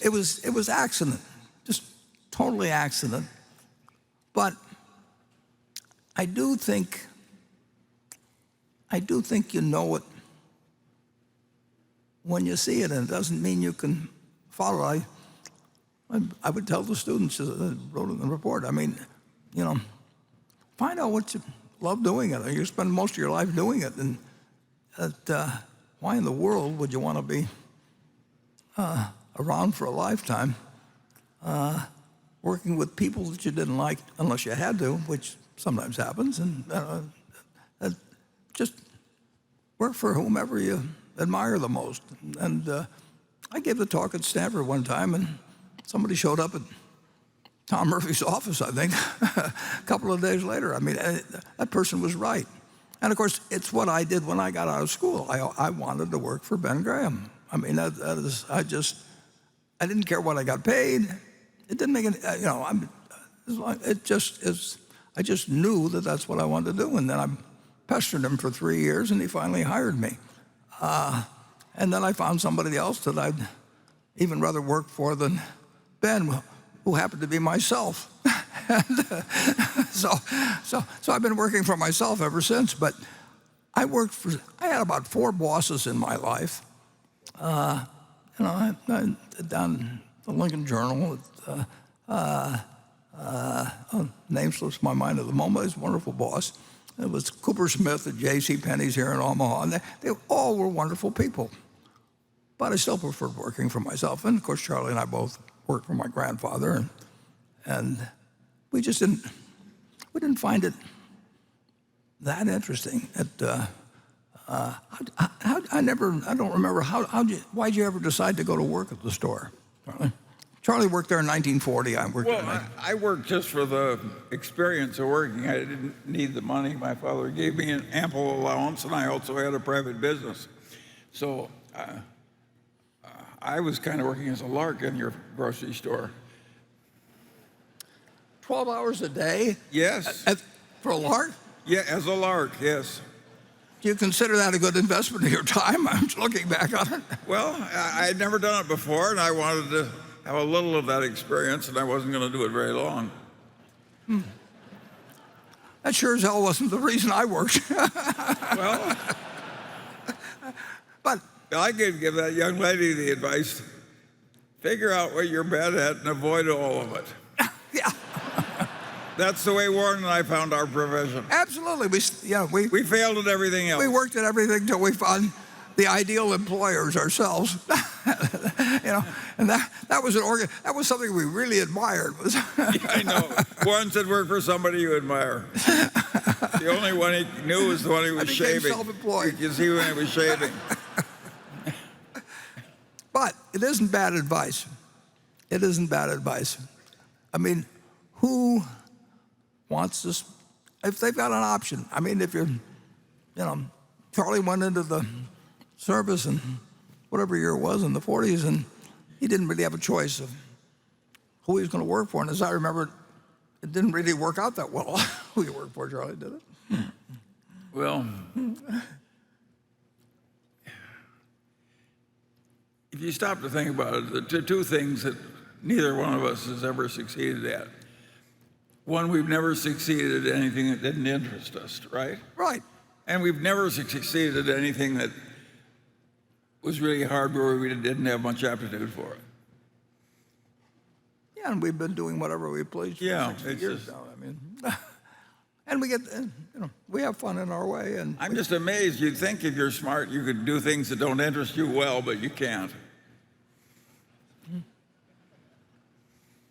it was accident, just totally accident. But I do think you know it when you see it, and it doesn't mean you can follow it. I would tell the students, as I wrote in the report, find out what you love doing it. You spend most of your life doing it, and why in the world would you want to be around for a lifetime working with people that you didn't like unless you had to, which sometimes happens, and just work for whomever you admire the most. And I gave the talk at Stanford one time, and somebody showed up at Tom Murphy's office, I think, a couple of days later. I mean, that person was right. And of course, it's what I did when I got out of school. I wanted to work for Ben Graham. I mean, I didn't care what I got paid. It didn't make any, it just is. I just knew that that's what I wanted to do, and then I pestered him for 3 years, and he finally hired me. And then I found somebody else that I'd even rather work for than Ben, who happened to be myself. And, so I've been working for myself ever since. But I had about 4 bosses in my life. Down the Lincoln Journal. Name slips my mind at the moment. He's a wonderful boss. It was Cooper Smith at J.C. Penney's here in Omaha. And they all were wonderful people. But I still preferred working for myself. And of course, Charlie and I both worked for my grandfather, and we just didn't find it that interesting. I don't remember why'd you ever decide to go to work at the store, Charlie? Charlie worked there in 1940. I worked just for the experience of working. I didn't need the money. My father gave me an ample allowance, and I also had a private business. So I was kind of working as a lark in your grocery store. 12 hours a day? Yes. For a lark? Yeah, as a lark, yes. Do you consider that a good investment of your time? I'm just looking back on it. Well, I had never done it before, and I wanted to have a little of that experience, and I wasn't going to do it very long. That sure as hell wasn't the reason I worked. Well, but I could give that young lady the advice, figure out what you're bad at and avoid all of it. Yeah. That's the way Warren and I found our profession. Absolutely. We failed at everything else. We worked at everything till we found the ideal employers ourselves. And that was something we really admired. Yeah, I know. Warren said work for somebody you admire. The only one he knew was the one who was shaving. Self-employed. You could see when he was shaving. But it isn't bad advice. It isn't bad advice. I mean, who wants this? If they've got an option. I mean, if Charlie went into the service in whatever year it was in the 40s, and he didn't really have a choice of who he was going to work for. And as I remember, it didn't really work out that well who you worked for, Charlie, did it? Well, if you stop to think about it, the two things that neither one of us has ever succeeded at. One, we've never succeeded at anything that didn't interest us, right? Right. And we've never succeeded at anything that was really hard where we didn't have much aptitude for it. Yeah, and we've been doing whatever we please for 60 years now. I mean, and we get, we have fun in our way. And I'm just amazed. You'd think if you're smart, you could do things that don't interest you well, but you can't.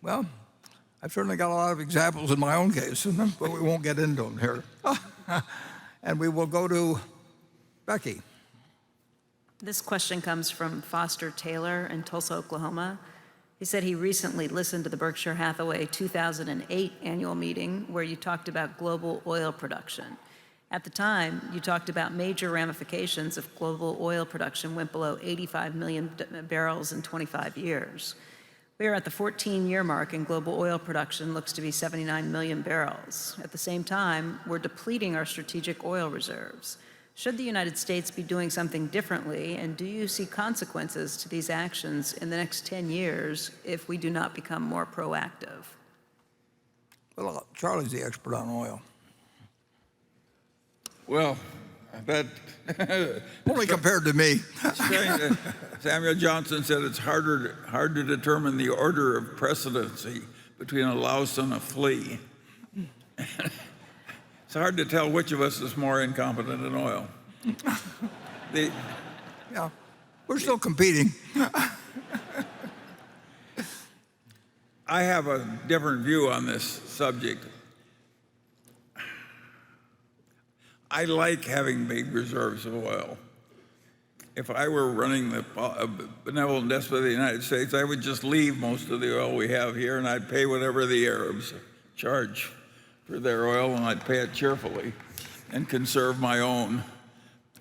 Well, I've certainly got a lot of examples in my own case, but we won't get into them here. And we will go to Becky. This question comes from Foster Taylor in Tulsa, Oklahoma. He said he recently listened to the Berkshire Hathaway 2008 annual meeting where you talked about global oil production. At the time, you talked about major ramifications if global oil production went below 85 million barrels in 25 years. We are at the 14-year mark and global oil production looks to be 79 million barrels. At the same time, we're depleting our strategic oil reserves. Should the United States be doing something differently, and do you see consequences to these actions in the next 10 years if we do not become more proactive? Well, Charlie's the expert on oil. Well, that... Only compared to me. Samuel Johnson said it's hard to determine the order of precedency between a louse and a flea. It's hard to tell which of us is more incompetent in oil. Yeah, we're still competing. I have a different view on this subject. I like having big reserves of oil. If I were running the benevolent despot of the United States, I would just leave most of the oil we have here, and I'd pay whatever the Arabs charge for their oil, and I'd pay it cheerfully and conserve my own.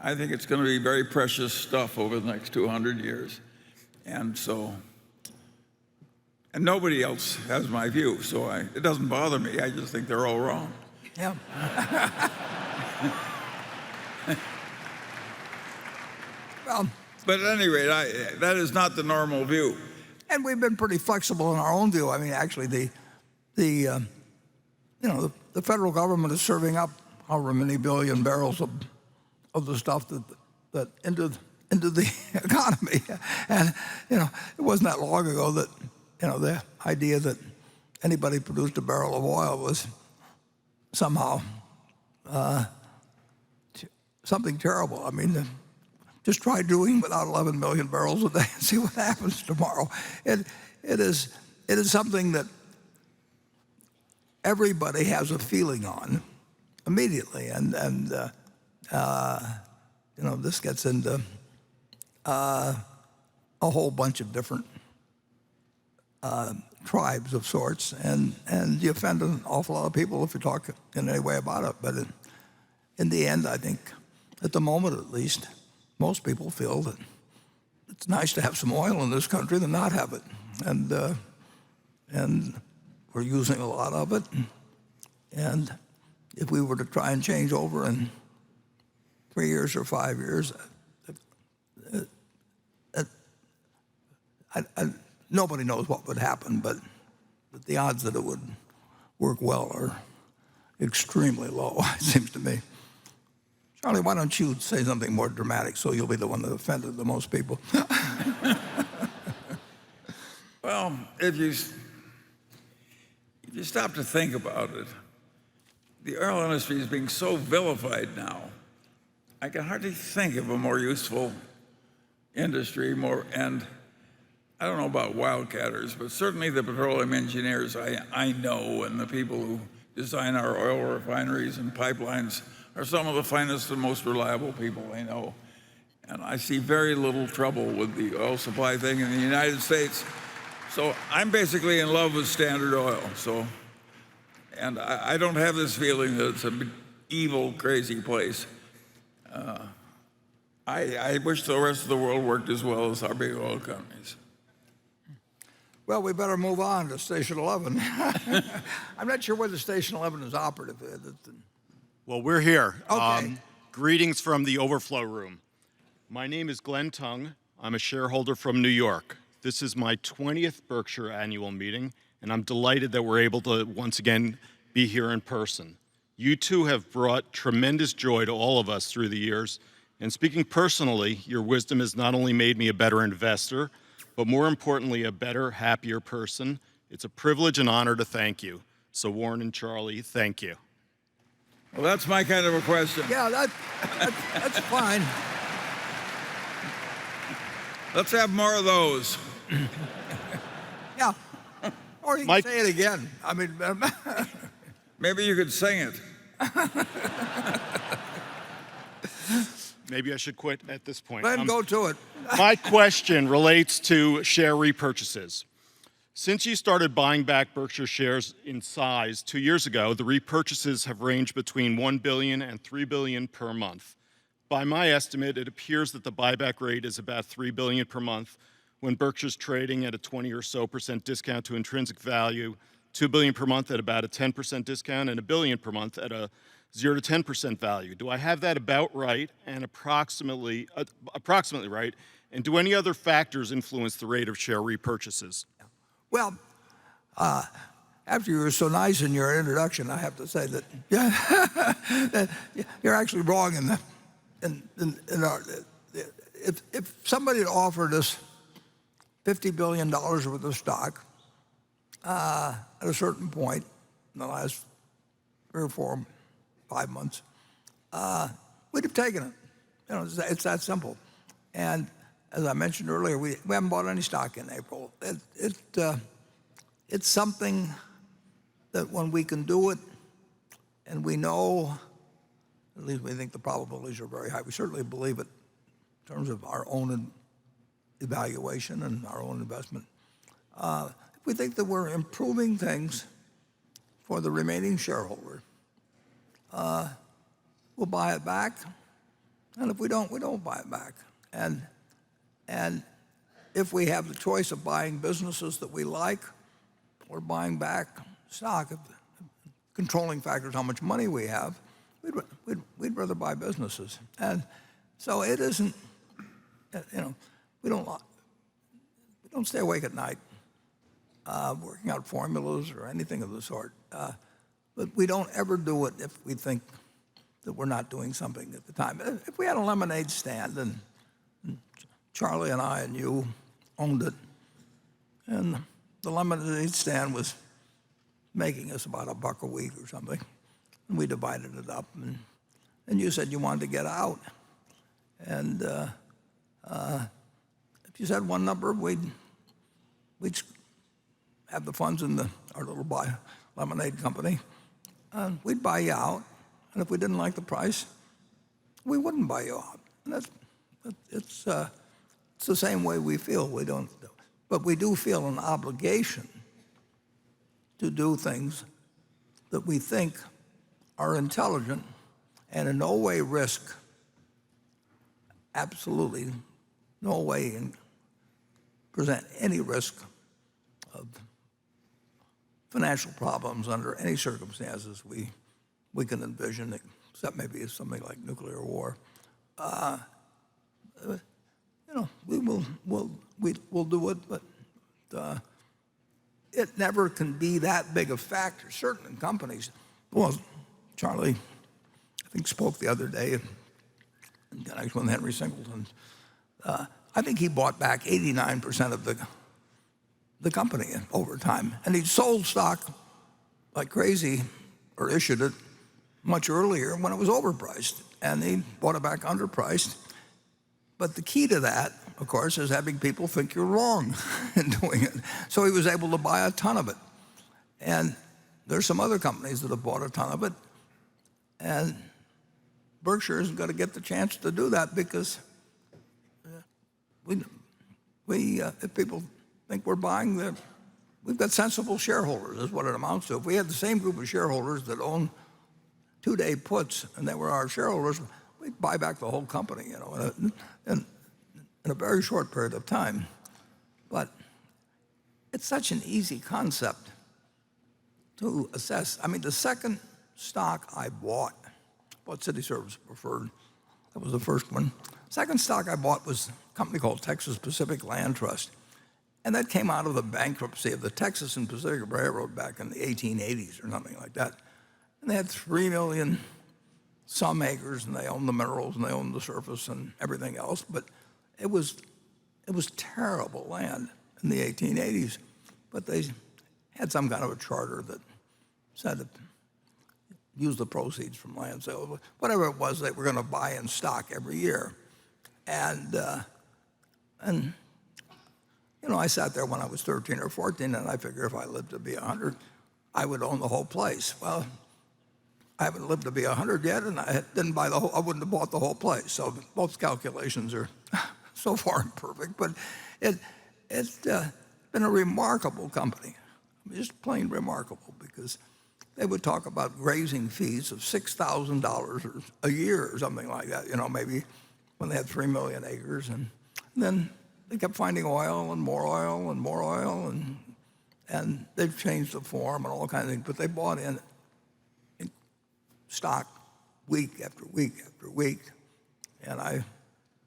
I think it's going to be very precious stuff over the next 200 years. And so And nobody else has my view, so it doesn't bother me. I just think they're all wrong. Yeah. Well, But at any rate, that is not the normal view. and we've been pretty flexible in our own view. I mean, actually, the federal government is serving up however many billion barrels of the stuff that into the economy, and it wasn't that long ago that the idea that anybody produced a barrel of oil was somehow something terrible. I mean, just try doing without 11 million barrels a day and see what happens tomorrow. It is something that everybody has a feeling on immediately, and this gets into a whole bunch of different tribes of sorts, and you offend an awful lot of people if you talk in any way about it. But in the end, I think, at the moment at least, most people feel that it's nice to have some oil in this country than not have it, and we're using a lot of it. And if we were to try and change over in 3 years or 5 years, nobody knows what would happen, but the odds that it would work well are extremely low, it seems to me. Charlie, why don't you say something more dramatic so you'll be the one that offended the most people? Well, if you stop to think about it, the oil industry is being so vilified now. I can hardly think of a more useful industry, and I don't know about wildcatters, but certainly the petroleum engineers I know, and the people who design our oil refineries and pipelines are some of the finest and most reliable people I know. And I see very little trouble with the oil supply thing in the United States. So I'm basically in love with Standard Oil. And I don't have this feeling that it's an evil, crazy place. I wish the rest of the world worked as well as our big oil companies. Well, we better move on to Station 11. I'm not sure whether Station 11 is operative. Well, we're here. Okay. Greetings from the overflow room. My name is Glenn Tung. I'm a shareholder from New York. This is my 20th Berkshire annual meeting, and I'm delighted that we're able to once again be here in person. You two have brought tremendous joy to all of us through the years, and speaking personally, your wisdom has not only made me a better investor, but more importantly, a better, happier person. It's a privilege and honor to thank you. So Warren and Charlie, thank you. Well, that's my kind of a question. Yeah, that's fine. Let's have more of those. Yeah. Or you can say it again. I mean, maybe you could sing it. Maybe I should quit at this point. Let him go to it. My question relates to share repurchases. Since you started buying back Berkshire shares in size 2 years ago, the repurchases have ranged between $1 billion and $3 billion per month. By my estimate, it appears that the buyback rate is about $3 billion per month when Berkshire's trading at a 20% or so discount to intrinsic value, $2 billion per month at about a 10% discount, and $1 billion per month at a 0 to 10% value. Do I have that about right and approximately right? And do any other factors influence the rate of share repurchases? Well, after you were so nice in your introduction, I have to say that, that you're actually wrong if somebody had offered us $50 billion worth of stock at a certain point in the last 3 or 4, 5 months, we'd have taken it. It's that simple. And as I mentioned earlier, we haven't bought any stock in April. It's something that when we can do it, and we know, at least we think the probabilities are very high. We certainly believe it in terms of our own evaluation and our own investment. If we think that we're improving things for the remaining shareholder, we'll buy it back. And if we don't, we don't buy it back. And if we have the choice of buying businesses that we like or buying back stock, if controlling factor is how much money we have, we'd rather buy businesses. And so it isn't, we don't stay awake at night working out formulas or anything of the sort. But we don't ever do it if we think that we're not doing something at the time. If we had a lemonade stand and Charlie and I and you owned it, and the lemonade stand was making us about $1 a week or something, and we divided it up, and you said you wanted to get out. And if you said one number, we'd have the funds in our little lemonade company, and we'd buy you out. And if we didn't like the price, we wouldn't buy you out. And it's the same way we feel. But we do feel an obligation to do things that we think are intelligent and in no way risk, absolutely no way present any risk of financial problems under any circumstances we can envision, except maybe something like nuclear war. We'll do it, but it never can be that big a factor. Certain companies, well, Charlie, I think, spoke the other day in connection with Henry Singleton. I think he bought back 89% of the company over time, and he sold stock like crazy, or issued it much earlier when it was overpriced, and he bought it back underpriced. But the key to that, of course, is having people think you're wrong in doing it. So he was able to buy a ton of it. And there's some other companies that have bought a ton of it, and Berkshire isn't going to get the chance to do that because if people think we're buying, we've got sensible shareholders, is what it amounts to. If we had the same group of shareholders that own two-day puts, and they were our shareholders, we'd buy back the whole company, in a very short period of time. But it's such an easy concept to assess. I mean, the second stock I bought City Service Preferred. That was the first one. Second stock I bought was a company called Texas Pacific Land Trust. And that came out of the bankruptcy of the Texas and Pacific Railroad back in the 1880s or something like that. And they had 3 million some acres, and they owned the minerals, and they owned the surface and everything else. But it was terrible land in the 1880s. But they had some kind of a charter that said use the proceeds from land sales. Whatever it was, they were going to buy in stock every year. And I sat there when I was 13 or 14, and I figured if I lived to be 100, I would own the whole place. Well, I haven't lived to be 100 yet, and I wouldn't have bought the whole place. So both calculations are so far imperfect, but it's been a remarkable company. Just plain remarkable, because they would talk about grazing fees of $6,000 a year or something like that, maybe when they had 3 million acres. And then they kept finding oil and more oil and more oil, and they've changed the form and all kinds of things, but they bought in stock week after week after week. And I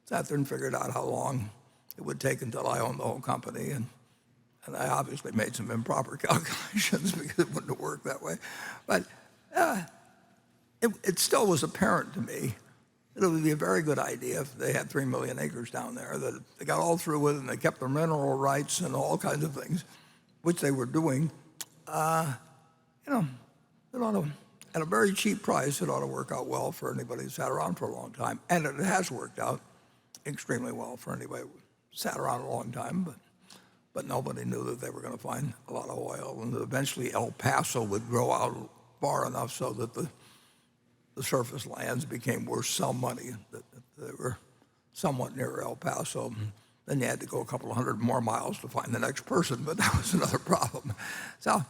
sat there and figured out how long it would take until I owned the whole company. And I obviously made some improper calculations because it wouldn't have worked that way. But it still was apparent to me that it would be a very good idea if they had 3 million acres down there, that they got all through with it and they kept their mineral rights and all kinds of things, which they were doing. It ought to, at a very cheap price, it ought to work out well for anybody who sat around for a long time. And it has worked out extremely well for anybody who sat around a long time. But nobody knew that they were going to find a lot of oil, and that eventually El Paso would grow out far enough so that the surface lands became worth some money, that they were somewhat near El Paso. Then you had to go a couple of hundred more miles to find the next person, but that was another problem. So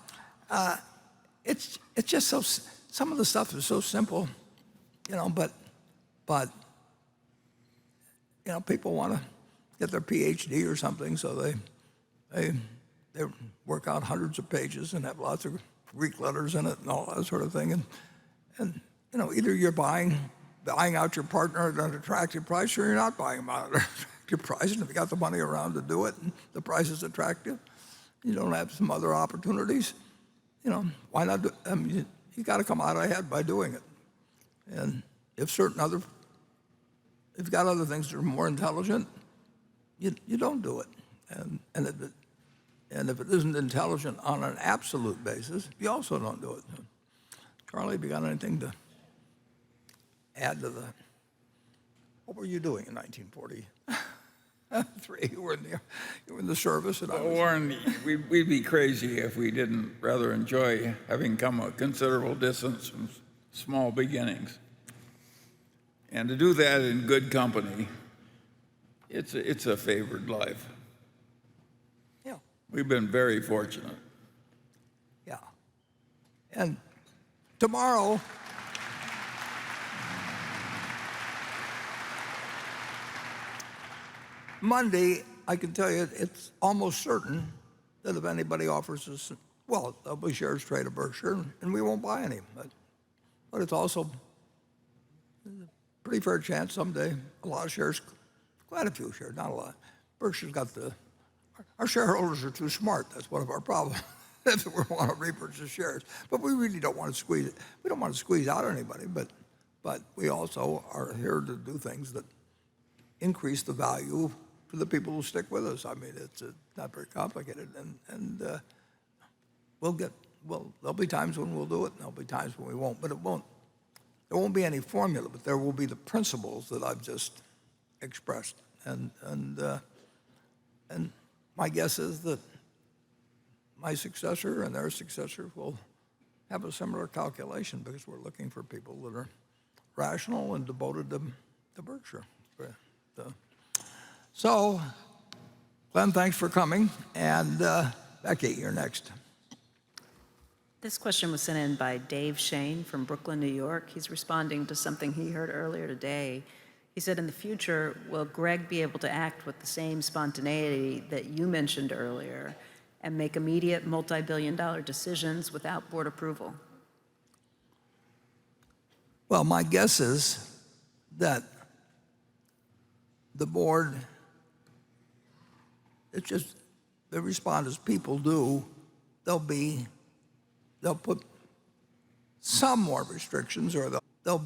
it's just so, some of the stuff is so simple, but people want to get their PhD or something, so they they work out hundreds of pages and have lots of Greek letters in it and all that sort of thing. And either you're buying out your partner at an attractive price, or you're not buying them out at an attractive price. And if you got the money around to do it and the price is attractive, you don't have some other opportunities, why not do it? I mean, you got to come out ahead by doing it. And if you've got other things that are more intelligent, you don't do it. And if it isn't intelligent on an absolute basis, you also don't do it. Charlie, have you got anything to add to the? What were you doing in 1943? You were in the service, and Warren, we'd be crazy if we didn't rather enjoy having come a considerable distance from small beginnings. And to do that in good company, it's a favored life. Yeah. We've been very fortunate. Yeah. And tomorrow, Monday, I can tell you it's almost certain that if anybody offers us, well, there'll be shares trade of Berkshire, and we won't buy any. But it's also a pretty fair chance someday a lot of shares, quite a few shares, not a lot. Berkshire's got our shareholders are too smart. That's one of our problems. If we want to repurchase shares. But we really don't want to squeeze it. We don't want to squeeze out anybody, but we also are here to do things that increase the value for the people who stick with us. I mean, it's not very complicated, and there'll be times when we'll do it, and there'll be times when we won't. But there won't be any formula, but there will be the principles that I've just expressed, and my guess is that my successor and their successor will have a similar calculation, because we're looking for people that are rational and devoted to Berkshire. So, Glenn, thanks for coming, and Becky, you're next. This question was sent in by Dave Shane from Brooklyn, New York. He's responding to something he heard earlier today. He said, in the future, will Greg be able to act with the same spontaneity that you mentioned earlier and make immediate multi-billion-dollar decisions without board approval? Well, my guess is that the board, they respond as people do. They'll put some more restrictions, or they'll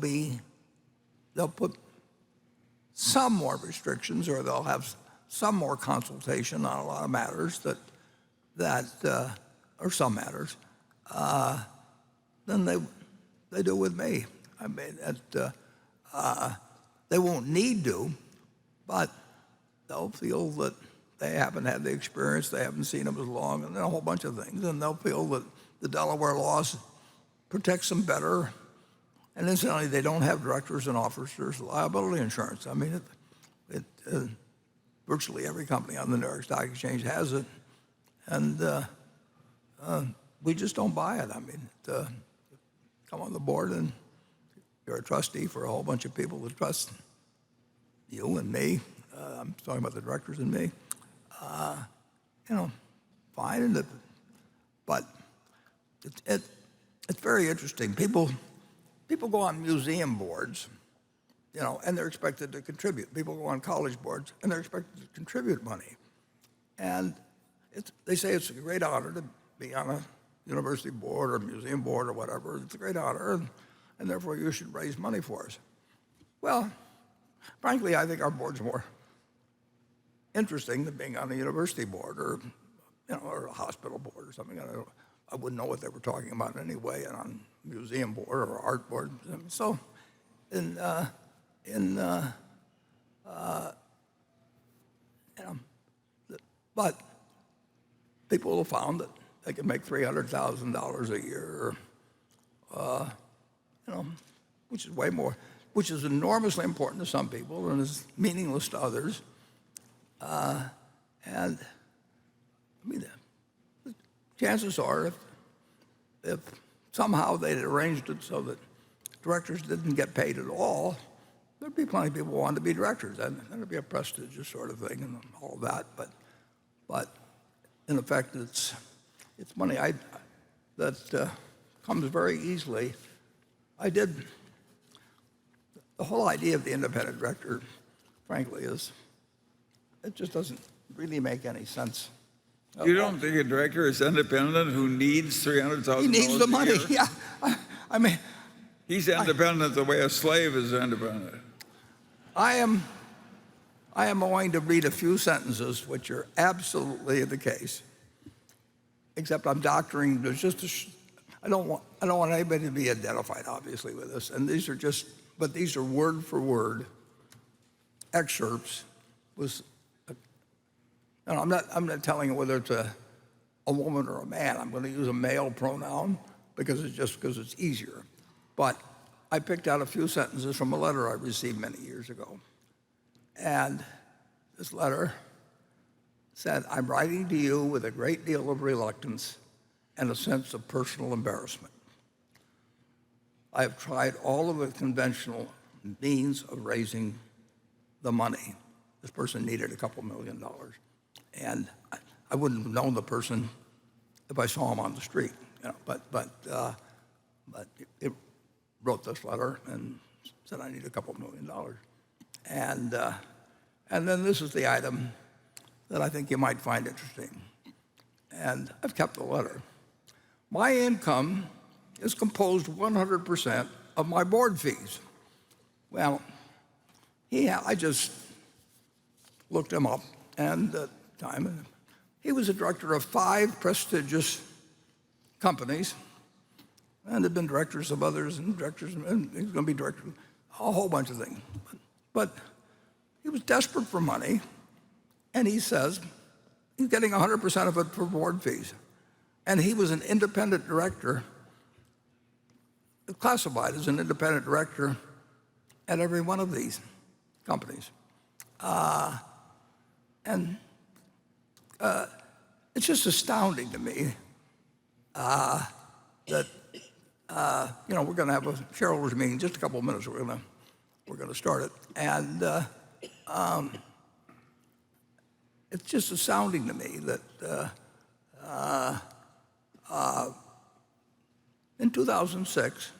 put some more restrictions, or they'll have some more consultation on a lot of matters or some matters, than they do with me. I mean, they won't need to, but they'll feel that they haven't had the experience, they haven't seen them as long, and a whole bunch of things, and they'll feel that the Delaware law protects them better. And incidentally, they don't have directors and officers liability insurance. I mean, virtually every company on the New York Stock Exchange has it, and we just don't buy it. I mean, come on the board and you're a trustee for a whole bunch of people that trust you and me. I'm talking about the directors and me. Fine, but it's very interesting. People go on museum boards, and they're expected to contribute. People go on college boards, and they're expected to contribute money. And they say it's a great honor to be on a university board or museum board or whatever. It's a great honor, and therefore you should raise money for us. Well, frankly, I think our board's more interesting than being on a university board or a hospital board or something. I wouldn't know what they were talking about anyway, and on museum board or art board. So, but people have found that they can make $300,000 a year, which is way more, which is enormously important to some people and is meaningless to others. And I mean, the chances are, if somehow they'd arranged it so that directors didn't get paid at all, there'd be plenty of people who wanted to be directors, and that'd be a prestigious sort of thing and all that. But in effect, it's money that comes very easily. The whole idea of the independent director, frankly, it just doesn't really make any sense. You don't think a director is independent who needs $300,000? He needs the money. A year? Yeah, I mean, He's independent the way a slave is independent. I am going to read a few sentences which are absolutely the case, except I'm doctoring. There's just I don't want anybody to be identified, obviously, with this. And these are word for word excerpts. I'm not telling you whether it's a woman or a man. I'm going to use a male pronoun because it's easier. But I picked out a few sentences from a letter I received many years ago. And this letter said, "I'm writing to you with a great deal of reluctance and a sense of personal embarrassment. I have tried all of the conventional means of raising the money." This person needed a couple $1 million. And I wouldn't have known the person if I saw him on the street. But it wrote this letter and said, "I need a couple $1 million. And then this is the item that I think you might find interesting. And I've kept the letter. "My income is composed 100% of my board fees." Well, I just looked him up, and at the time, he was a director of 5 prestigious companies, and had been directors of others, and he's going to be director of a whole bunch of things. But he was desperate for money, and he says he's getting 100% of it for board fees. And he was an independent director, classified as an independent director at every one of these companies. It's just astounding to me that we're going to have a shareholders meeting in just a couple of minutes. We're going to start it, and it's just astounding to me that in 2006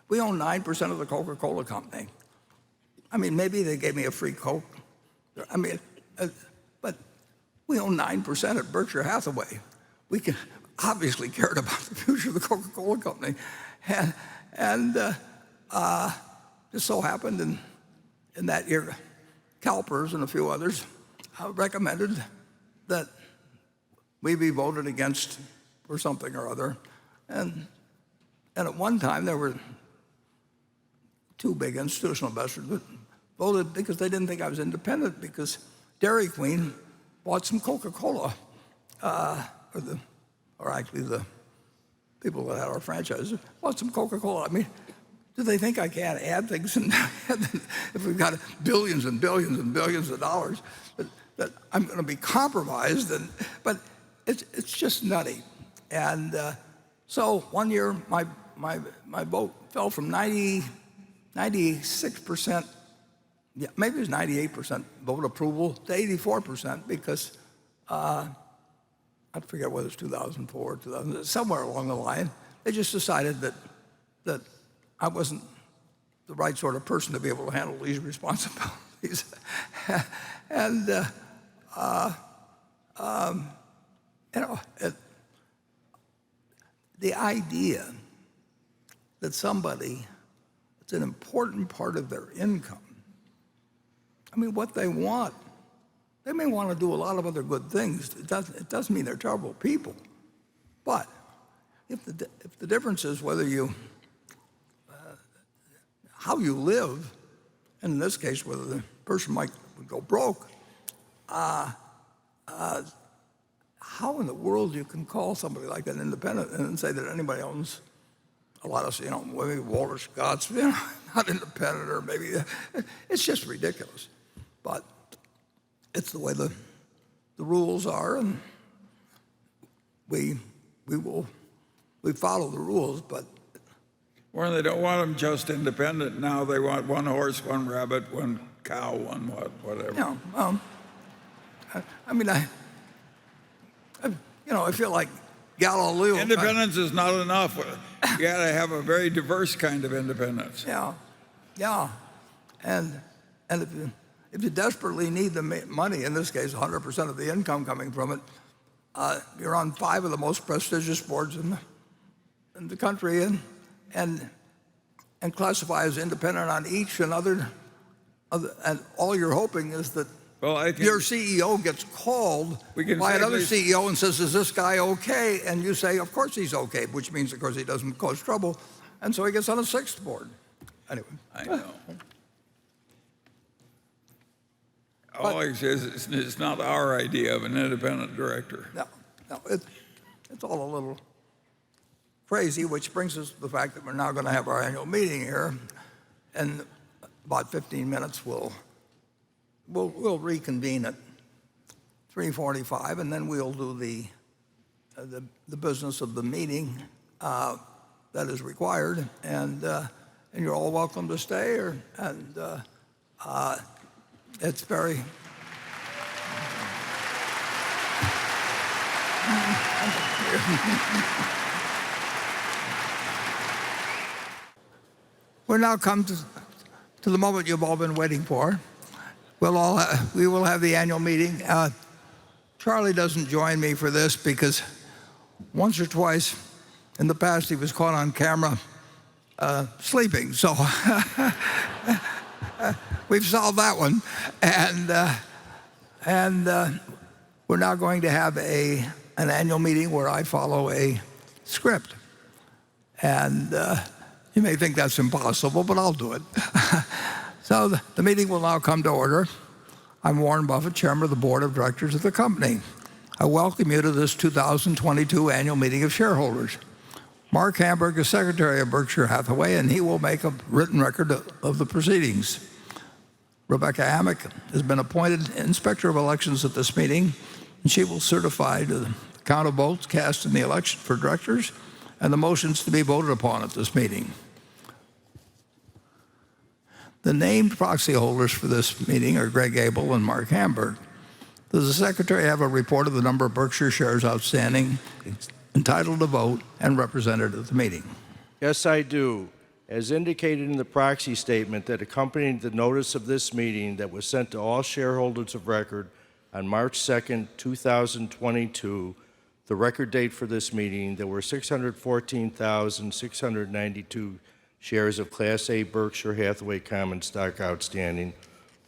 we owned 9% of the Coca-Cola company. I mean, maybe they gave me a free Coke. I mean, but we own 9% at Berkshire Hathaway. We obviously cared about the future of the Coca-Cola company, and just so happened in that year, CalPERS and a few others recommended that we be voted against for something or other, and at one time there were 2 big institutional investors that voted because they didn't think I was independent, because Dairy Queen bought some Coca-Cola, or actually the people that had our franchises bought some Coca-Cola. I mean, do they think I can't add things and if we've got billions and billions and billions of dollars that I'm going to be compromised? But it's just nutty. And so one year my vote fell from 96%, yeah, maybe it was 98% vote approval to 84% because I forget whether it's 2004 or 2000, somewhere along the line, they just decided that I wasn't the right sort of person to be able to handle these responsibilities. And the idea that somebody, it's an important part of their income. I mean, what they want, they may want to do a lot of other good things. It doesn't mean they're terrible people. But if the difference is whether how you live, and in this case, whether the person would go broke, how in the world you can call somebody like that independent and say that anybody owns a lot of, maybe Walter Scott's, not independent, or maybe, it's just ridiculous. But it's the way the rules are, and we follow the rules, but. Well, they don't want them just independent now. They want 1 horse, 1 rabbit, 1 cow, 1 whatever. I mean, I feel like Galileo. Independence is not enough. You got to have a very diverse kind of independence. Yeah. And if you desperately need the money, in this case, 100% of the income coming from it, you're on 5 of the most prestigious boards in the country, and classify as independent on each and other, and all you're hoping is that your CEO gets called by another CEO and says, "Is this guy okay?" And you say, "Of course he's okay," which means, of course, he doesn't cause trouble, and so he gets on a 6th board. Anyway, I know. All he says is it's not our idea of an independent director. No, it's all a little crazy, which brings us to the fact that we're now going to have our annual meeting here. In about 15 minutes, we'll reconvene at 3:45, and then we'll do the business of the meeting that is required. And you're all welcome to stay. It's very. We're now come to the moment you've all been waiting for. We will have the annual meeting. Charlie doesn't join me for this because once or twice in the past he was caught on camera sleeping. So we've solved that one. And we're now going to have an annual meeting where I follow a script. And you may think that's impossible, but I'll do it. So the meeting will now come to order. I'm Warren Buffett, Chairman of the Board of Directors of the company. I welcome you to this 2022 annual meeting of shareholders. Mark Hamburg is Secretary of Berkshire Hathaway, and he will make a written record of the proceedings. Rebecca Amick has been appointed Inspector of Elections at this meeting, and she will certify to the count of votes cast in the election for directors and the motions to be voted upon at this meeting. The named proxy holders for this meeting are Greg Abel and Mark Hamburg. Does the Secretary have a report of the number of Berkshire shares outstanding, entitled to vote, and represented at the meeting? Yes, I do. As indicated in the proxy statement that accompanied the notice of this meeting that was sent to all shareholders of record on March 2nd, 2022, the record date for this meeting, there were 614,692 shares of Class A Berkshire Hathaway common stock outstanding,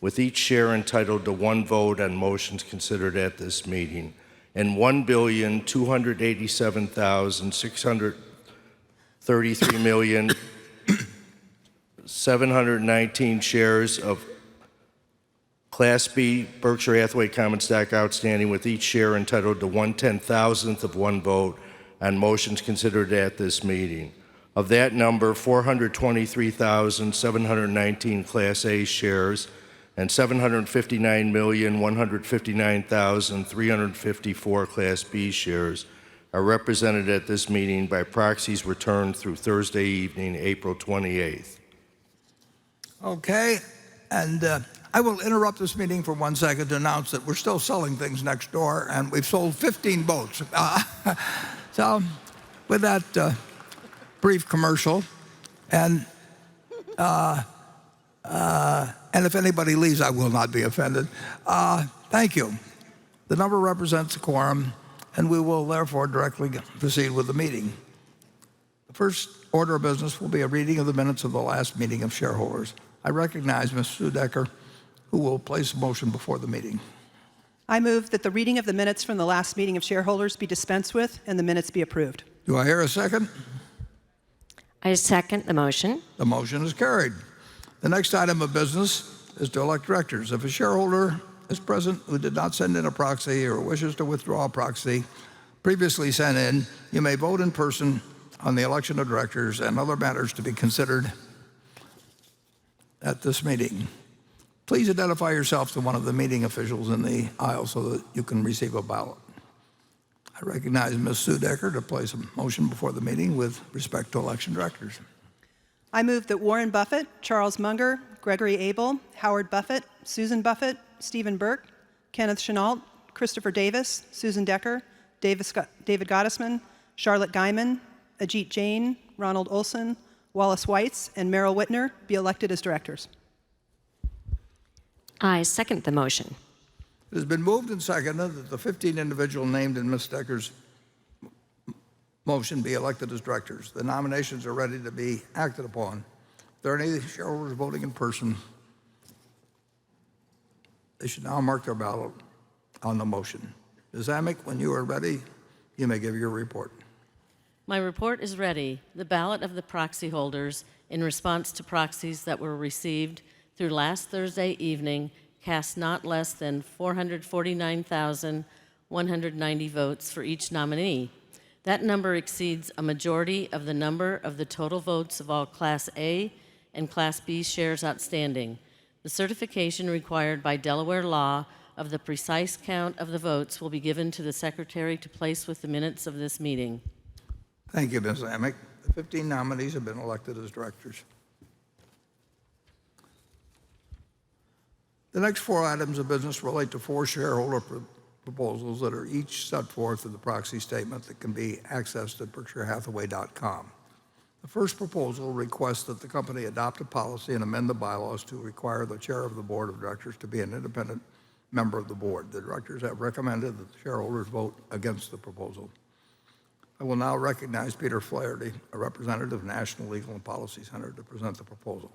with each share entitled to 1 vote on motions considered at this meeting, and 1,287,633,719 shares of Class B Berkshire Hathaway common stock outstanding, with each share entitled to 1/10,000th of 1 vote on motions considered at this meeting. Of that number, 423,719 Class A shares and 759,159,354 Class B shares are represented at this meeting by proxies returned through Thursday evening, April 28th. Okay, and I will interrupt this meeting for 1 second to announce that we're still selling things next door, and we've sold 15 boats. So with that brief commercial, and if anybody leaves, I will not be offended. Thank you. The number represents a quorum, and we will therefore directly proceed with the meeting. The first order of business will be a reading of the minutes of the last meeting of shareholders. I recognize Ms. Sue Decker, who will place a motion before the meeting. I move that the reading of the minutes from the last meeting of shareholders be dispensed with and the minutes be approved. Do I hear a second? I second the motion. The motion is carried. The next item of business is to elect directors. If a shareholder is present who did not send in a proxy or wishes to withdraw a proxy previously sent in, you may vote in person on the election of directors and other matters to be considered at this meeting. Please identify yourself to one of the meeting officials in the aisle so that you can receive a ballot. I recognize Ms. Sue Decker to place a motion before the meeting with respect to election directors. I move that Warren Buffett, Charles Munger, Gregory Abel, Howard Buffett, Susan Buffett, Stephen Burke, Kenneth Chenault, Christopher Davis, Susan Decker, David Gottesman, Charlotte Guyman, Ajit Jain, Ronald Olson, Wallace Weitz, and Merrill Whitner be elected as directors. I second the motion. It has been moved and seconded that the 15 individuals named in Ms. Decker's motion be elected as directors. The nominations are ready to be acted upon. If there are any shareholders voting in person, they should now mark their ballot on the motion. Ms. Amick, when you are ready, you may give your report. My report is ready. The ballot of the proxy holders in response to proxies that were received through last Thursday evening cast not less than 449,190 votes for each nominee. That number exceeds a majority of the number of the total votes of all Class A and Class B shares outstanding. The certification required by Delaware law of the precise count of the votes will be given to the Secretary to place with the minutes of this meeting. Thank you, Ms. Amick. The 15 nominees have been elected as directors. The next 4 items of business relate to 4 shareholder proposals that are each set forth in the proxy statement that can be accessed at BRK.A. The first proposal requests that the company adopt a policy and amend the bylaws to require the chair of the board of directors to be an independent member of the board. The directors have recommended that the shareholders vote against the proposal. I will now recognize Peter Flaherty, a representative of National Legal and Policy Center, to present the proposal.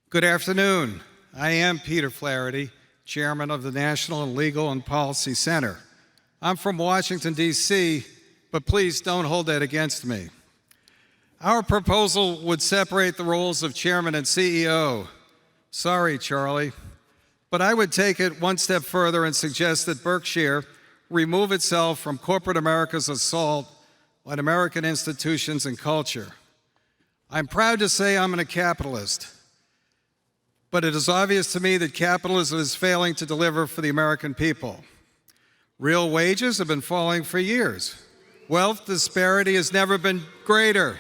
Good afternoon. I am Peter Flaherty, chairman of the National Legal and Policy Center. I'm from Washington, D.C., but please don't hold that against me. Our proposal would separate the roles of chairman and CEO. Sorry, Charlie. But I would take it one step further and suggest that Berkshire remove itself from corporate America's assault on American institutions and culture. I'm proud to say I'm a capitalist, but it is obvious to me that capitalism is failing to deliver for the American people. Real wages have been falling for years. Wealth disparity has never been greater.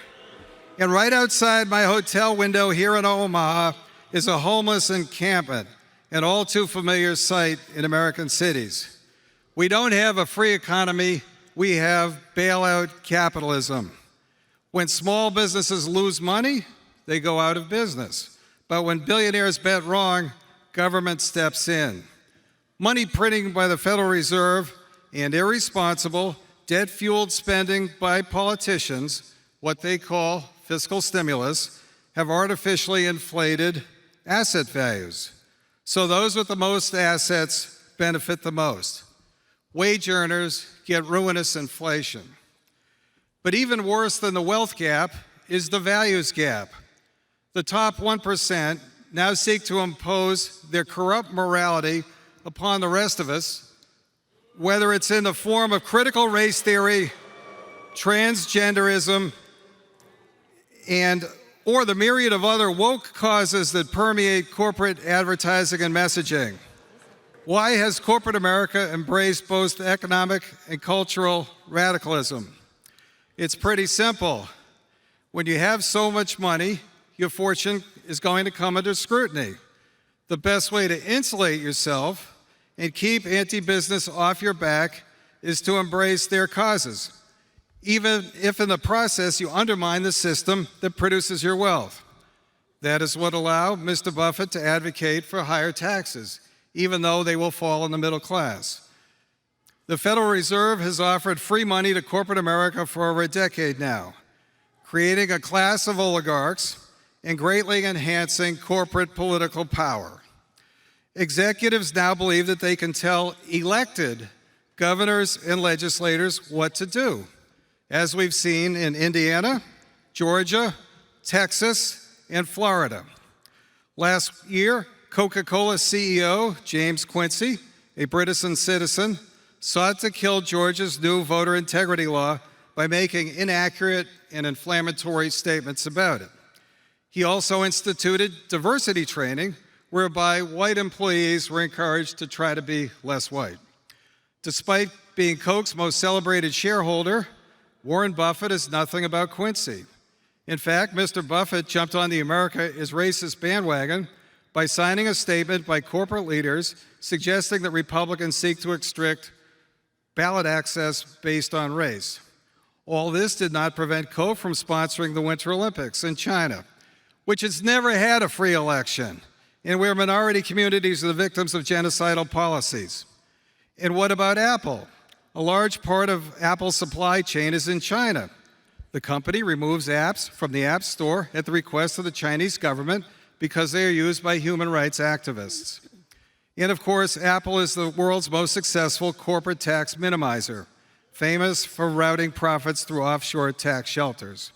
And right outside my hotel window here in Omaha is a homeless encampment, an all too familiar sight in American cities. We don't have a free economy, we have bailout capitalism. When small businesses lose money, they go out of business. But when billionaires bet wrong, government steps in. Money printing by the Federal Reserve and irresponsible, debt-fueled spending by politicians, what they call fiscal stimulus, have artificially inflated asset values. So those with the most assets benefit the most. Wage earners get ruinous inflation. But even worse than the wealth gap is the values gap. The top 1% now seek to impose their corrupt morality upon the rest of us, whether it's in the form of critical race theory, transgenderism, or the myriad of other woke causes that permeate corporate advertising and messaging. Why has corporate America embraced both economic and cultural radicalism? It's pretty simple. When you have so much money, your fortune is going to come under scrutiny. The best way to insulate yourself and keep anti-business off your back is to embrace their causes, even if in the process you undermine the system that produces your wealth. That is what allowed Mr. Buffett to advocate for higher taxes, even though they will fall on the middle class. The Federal Reserve has offered free money to corporate America for over a decade now, creating a class of oligarchs and greatly enhancing corporate political power. Executives now believe that they can tell elected governors and legislators what to do, as we've seen in Indiana, Georgia, Texas, and Florida. Last year, Coca-Cola CEO James Quincy, a British citizen, sought to kill Georgia's new voter integrity law by making inaccurate and inflammatory statements about it. He also instituted diversity training, whereby white employees were encouraged to try to be less white. Despite being Coke's most celebrated shareholder, Warren Buffett is nothing about Quincy. In fact, Mr. Buffett jumped on the America is racist bandwagon by signing a statement by corporate leaders suggesting that Republicans seek to extract ballot access based on race. All this did not prevent Coke from sponsoring the Winter Olympics in China, which has never had a free election, and where minority communities are the victims of genocidal policies. And what about Apple? A large part of Apple's supply chain is in China. The company removes apps from the App Store at the request of the Chinese government because they are used by human rights activists. And of course, Apple is the world's most successful corporate tax minimizer, famous for routing profits through offshore tax shelters.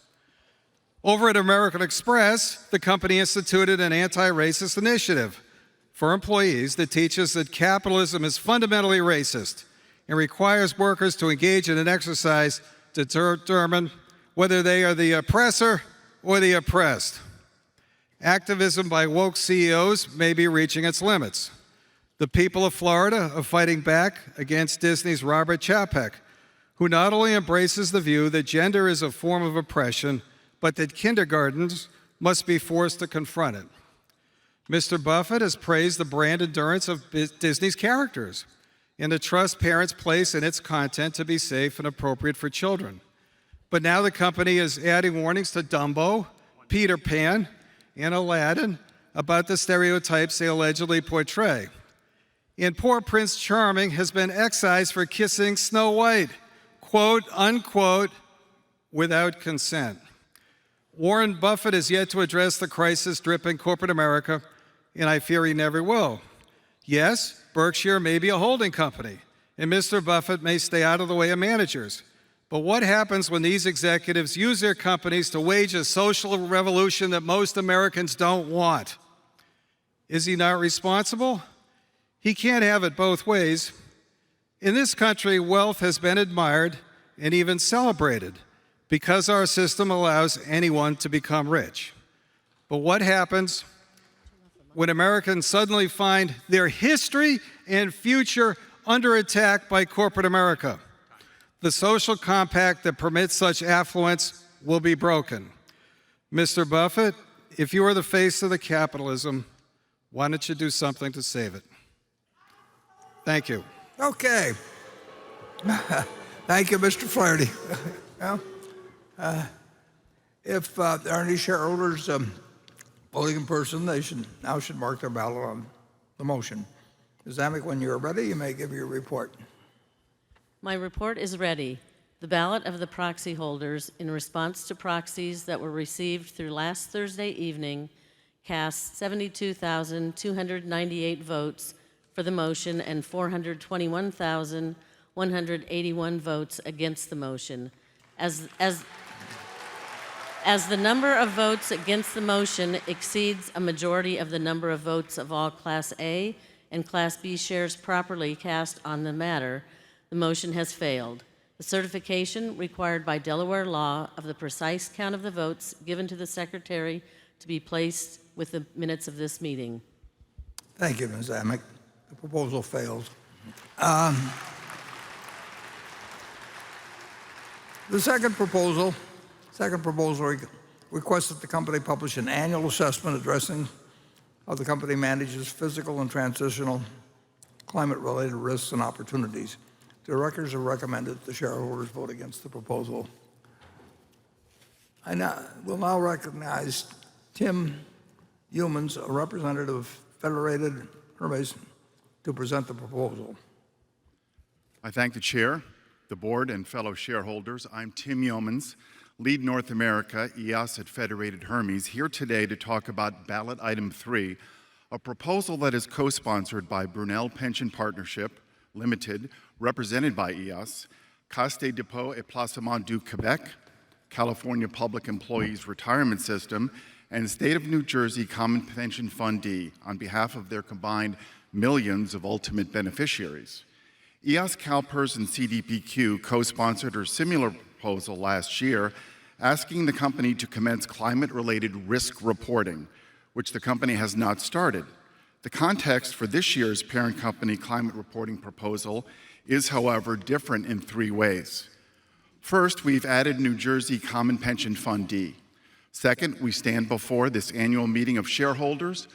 Over at American Express, the company instituted an anti-racist initiative for employees that teaches that capitalism is fundamentally racist and requires workers to engage in an exercise to determine whether they are the oppressor or the oppressed. Activism by woke CEOs may be reaching its limits. The people of Florida are fighting back against Disney's Robert Chapek, who not only embraces the view that gender is a form of oppression, but that kindergartens must be forced to confront it. Mr. Buffett has praised the brand endurance of Disney's characters and the trust parents place in its content to be safe and appropriate for children. But now the company is adding warnings to Dumbo, Peter Pan, and Aladdin about the stereotypes they allegedly portray. And poor Prince Charming has been excised for kissing Snow White, quote, unquote, without consent. Warren Buffett has yet to address the crisis dripping corporate America, and I fear he never will. Yes, Berkshire may be a holding company, and Mr. Buffett may stay out of the way of managers. But what happens when these executives use their companies to wage a social revolution that most Americans don't want? Is he not responsible? He can't have it both ways. In this country, wealth has been admired and even celebrated because our system allows anyone to become rich. But what happens when Americans suddenly find their history and future under attack by corporate America? The social compact that permits such affluence will be broken. Mr. Buffett, if you are the face of the capitalism, why don't you do something to save it? Thank you. Okay. Thank you, Mr. Flaherty. Well, if there are any shareholders voting in person, they should mark their ballot on the motion. Ms. Amick, when you're ready, you may give your report. My report is ready. The ballot of the proxy holders in response to proxies that were received through last Thursday evening cast 72,298 votes for the motion and 421,181 votes against the motion. As the number of votes against the motion exceeds a majority of the number of votes of all Class A and Class B shares properly cast on the matter, the motion has failed. The certification required by Delaware law of the precise count of the votes given to the Secretary to be placed with the minutes of this meeting. Thank you, Ms. Amick. The proposal fails. The second proposal requests that the company publish an annual assessment addressing how the company manages physical and transitional climate-related risks and opportunities. Directors have recommended that the shareholders vote against the proposal. I will now recognize Tim Youmans, a representative of Federated Hermes, to present the proposal. I thank the chair, the board, and fellow shareholders. I'm Tim Youmans, lead North America EOS at Federated Hermes, here today to talk about ballot item 3, a proposal that is co-sponsored by Brunel Pension Partnership Limited, represented by EOS, Caisse de Dépôt et Placement du Québec, California Public Employees Retirement System, and State of New Jersey Common Pension Fund D on behalf of their combined millions of ultimate beneficiaries. EOS, CalPERS, and CDPQ co-sponsored a similar proposal last year, asking the company to commence climate-related risk reporting, which the company has not started. The context for this year's parent company climate reporting proposal is, however, different in 3 ways. First, we've added New Jersey Common Pension Fund D. Second, we stand before this annual meeting of shareholders,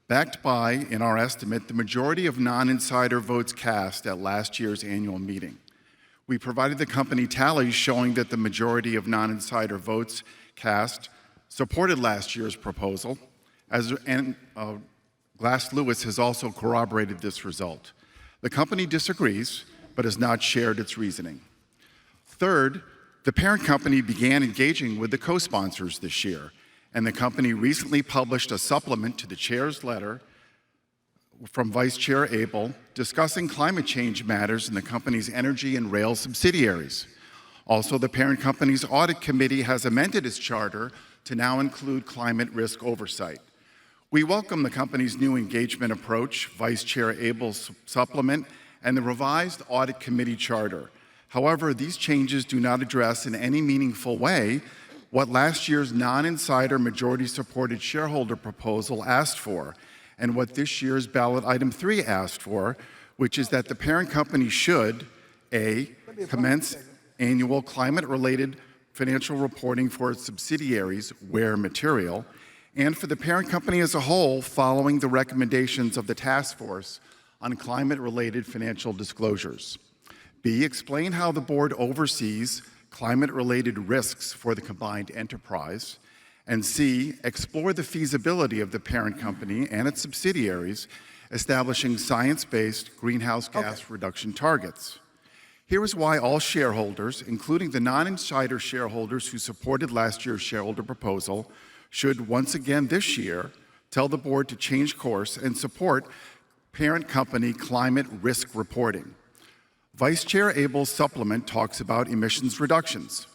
backed by, in our estimate, the majority of non-insider votes cast at last year's annual meeting. We provided the company tallies showing that the majority of non-insider votes cast supported last year's proposal, and Glass Lewis has also corroborated this result. The company disagrees, but has not shared its reasoning. Third, the parent company began engaging with the co-sponsors this year, and the company recently published a supplement to the chair's letter from Vice Chair Abel discussing climate change matters in the company's energy and rail subsidiaries. Also, the parent company's audit committee has amended its charter to now include climate risk oversight. We welcome the company's new engagement approach, Vice Chair Abel's supplement, and the revised audit committee charter. However, these changes do not address in any meaningful way what last year's non-insider majority-supported shareholder proposal asked for, and what this year's ballot item 3 asked for, which is that the parent company should, A, commence annual climate-related financial reporting for its subsidiaries where material, and for the parent company as a whole following the recommendations of the task force on climate-related financial disclosures. B, explain how the board oversees climate-related risks for the combined enterprise. And C, explore the feasibility of the parent company and its subsidiaries establishing science-based greenhouse gas reduction targets. Here is why all shareholders, including the non-insider shareholders who supported last year's shareholder proposal, should once again this year tell the board to change course and support parent company climate risk reporting. Vice Chair Abel's supplement talks about emissions reductions.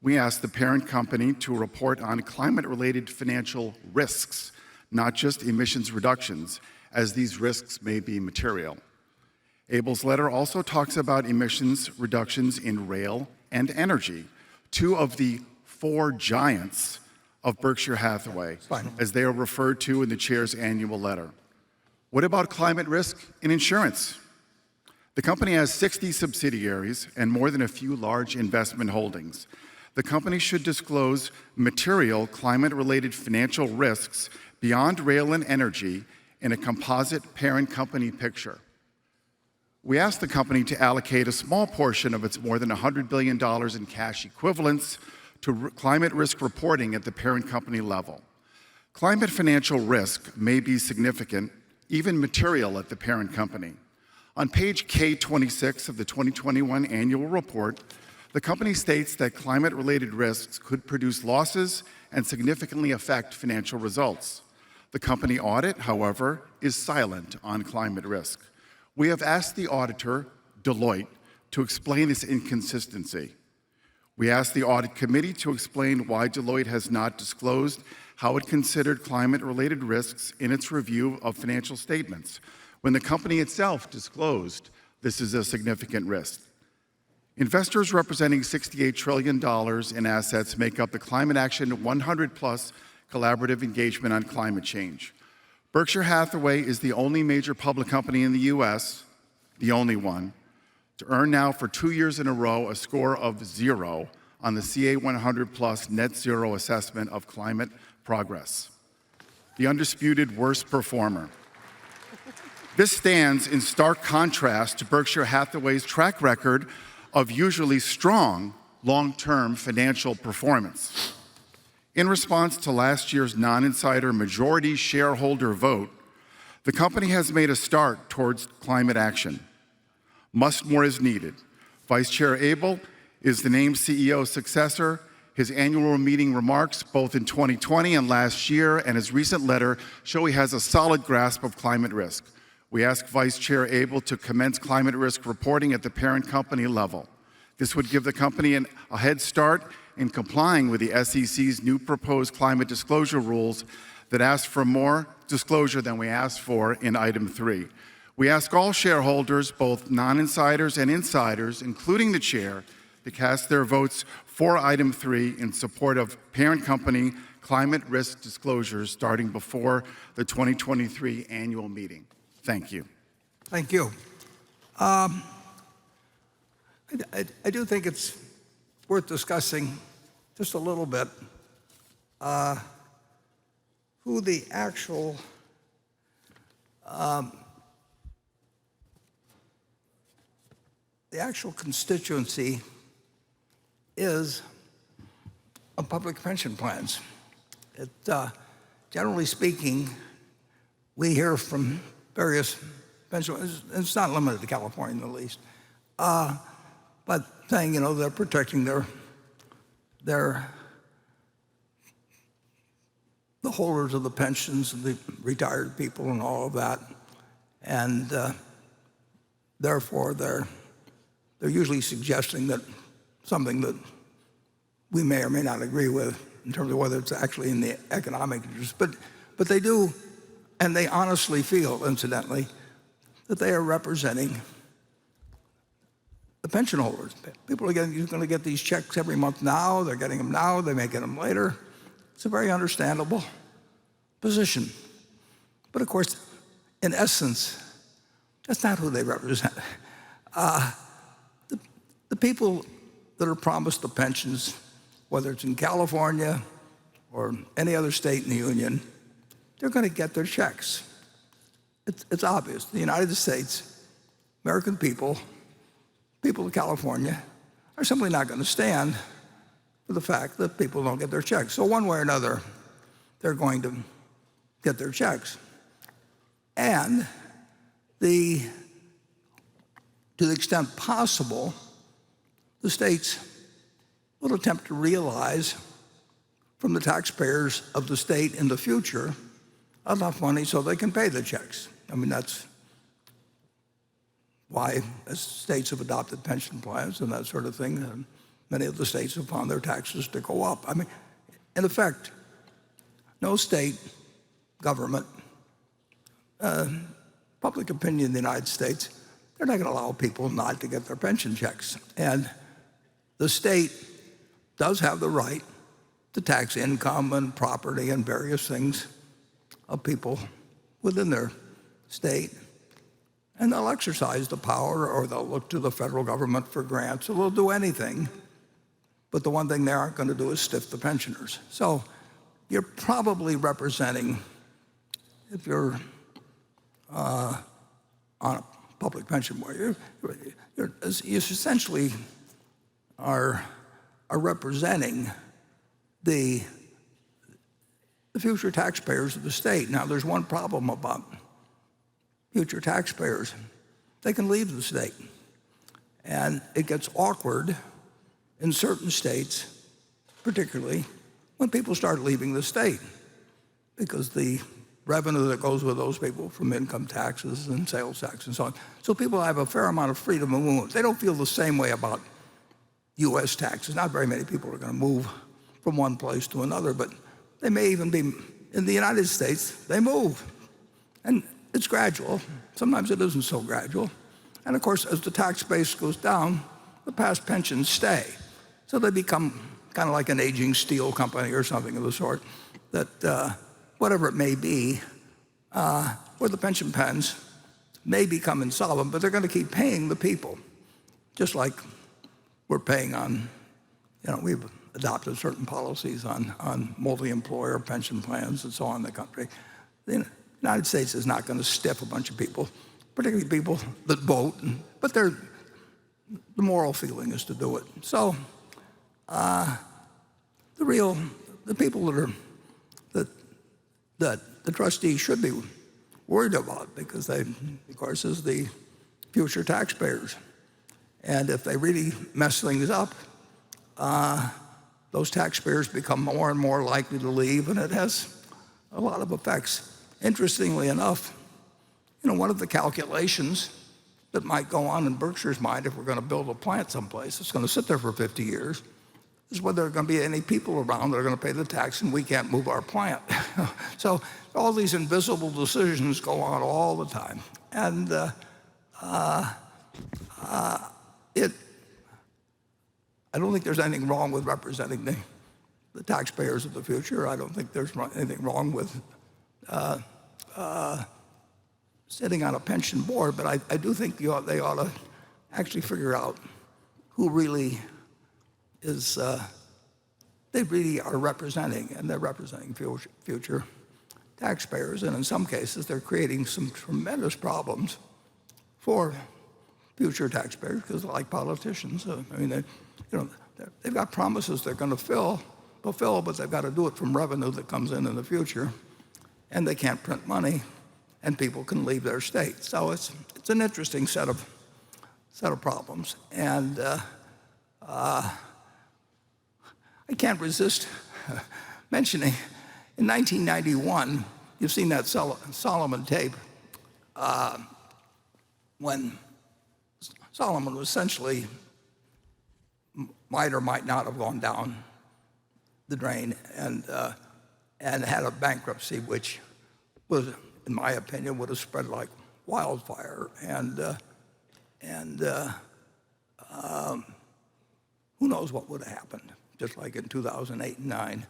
We ask the parent company to report on climate-related financial risks, not just emissions reductions, as these risks may be material. Abel's letter also talks about emissions reductions in rail and energy, two of the 4 giants of Berkshire Hathaway, as they are referred to in the chair's annual letter. What about climate risk in insurance? The company has 60 subsidiaries and more than a few large investment holdings. The company should disclose material climate-related financial risks beyond rail and energy in a composite parent company picture. We asked the company to allocate a small portion of its more than $100 billion in cash equivalents to climate risk reporting at the parent company level. Climate financial risk may be significant, even material at the parent company. On page K26 of the 2021 annual report, the company states that climate-related risks could produce losses and significantly affect financial results. The company audit, however, is silent on climate risk. We have asked the auditor, Deloitte, to explain this inconsistency. We asked the audit committee to explain why Deloitte has not disclosed how it considered climate-related risks in its review of financial statements, when the company itself disclosed this is a significant risk. Investors representing $68 trillion in assets make up the Climate Action 100+ collaborative engagement on climate change. Berkshire Hathaway is the only major public company in the U.S., the only one, to earn now for 2 years in a row a score of 0 on the CA 100+ net zero assessment of climate progress. The undisputed worst performer. This stands in stark contrast to Berkshire Hathaway's track record of usually strong long-term financial performance. In response to last year's non-insider majority shareholder vote, the company has made a start towards climate action. Much more is needed. Vice Chair Abel is the named CEO's successor. His annual meeting remarks, both in 2020 and last year, and his recent letter show he has a solid grasp of climate risk. We ask Vice Chair Abel to commence climate risk reporting at the parent company level. This would give the company a head start in complying with the SEC's new proposed climate disclosure rules that ask for more disclosure than we asked for in item 3. We ask all shareholders, both non-insiders and insiders, including the chair, to cast their votes for item 3 in support of parent company climate risk disclosures starting before the 2023 annual meeting. Thank you. Thank you. I do think it's worth discussing just a little bit who the actual the actual constituency is of public pension plans. It, generally speaking, we hear from various pension, it's not limited to California in the least, but saying, they're protecting the holders of the pensions and the retired people and all of that. And therefore, they're usually suggesting that something that we may or may not agree with in terms of whether it's actually in the economic interest. But they do, and they honestly feel, incidentally, that they are representing the pension holders. People are going to get these checks every month now. They're getting them now. They may get them later. It's a very understandable position. But of course, in essence, that's not who they represent. The people that are promised the pensions, whether it's in California or any other state in the union, they're going to get their checks. It's obvious. The United States, American people of California, are simply not going to stand for the fact that people don't get their checks. So one way or another, they're going to get their checks. And to the extent possible, the states will attempt to realize from the taxpayers of the state in the future enough money so they can pay the checks. I mean, that's why states have adopted pension plans and that sort of thing. And many of the states have found their taxes to go up. I mean, in effect, no state government, public opinion in the United States, they're not going to allow people not to get their pension checks. And the state does have the right to tax income and property and various things of people within their state. And they'll exercise the power, or they'll look to the federal government for grants, or they'll do anything. But the one thing they aren't going to do is stiff the pensioners. So you're probably representing, if you're on a public pension board, you essentially are representing the future taxpayers of the state. Now, there's one problem about future taxpayers. They can leave the state. And it gets awkward in certain states, particularly when people start leaving the state, because the revenue that goes with those people from income taxes and sales tax and so on. So people have a fair amount of freedom of movement. They don't feel the same way about U.S. taxes. Not very many people are going to move from one place to another, but they may even be, in the United States, they move. And it's gradual. Sometimes it isn't so gradual. And of course, as the tax base goes down, the past pensions stay. So they become kind of like an aging steel company or something of the sort, that whatever it may be, where the pension plans may become insolvent, but they're going to keep paying the people, just like we're paying on, we've adopted certain policies on multi-employer pension plans and so on in the country. The United States is not going to stiff a bunch of people, particularly people that vote, but the moral feeling is to do it. So the people that the trustees should be worried about, because they, of course, is the future taxpayers. And if they really mess things up, those taxpayers become more and more likely to leave, and it has a lot of effects. Interestingly enough, one of the calculations that might go on in Berkshire's mind, if we're going to build a plant someplace, it's going to sit there for 50 years, is whether there are going to be any people around that are going to pay the tax and we can't move our plant. So all these invisible decisions go on all the time. And I don't think there's anything wrong with representing the taxpayers of the future. I don't think there's anything wrong with sitting on a pension board, but I do think they ought to actually figure out who really is, they really are representing, and they're representing future taxpayers. And in some cases, they're creating some tremendous problems for future taxpayers because they're like politicians. I mean, they've got promises they're going to fulfill, but they've got to do it from revenue that comes in the future, and they can't print money, and people can leave their state. So it's an interesting set of problems, and I can't resist mentioning in 1991. You've seen that Solomon tape when Solomon essentially might or might not have gone down the drain and had a bankruptcy which was, in my opinion, would have spread like wildfire. And who knows what would have happened, just like in 2008 and 9,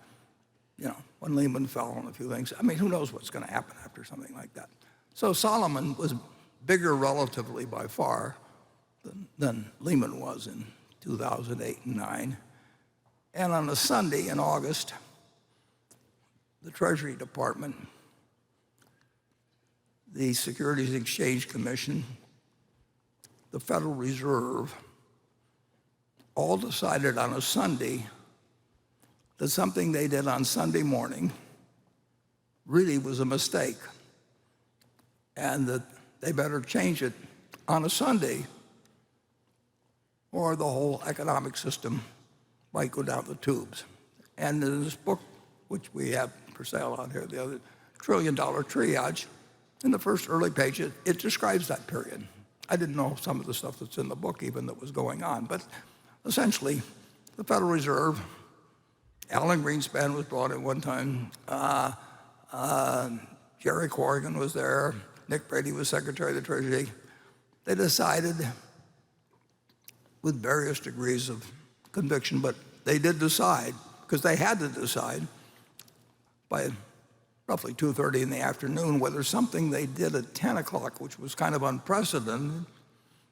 when Lehman fell and a few things. I mean, who knows what's going to happen after something like that. So Solomon was bigger relatively by far than Lehman was in 2008 and 9. And on a Sunday in August, the Treasury Department, the Securities and Exchange Commission, the Federal Reserve, all decided on a Sunday that something they did on Sunday morning really was a mistake, and that they better change it on a Sunday or the whole economic system might go down the tubes. And in this book, which we have for sale out here, the other $1 Trillion Triage, in the first early page, it describes that period. I didn't know some of the stuff that's in the book even that was going on, but essentially, the Federal Reserve, Alan Greenspan was brought in one time, Jerry Corrigan was there, Nick Brady was Secretary of the Treasury. They decided, with various degrees of conviction, but they did decide, because they had to decide by roughly 2:30 in the afternoon whether something they did at 10 o'clock, which was kind of unprecedented,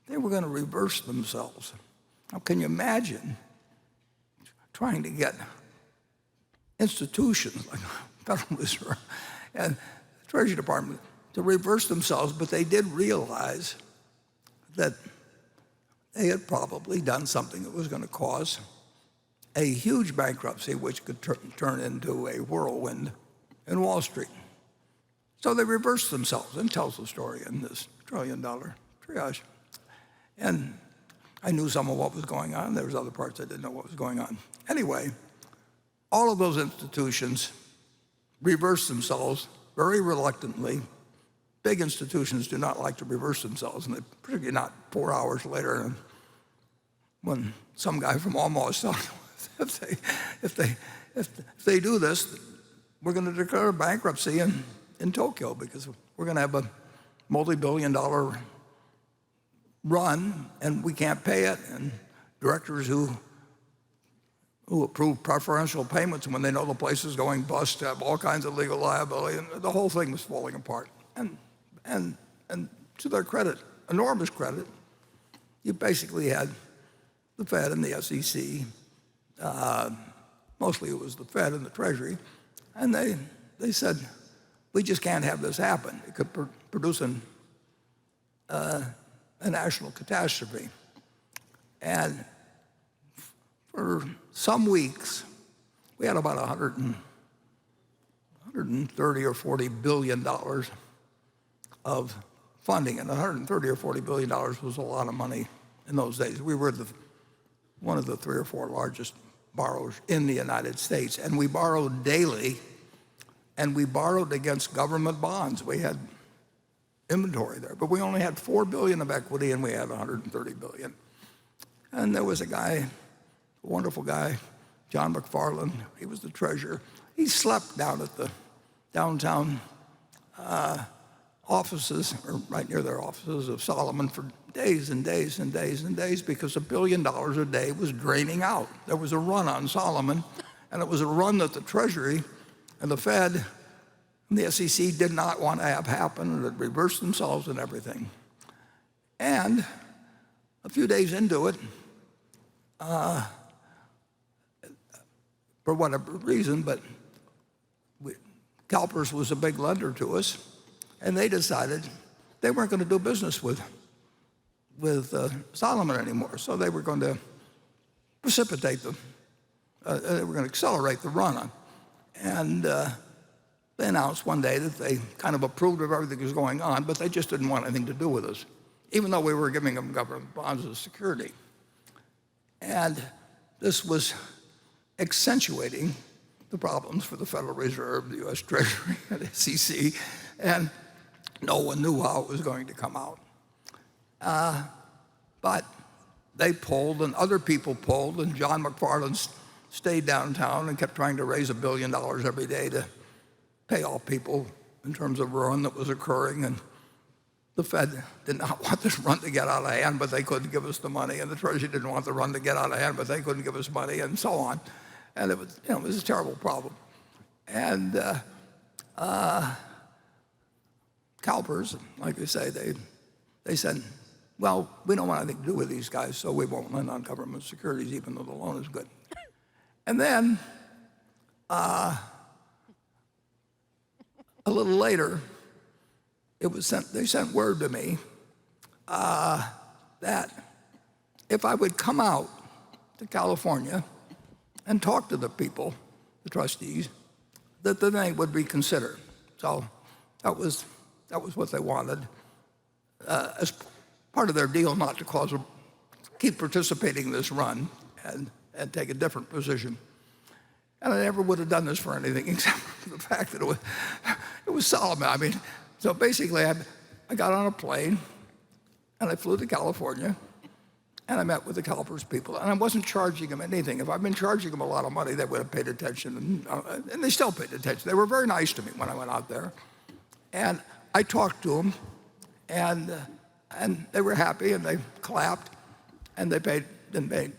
they were going to reverse themselves. Now, can you imagine trying to get institutions like the Federal Reserve and the Treasury Department to reverse themselves? But they did realize that they had probably done something that was going to cause a huge bankruptcy, which could turn into a whirlwind in Wall Street. So they reversed themselves, and tells the story in this $1 Trillion Triage. And I knew some of what was going on. There was other parts I didn't know what was going on. Anyway, all of those institutions reversed themselves very reluctantly. Big institutions do not like to reverse themselves, and particularly not 4 hours later when some guy from Omaha said, if they do this, we're going to declare bankruptcy in Tokyo, because we're going to have a multi-billion-dollar run, and we can't pay it. And directors who approve preferential payments when they know the place is going bust have all kinds of legal liability, and the whole thing was falling apart. And to their credit, enormous credit, you basically had the Fed and the SEC, mostly it was the Fed and the Treasury, and they said, we just can't have this happen. It could produce a national catastrophe. And for some weeks, we had about 130 or 40 billion dollars of funding, and 130 or 40 billion dollars was a lot of money in those days. We were one of the 3 or 4 largest borrowers in the United States, and we borrowed daily, and we borrowed against government bonds. We had inventory there, but we only had $4 billion of equity, and we had $130 billion. And there was a guy, a wonderful guy, John McFarland. He was the treasurer. He slept down at the downtown offices, or right near their offices of Solomon, for days and days and days and days, because $1 billion a day was draining out. There was a run on Solomon, and it was a run that the Treasury and the Fed and the SEC did not want to have happen, and it reversed themselves and everything. And a few days into it, for whatever reason, but CalPERS was a big lender to us, and they decided they weren't going to do business with Solomon anymore. So they were going to precipitate they were going to accelerate the run on. And they announced one day that they kind of approved of everything that was going on, but they just didn't want anything to do with us, even though we were giving them government bonds as security. And this was accentuating the problems for the Federal Reserve, the U.S. Treasury, and the SEC, and no one knew how it was going to come out. But they pulled, and other people pulled, and John McFarland stayed downtown and kept trying to raise $1 billion every day to pay off people in terms of ruin that was occurring. And the Fed did not want this run to get out of hand, but they couldn't give us the money, and the Treasury didn't want the run to get out of hand, but they couldn't give us money, and so on. And it was a terrible problem. And CalPERS, like I say, they said, well, we don't want anything to do with these guys, so we won't lend on government securities, even though the loan is good. And then a little later, they sent word to me that if I would come out to California and talk to the people, the trustees, that the thing would be considered. So that was what they wanted as part of their deal, not to keep participating in this run and take a different position. And I never would have done this for anything except for the fact that it was Solomon. I mean, so basically I got on a plane and I flew to California and I met with the CalPERS people, and I wasn't charging them anything. If I'd been charging them a lot of money, they would have paid attention, and they still paid attention. They were very nice to me when I went out there. And I talked to them, and they were happy, and they clapped, and they didn't pay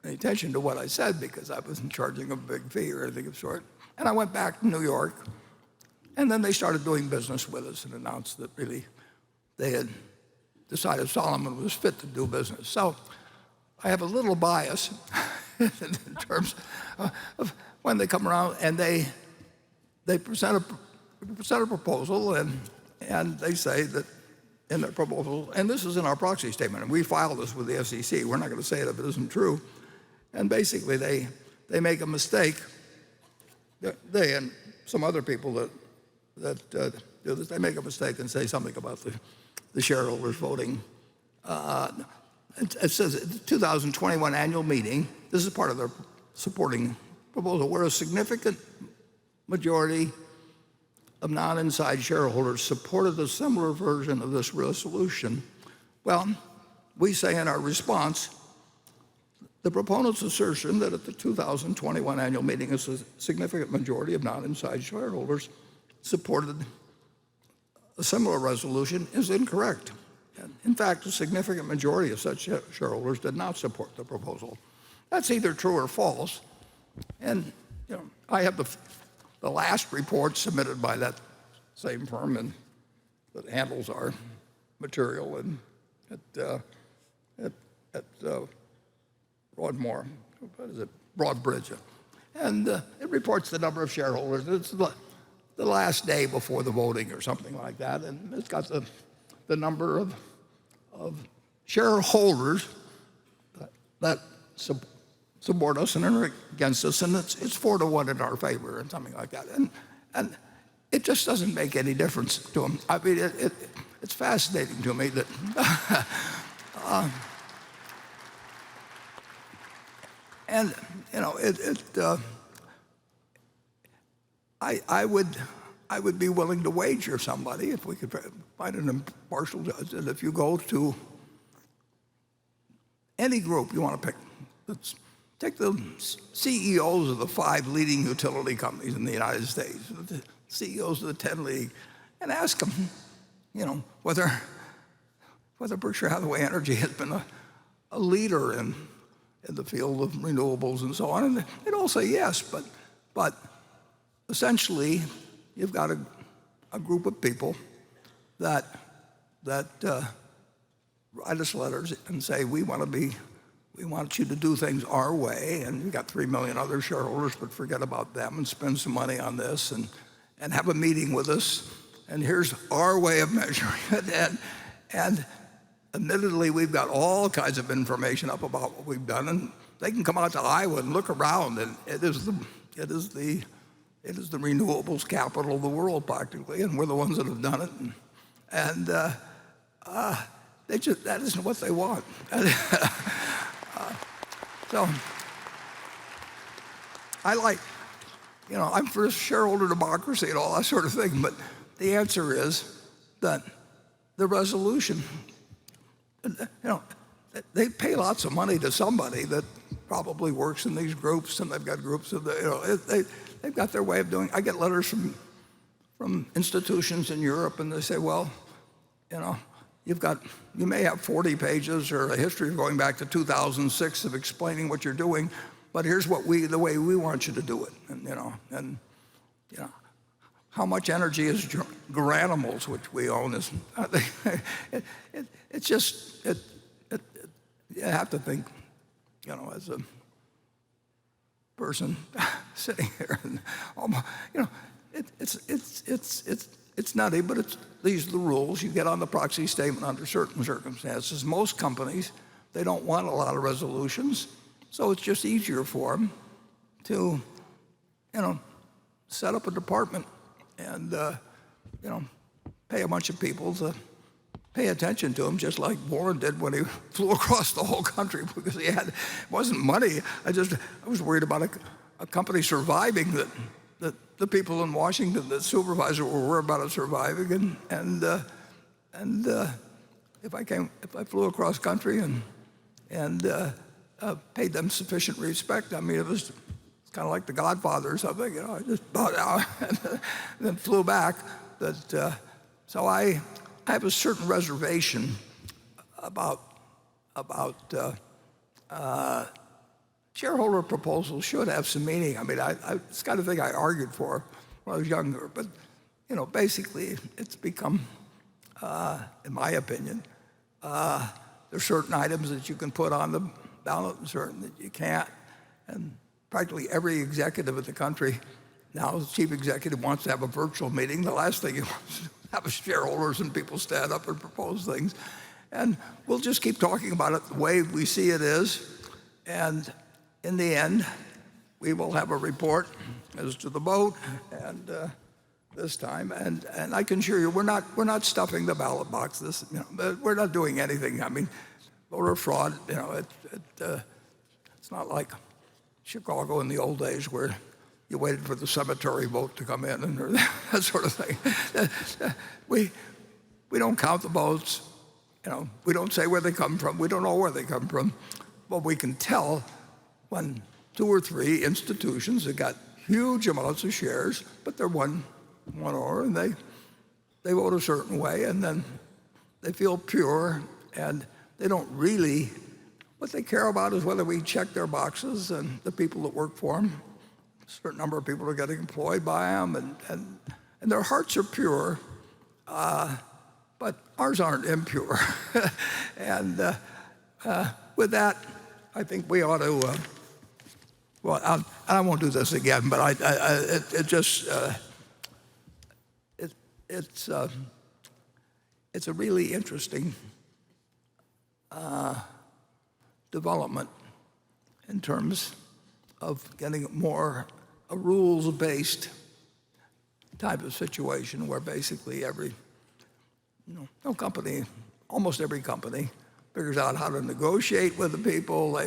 any attention to what I said because I wasn't charging them a big fee or anything of the sort. And I went back to New York, and then they started doing business with us and announced that really they had decided Solomon was fit to do business. So I have a little bias in terms of when they come around and they present a proposal, and they say that in their proposal, and this is in our proxy statement, and we filed this with the SEC. We're not going to say it if it isn't true. And basically, they make a mistake. They and some other people that do this, they make a mistake and say something about the shareholders voting. It says the 2021 annual meeting, this is part of their supporting proposal, where a significant majority of non-inside shareholders supported a similar version of this resolution. Well, we say in our response, the proponent's assertion that at the 2021 annual meeting, a significant majority of non-inside shareholders supported a similar resolution is incorrect. In fact, a significant majority of such shareholders did not support the proposal. That's either true or false. And I have the last report submitted by that same firm and that handles our material and at Broadmoor, what is it, Broadbridge. And it reports the number of shareholders. It's the last day before the voting or something like that, and it's got the number of shareholders that support us and are against us, and it's 4-1 in our favor and something like that. And it just doesn't make any difference to them. I mean, it's fascinating to me that and I would be willing to wager somebody if we could find an impartial judge that if you go to any group you want to pick, take the CEOs of the 5 leading utility companies in the United States, the CEOs of the 10 leading, and ask them, whether Berkshire Hathaway Energy has been a leader in the field of renewables and so on, and they'd all say yes, but essentially, you've got a group of people that write us letters and say, we want you to do things our way, and you've got 3 million other shareholders, but forget about them and spend some money on this and have a meeting with us, and here's our way of measuring it. And admittedly, we've got all kinds of information up about what we've done, and they can come out to Iowa and look around, and it is the renewables capital of the world practically, and we're the ones that have done it. And that isn't what they want. So I'm for shareholder democracy and all that sort of thing, but the answer is that the resolution, they pay lots of money to somebody that probably works in these groups, and they've got groups of they've got their way of doing. I get letters from institutions in Europe, and they say, well, you may have 40 pages or a history going back to 2006 of explaining what you're doing, but here's the way we want you to do it. And how much energy is Garanimals, which we own, is it's just you have to think, as a person sitting here, and it's nutty, but these are the rules. You get on the proxy statement under certain circumstances. Most companies, they don't want a lot of resolutions, so it's just easier for them to, set up a department and, pay a bunch of people to pay attention to him, just like Warren did when he flew across the whole country, because it wasn't money. I was worried about a company surviving that the people in Washington, the supervisor, were worried about it surviving, and if I flew across country and paid them sufficient respect, it's kind of like The Godfather or something, I just bowed out and then flew back. So I have a certain reservation about shareholder proposals should have some meaning. It's the kind of thing I argued for when I was younger, but basically it's become, in my opinion, there's certain items that you can put on the ballot and certain that you can't. And practically every executive in the country now, the chief executive wants to have a virtual meeting. The last thing he wants to have is shareholders and people stand up and propose things. And we'll just keep talking about it the way we see it is. And in the end, we will have a report as to the vote, and this time. And I can assure you, we're not stuffing the ballot box. We're not doing anything. Voter fraud. It's not like Chicago in the old days where you waited for the cemetery vote to come in and that sort of thing. We don't count the votes. We don't say where they come from. We don't know where they come from. But we can tell when 2 or 3 institutions that got huge amounts of shares, but they're one or, and they vote a certain way, and then they feel pure, and they don't really, what they care about is whether we check their boxes and the people that work for them. A certain number of people are getting employed by them, and their hearts are pure, but ours aren't impure. And with that, I think we ought to, I won't do this again, but it's a really interesting development in terms of getting more a rules-based type of situation where basically no company, almost every company, figures out how to negotiate with the people.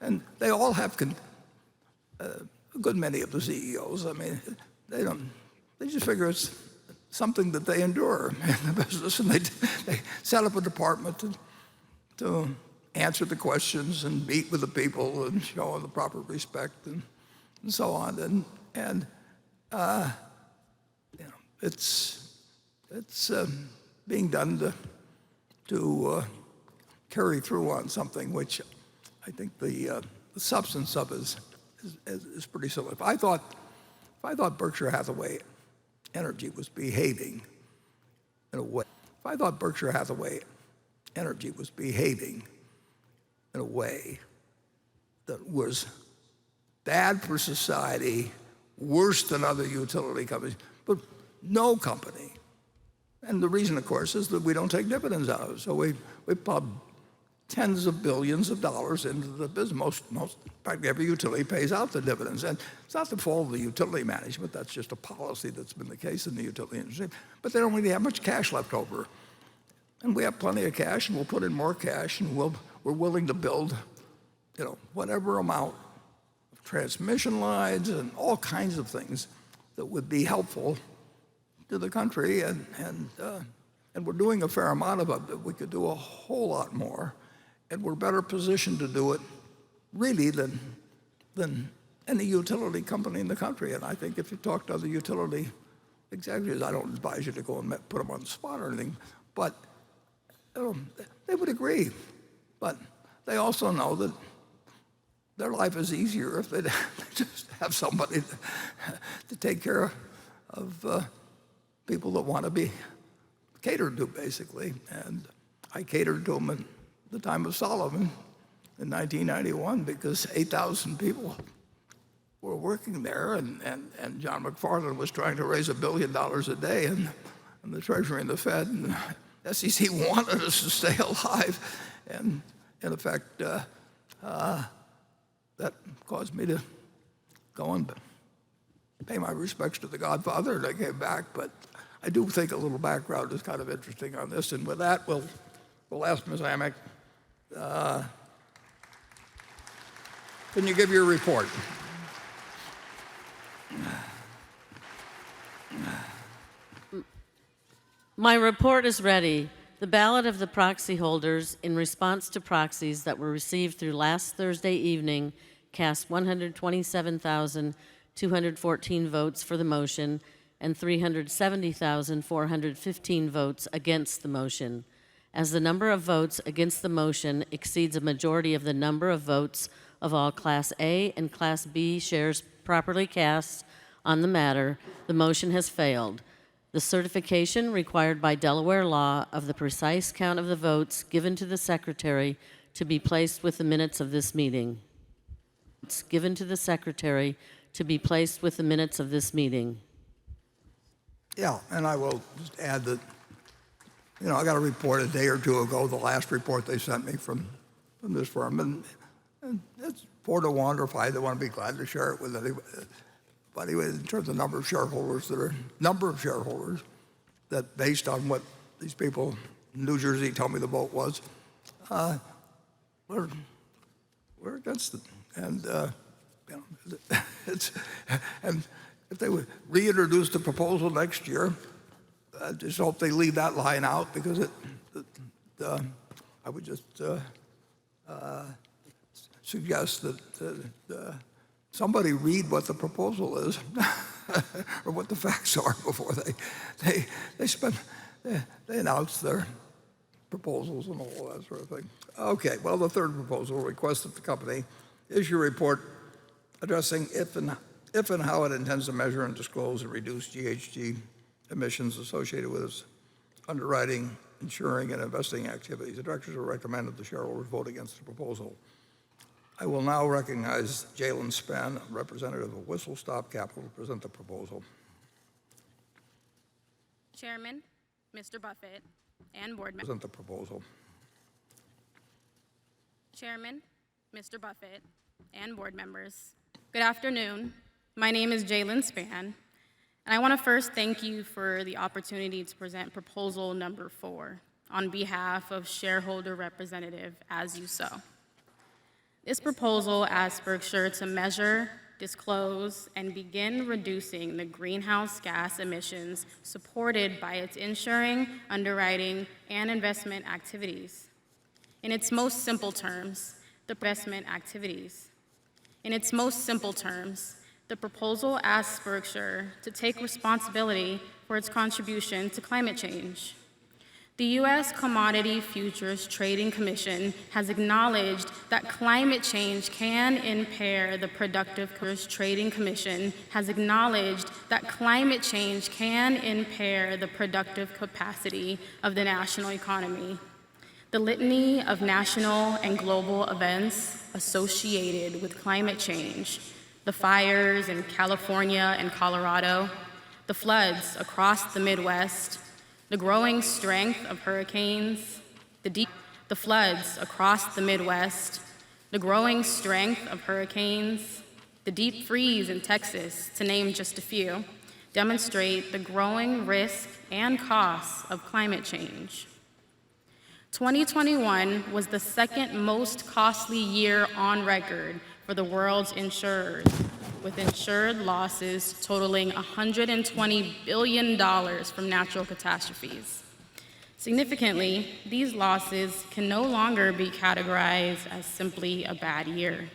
And they all have a good many of the CEOs. They just figure it's something that they endure in the business, and they set up a department to answer the questions and meet with the people and show the proper respect and so on. And it's being done to carry through on something which I think the substance of is pretty similar. If I thought Berkshire Hathaway Energy was behaving in a way, that was bad for society, worse than other utility companies, but no company, And the reason, of course, is that we don't take dividends out of it. So we pump tens of billions of dollars into the business. In fact, every utility pays out the dividends. And it's not the fault of the utility management. That's just a policy that's been the case in the utility industry. But they don't really have much cash left over. And we have plenty of cash, and we'll put in more cash, and we're willing to build, whatever amount of transmission lines and all kinds of things that would be helpful to the country. And we're doing a fair amount of it, but we could do a whole lot more. And we're better positioned to do it, really, than any utility company in the country. And I think if you talk to other utility executives, I don't advise you to go and put them on the spot or anything, but they would agree. But they also know that their life is easier if they just have somebody to take care of people that want to be catered to, basically. And I catered to them at the time of Solomon in 1991 because 8,000 people were working there, and John McFarland was trying to raise $1 billion a day, and the Treasury and the Fed and the SEC wanted us to stay alive. And in effect, that caused me to go and pay my respects to the Godfather, and I came back. But I do think a little background is kind of interesting on this. And with that, we'll ask Ms. Amick, can you give your report? My report is ready. The ballot of the proxy holders in response to proxies that were received through last Thursday evening cast 127,214 votes for the motion and 370,415 votes against the motion. As the number of votes against the motion exceeds a majority of the number of votes of all Class A and Class B shares properly cast on the matter, the motion has failed. The certification required by Delaware law of the precise count of the votes given to the Secretary to be placed with the minutes of this meeting. It's given to the Secretary to be placed with the minutes of this meeting. Yeah, and I will just add that, I got a report a day or two ago, the last report they sent me from this firm, and it's 4 to 1 or 5 to 1. I'd be glad to share it with anybody. But anyway, in terms of number of shareholders, that based on what these people in New Jersey told me the vote was, we're against it. And and if they would reintroduce the proposal next year, I just hope they leave that line out, because I would just suggest that somebody read what the proposal is or what the facts are before they announce their proposals and all that sort of thing. Okay, well, the third proposal requests that the company issue a report addressing if and how it intends to measure and disclose and reduce GHG emissions associated with its underwriting, insuring, and investing activities. The directors have recommended the shareholders vote against the proposal. I will now recognize Jalen Spann, representative of Whistle Stop Capital, to present the proposal. Chairman, Mr. Buffett, and board members. Present the proposal. Chairman, Mr. Buffett, and board members. Good afternoon. My name is Jalen Spann, and I want to first thank you for the opportunity to present proposal number 4 on behalf of shareholder representative As You Sow. This proposal asks Berkshire to measure, disclose, and begin reducing the greenhouse gas emissions supported by its insuring, underwriting, and investment activities. In its most simple terms, the proposal asks Berkshire to take responsibility for its contribution to climate change. The U.S. Commodity Futures Trading Commission has acknowledged that climate change can impair the productive capacity of the national economy. The litany of national and global events associated with climate change, the fires in California and Colorado, the floods across the Midwest, the growing strength of hurricanes, the floods across the Midwest, the growing strength of hurricanes, the deep freeze in Texas, to name just a few, demonstrate the growing risk and costs of climate change. 2021 was the second most costly year on record for the world's insurers, with insured losses totaling $120 billion from natural catastrophes. Significantly, these losses can no longer be categorized as simply a bad year.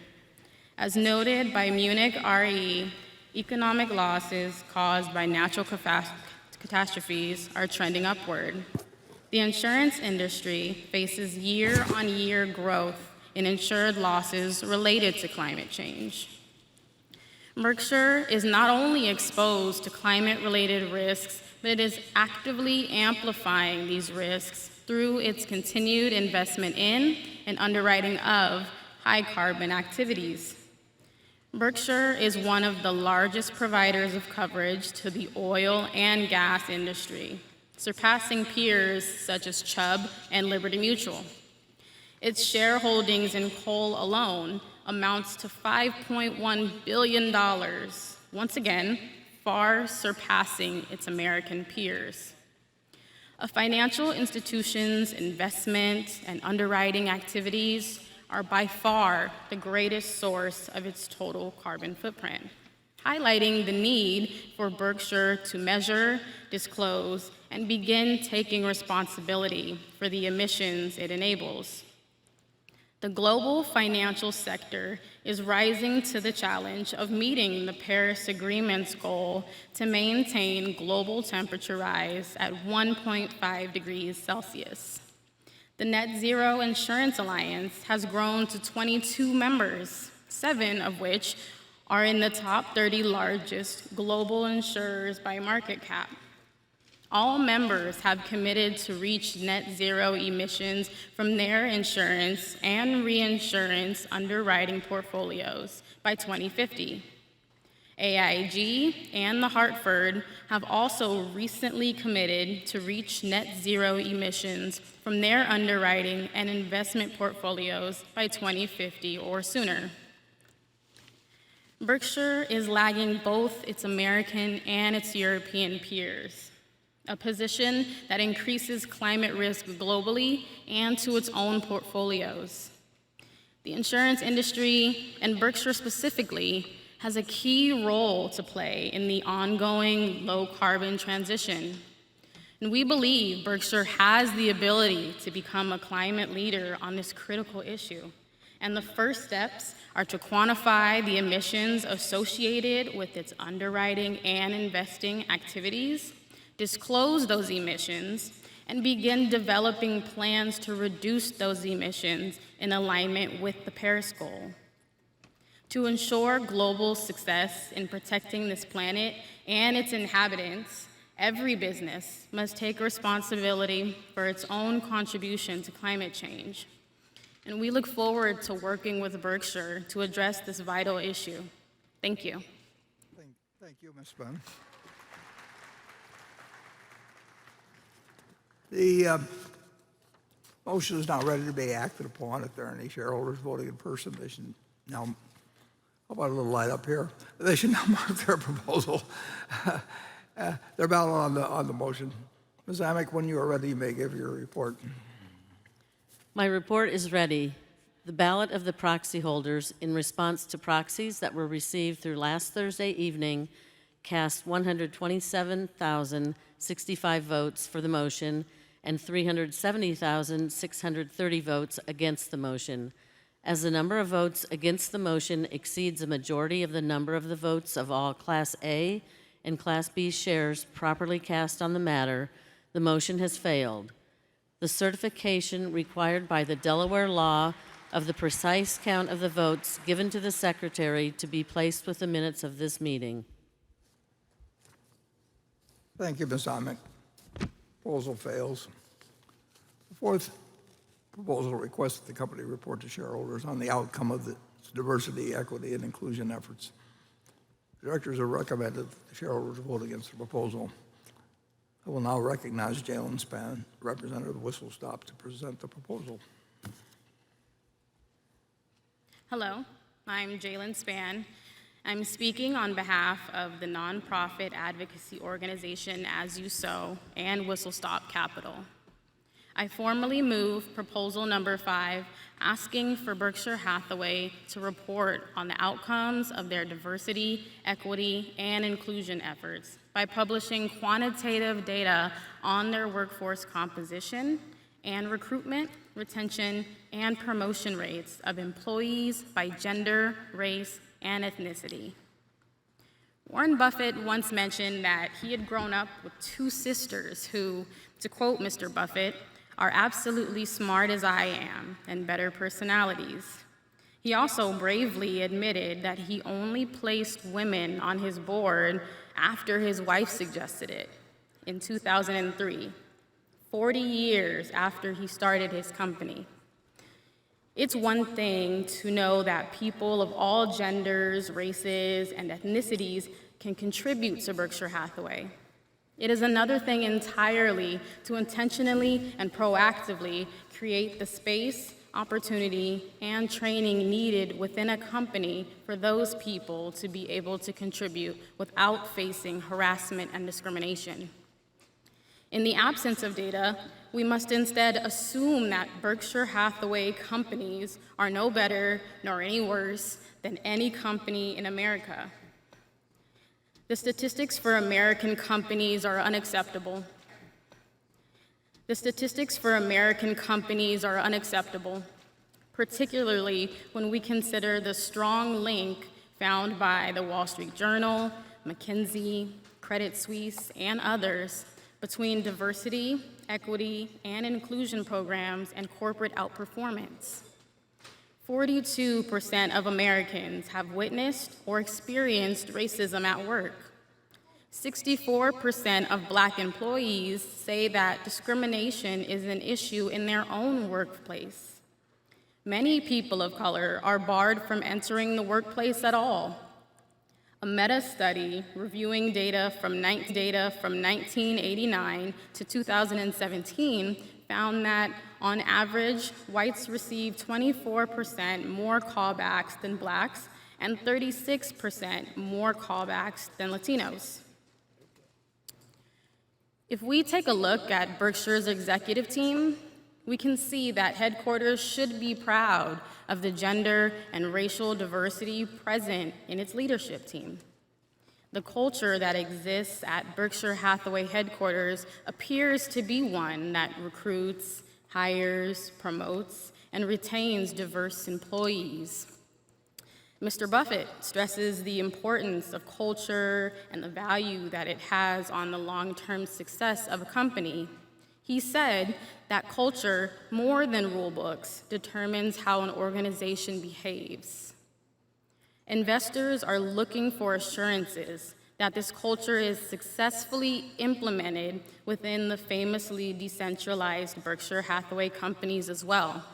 As noted by Munich Re, economic losses caused by natural catastrophes are trending upward. The insurance industry faces year-on-year growth in insured losses related to climate change. Berkshire is not only exposed to climate-related risks, but it is actively amplifying these risks through its continued investment in and underwriting of high-carbon activities. Berkshire is one of the largest providers of coverage to the oil and gas industry, surpassing peers such as Chubb and Liberty Mutual. Its shareholdings in coal alone amounts to $5.1 billion, once again, far surpassing its American peers. A financial institution's investment and underwriting activities are by far the greatest source of its total carbon footprint, highlighting the need for Berkshire to measure, disclose, and begin taking responsibility for the emissions it enables. The global financial sector is rising to the challenge of meeting the Paris Agreement's goal to maintain global temperature rise at 1.5 degrees Celsius. The Net Zero Insurance Alliance has grown to 22 members, 7 of which are in the top 30 largest global insurers by market cap. All members have committed to reach net zero emissions from their insurance and reinsurance underwriting portfolios by 2050. AIG and The Hartford have also recently committed to reach net zero emissions from their underwriting and investment portfolios by 2050 or sooner. Berkshire is lagging both its American and its European peers, a position that increases climate risk globally and to its own portfolios. The insurance industry, and Berkshire specifically, has a key role to play in the ongoing low-carbon transition. And we believe Berkshire has the ability to become a climate leader on this critical issue. And the first steps are to quantify the emissions associated with its underwriting and investing activities, disclose those emissions, and begin developing plans to reduce those emissions in alignment with the Paris goal. To ensure global success in protecting this planet and its inhabitants, every business must take responsibility for its own contribution to climate change. And we look forward to working with Berkshire to address this vital issue. Thank you. Thank you, Ms. Bunn. The motion is now ready to be acted upon. If there are any shareholders voting in person, they should now, how about a little light up here? They should now mark their proposal, their ballot on the motion. Ms. Amick, when you are ready, you may give your report. My report is ready. The ballot of the proxy holders in response to proxies that were received through last Thursday evening cast 127,065 votes for the motion and 370,630 votes against the motion. As the number of votes against the motion exceeds a majority of the number of the votes of all Class A and Class B shares properly cast on the matter, the motion has failed. The certification required by the Delaware law of the precise count of the votes given to the Secretary to be placed with the minutes of this meeting. Thank you, Ms. Amick. Proposal fails. The fourth proposal requests that the company report to shareholders on the outcome of its diversity, equity, and inclusion efforts. The directors have recommended that the shareholders vote against the proposal. I will now recognize Jalen Spann, Representative Whistle Stop, to present the proposal. Hello, I'm Jalen Spann. I'm speaking on behalf of the nonprofit advocacy organization As You Sow and Whistle Stop Capital. I formally move proposal number 5, asking for Berkshire Hathaway to report on the outcomes of their diversity, equity, and inclusion efforts by publishing quantitative data on their workforce composition and recruitment, retention, and promotion rates of employees by gender, race, and ethnicity. Warren Buffett once mentioned that he had grown up with 2 sisters who, to quote Mr. Buffett, are absolutely smart as I am and better personalities. He also bravely admitted that he only placed women on his board after his wife suggested it in 2003, 40 years after he started his company. It's one thing to know that people of all genders, races, and ethnicities can contribute to Berkshire Hathaway. It is another thing entirely to intentionally and proactively create the space, opportunity, and training needed within a company for those people to be able to contribute without facing harassment and discrimination. In the absence of data, we must instead assume that Berkshire Hathaway companies are no better nor any worse than any company in America. The statistics for American companies are unacceptable. The statistics for American companies are unacceptable, particularly when we consider the strong link found by the Wall Street Journal, McKinsey, Credit Suisse, and others between diversity, equity, and inclusion programs and corporate outperformance. 42% of Americans have witnessed or experienced racism at work. 64% of Black employees say that discrimination is an issue in their own workplace. Many people of color are barred from entering the workplace at all. A meta-study reviewing data from 1989 to 2017 found that, on average, whites received 24% more callbacks than Blacks and 36% more callbacks than Latinos. If we take a look at Berkshire's executive team, we can see that headquarters should be proud of the gender and racial diversity present in its leadership team. The culture that exists at Berkshire Hathaway headquarters appears to be one that recruits, hires, promotes, and retains diverse employees. Mr. Buffett stresses the importance of culture and the value that it has on the long-term success of a company. He said that culture, more than rule books, determines how an organization behaves. Investors are looking for assurances that this culture is successfully implemented within the famously decentralized Berkshire Hathaway companies as well.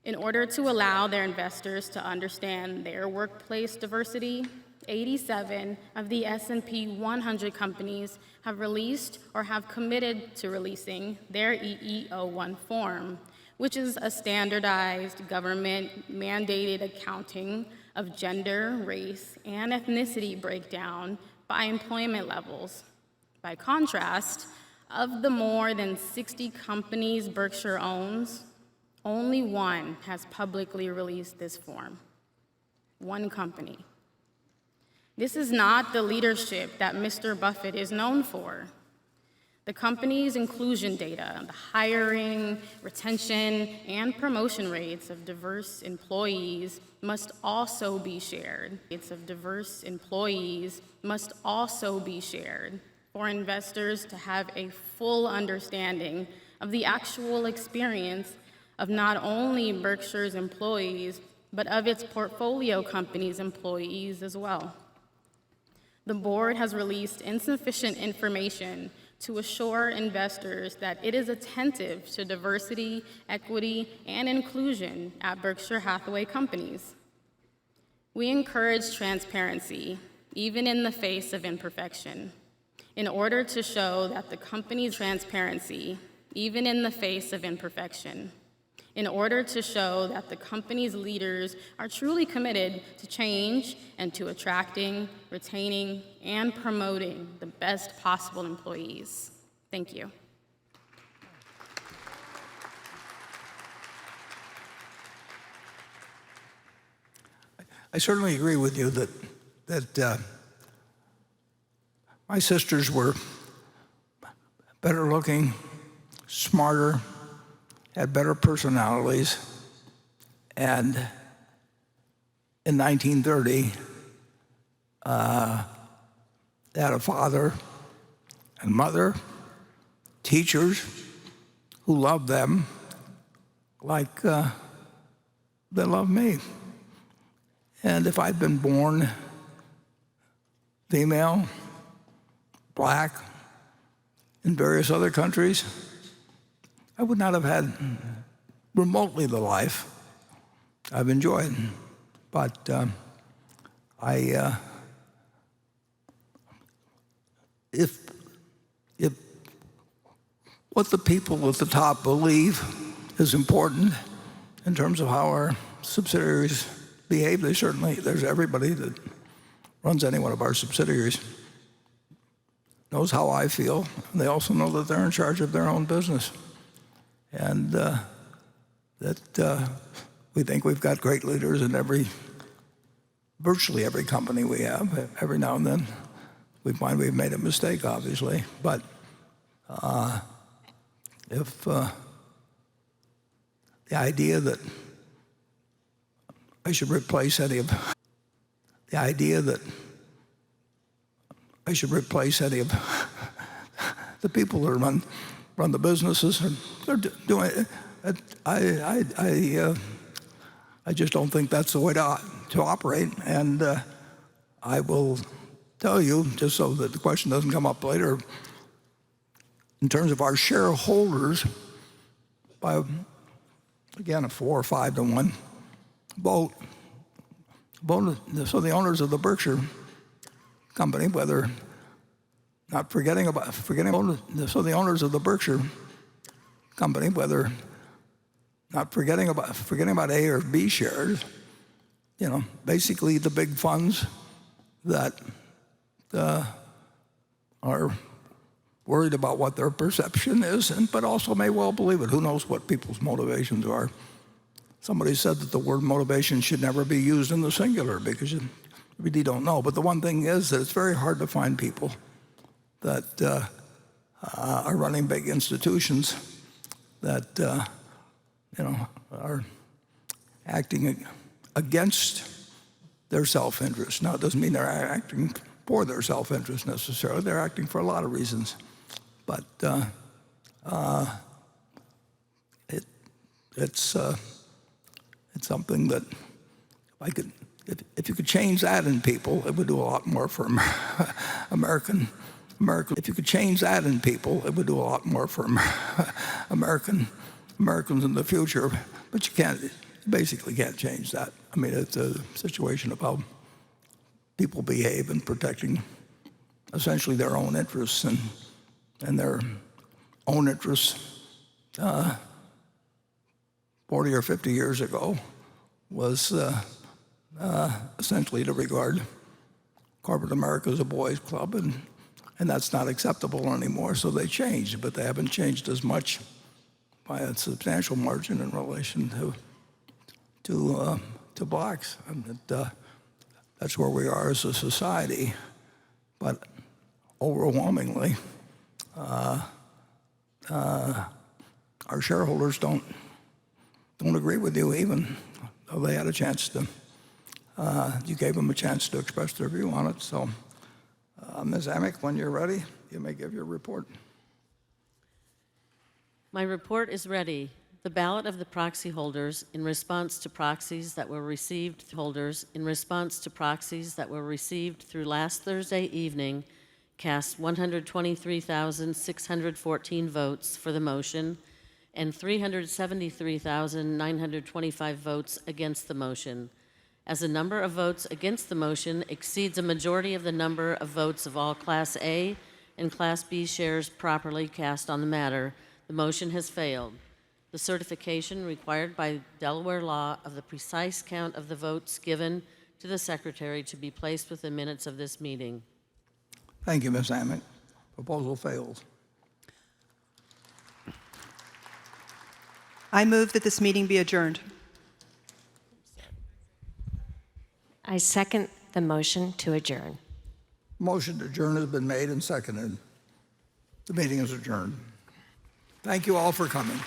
In order to allow their investors to understand their workplace diversity, 87 of the S&P 100 companies have released or have committed to releasing their EEO-1 form, which is a standardized government-mandated accounting of gender, race, and ethnicity breakdown by employment levels. By contrast, of the more than 60 companies Berkshire owns, only one has publicly released this form. One company. This is not the leadership that Mr. Buffett is known for. The company's inclusion data, the hiring, retention, and promotion rates of diverse employees must also be shared. Rates of diverse employees must also be shared for investors to have a full understanding of the actual experience of not only Berkshire's employees, but of its portfolio companies' employees as well. The board has released insufficient information to assure investors that it is attentive to diversity, equity, and inclusion at Berkshire Hathaway companies. We encourage transparency, even in the face of imperfection. in order to show that the company's transparency, even in the face of imperfection, in order to show that the company's leaders are truly committed to change and to attracting, retaining, and promoting the best possible employees. Thank you. I certainly agree with you that my sisters were better looking, smarter, had better personalities, and in 1930, they had a father and mother, teachers who loved them like they love me. And if I'd been born female, black, in various other countries, I would not have had remotely the life I've enjoyed. But if what the people at the top believe is important in terms of how our subsidiaries behave, there's everybody that runs any one of our subsidiaries knows how I feel. They also know that they're in charge of their own business. And that we think we've got great leaders in virtually every company we have. Every now and then we find we've made a mistake, obviously. But if the idea that I should replace any of the people that run the businesses, they're doing it. I just don't think that's the way to operate. And I will tell you, just so that the question doesn't come up later, in terms of our shareholders, by again a 4 or 5 to 1 vote, so the owners of the Berkshire company, whether not forgetting about so the owners of the Berkshire company, whether not forgetting about A or B shares, basically the big funds that are worried about what their perception is, but also may well believe it. Who knows what people's motivations are? Somebody said that the word motivation should never be used in the singular because you really don't know. But the one thing is that it's very hard to find people that are running big institutions that are acting against their self-interest. Now, it doesn't mean they're acting for their self-interest necessarily. They're acting for a lot of reasons. But it's something that if you could change that in people, it would do a lot more for American. If you could change that in people, it would do a lot more for Americans in the future. But you basically can't change that. I mean, it's a situation of how people behave in protecting essentially their own interests and their own interests 40 or 50 years ago was essentially to regard corporate America as a boys' club, and that's not acceptable anymore, so they changed, but they haven't changed as much by a substantial margin in relation to blacks. And that's where we are as a society, but overwhelmingly, our shareholders don't agree with you, even though they had a chance to. You gave them a chance to express their view on it. So, Ms. Amick, when you're ready, you may give your report. My report is ready. The ballot of the proxy holders in response to proxies that were received through last Thursday evening cast 123,614 votes for the motion and 373,925 votes against the motion. As the number of votes against the motion exceeds a majority of the number of votes of all Class A and Class B shares properly cast on the matter, the motion has failed. The certification required by Delaware law of the precise count of the votes given to the Secretary to be placed with the minutes of this meeting. Thank you, Ms. Amick. Proposal fails. I move that this meeting be adjourned. I second the motion to adjourn. Motion to adjourn has been made and seconded. The meeting is adjourned. Thank you all for coming.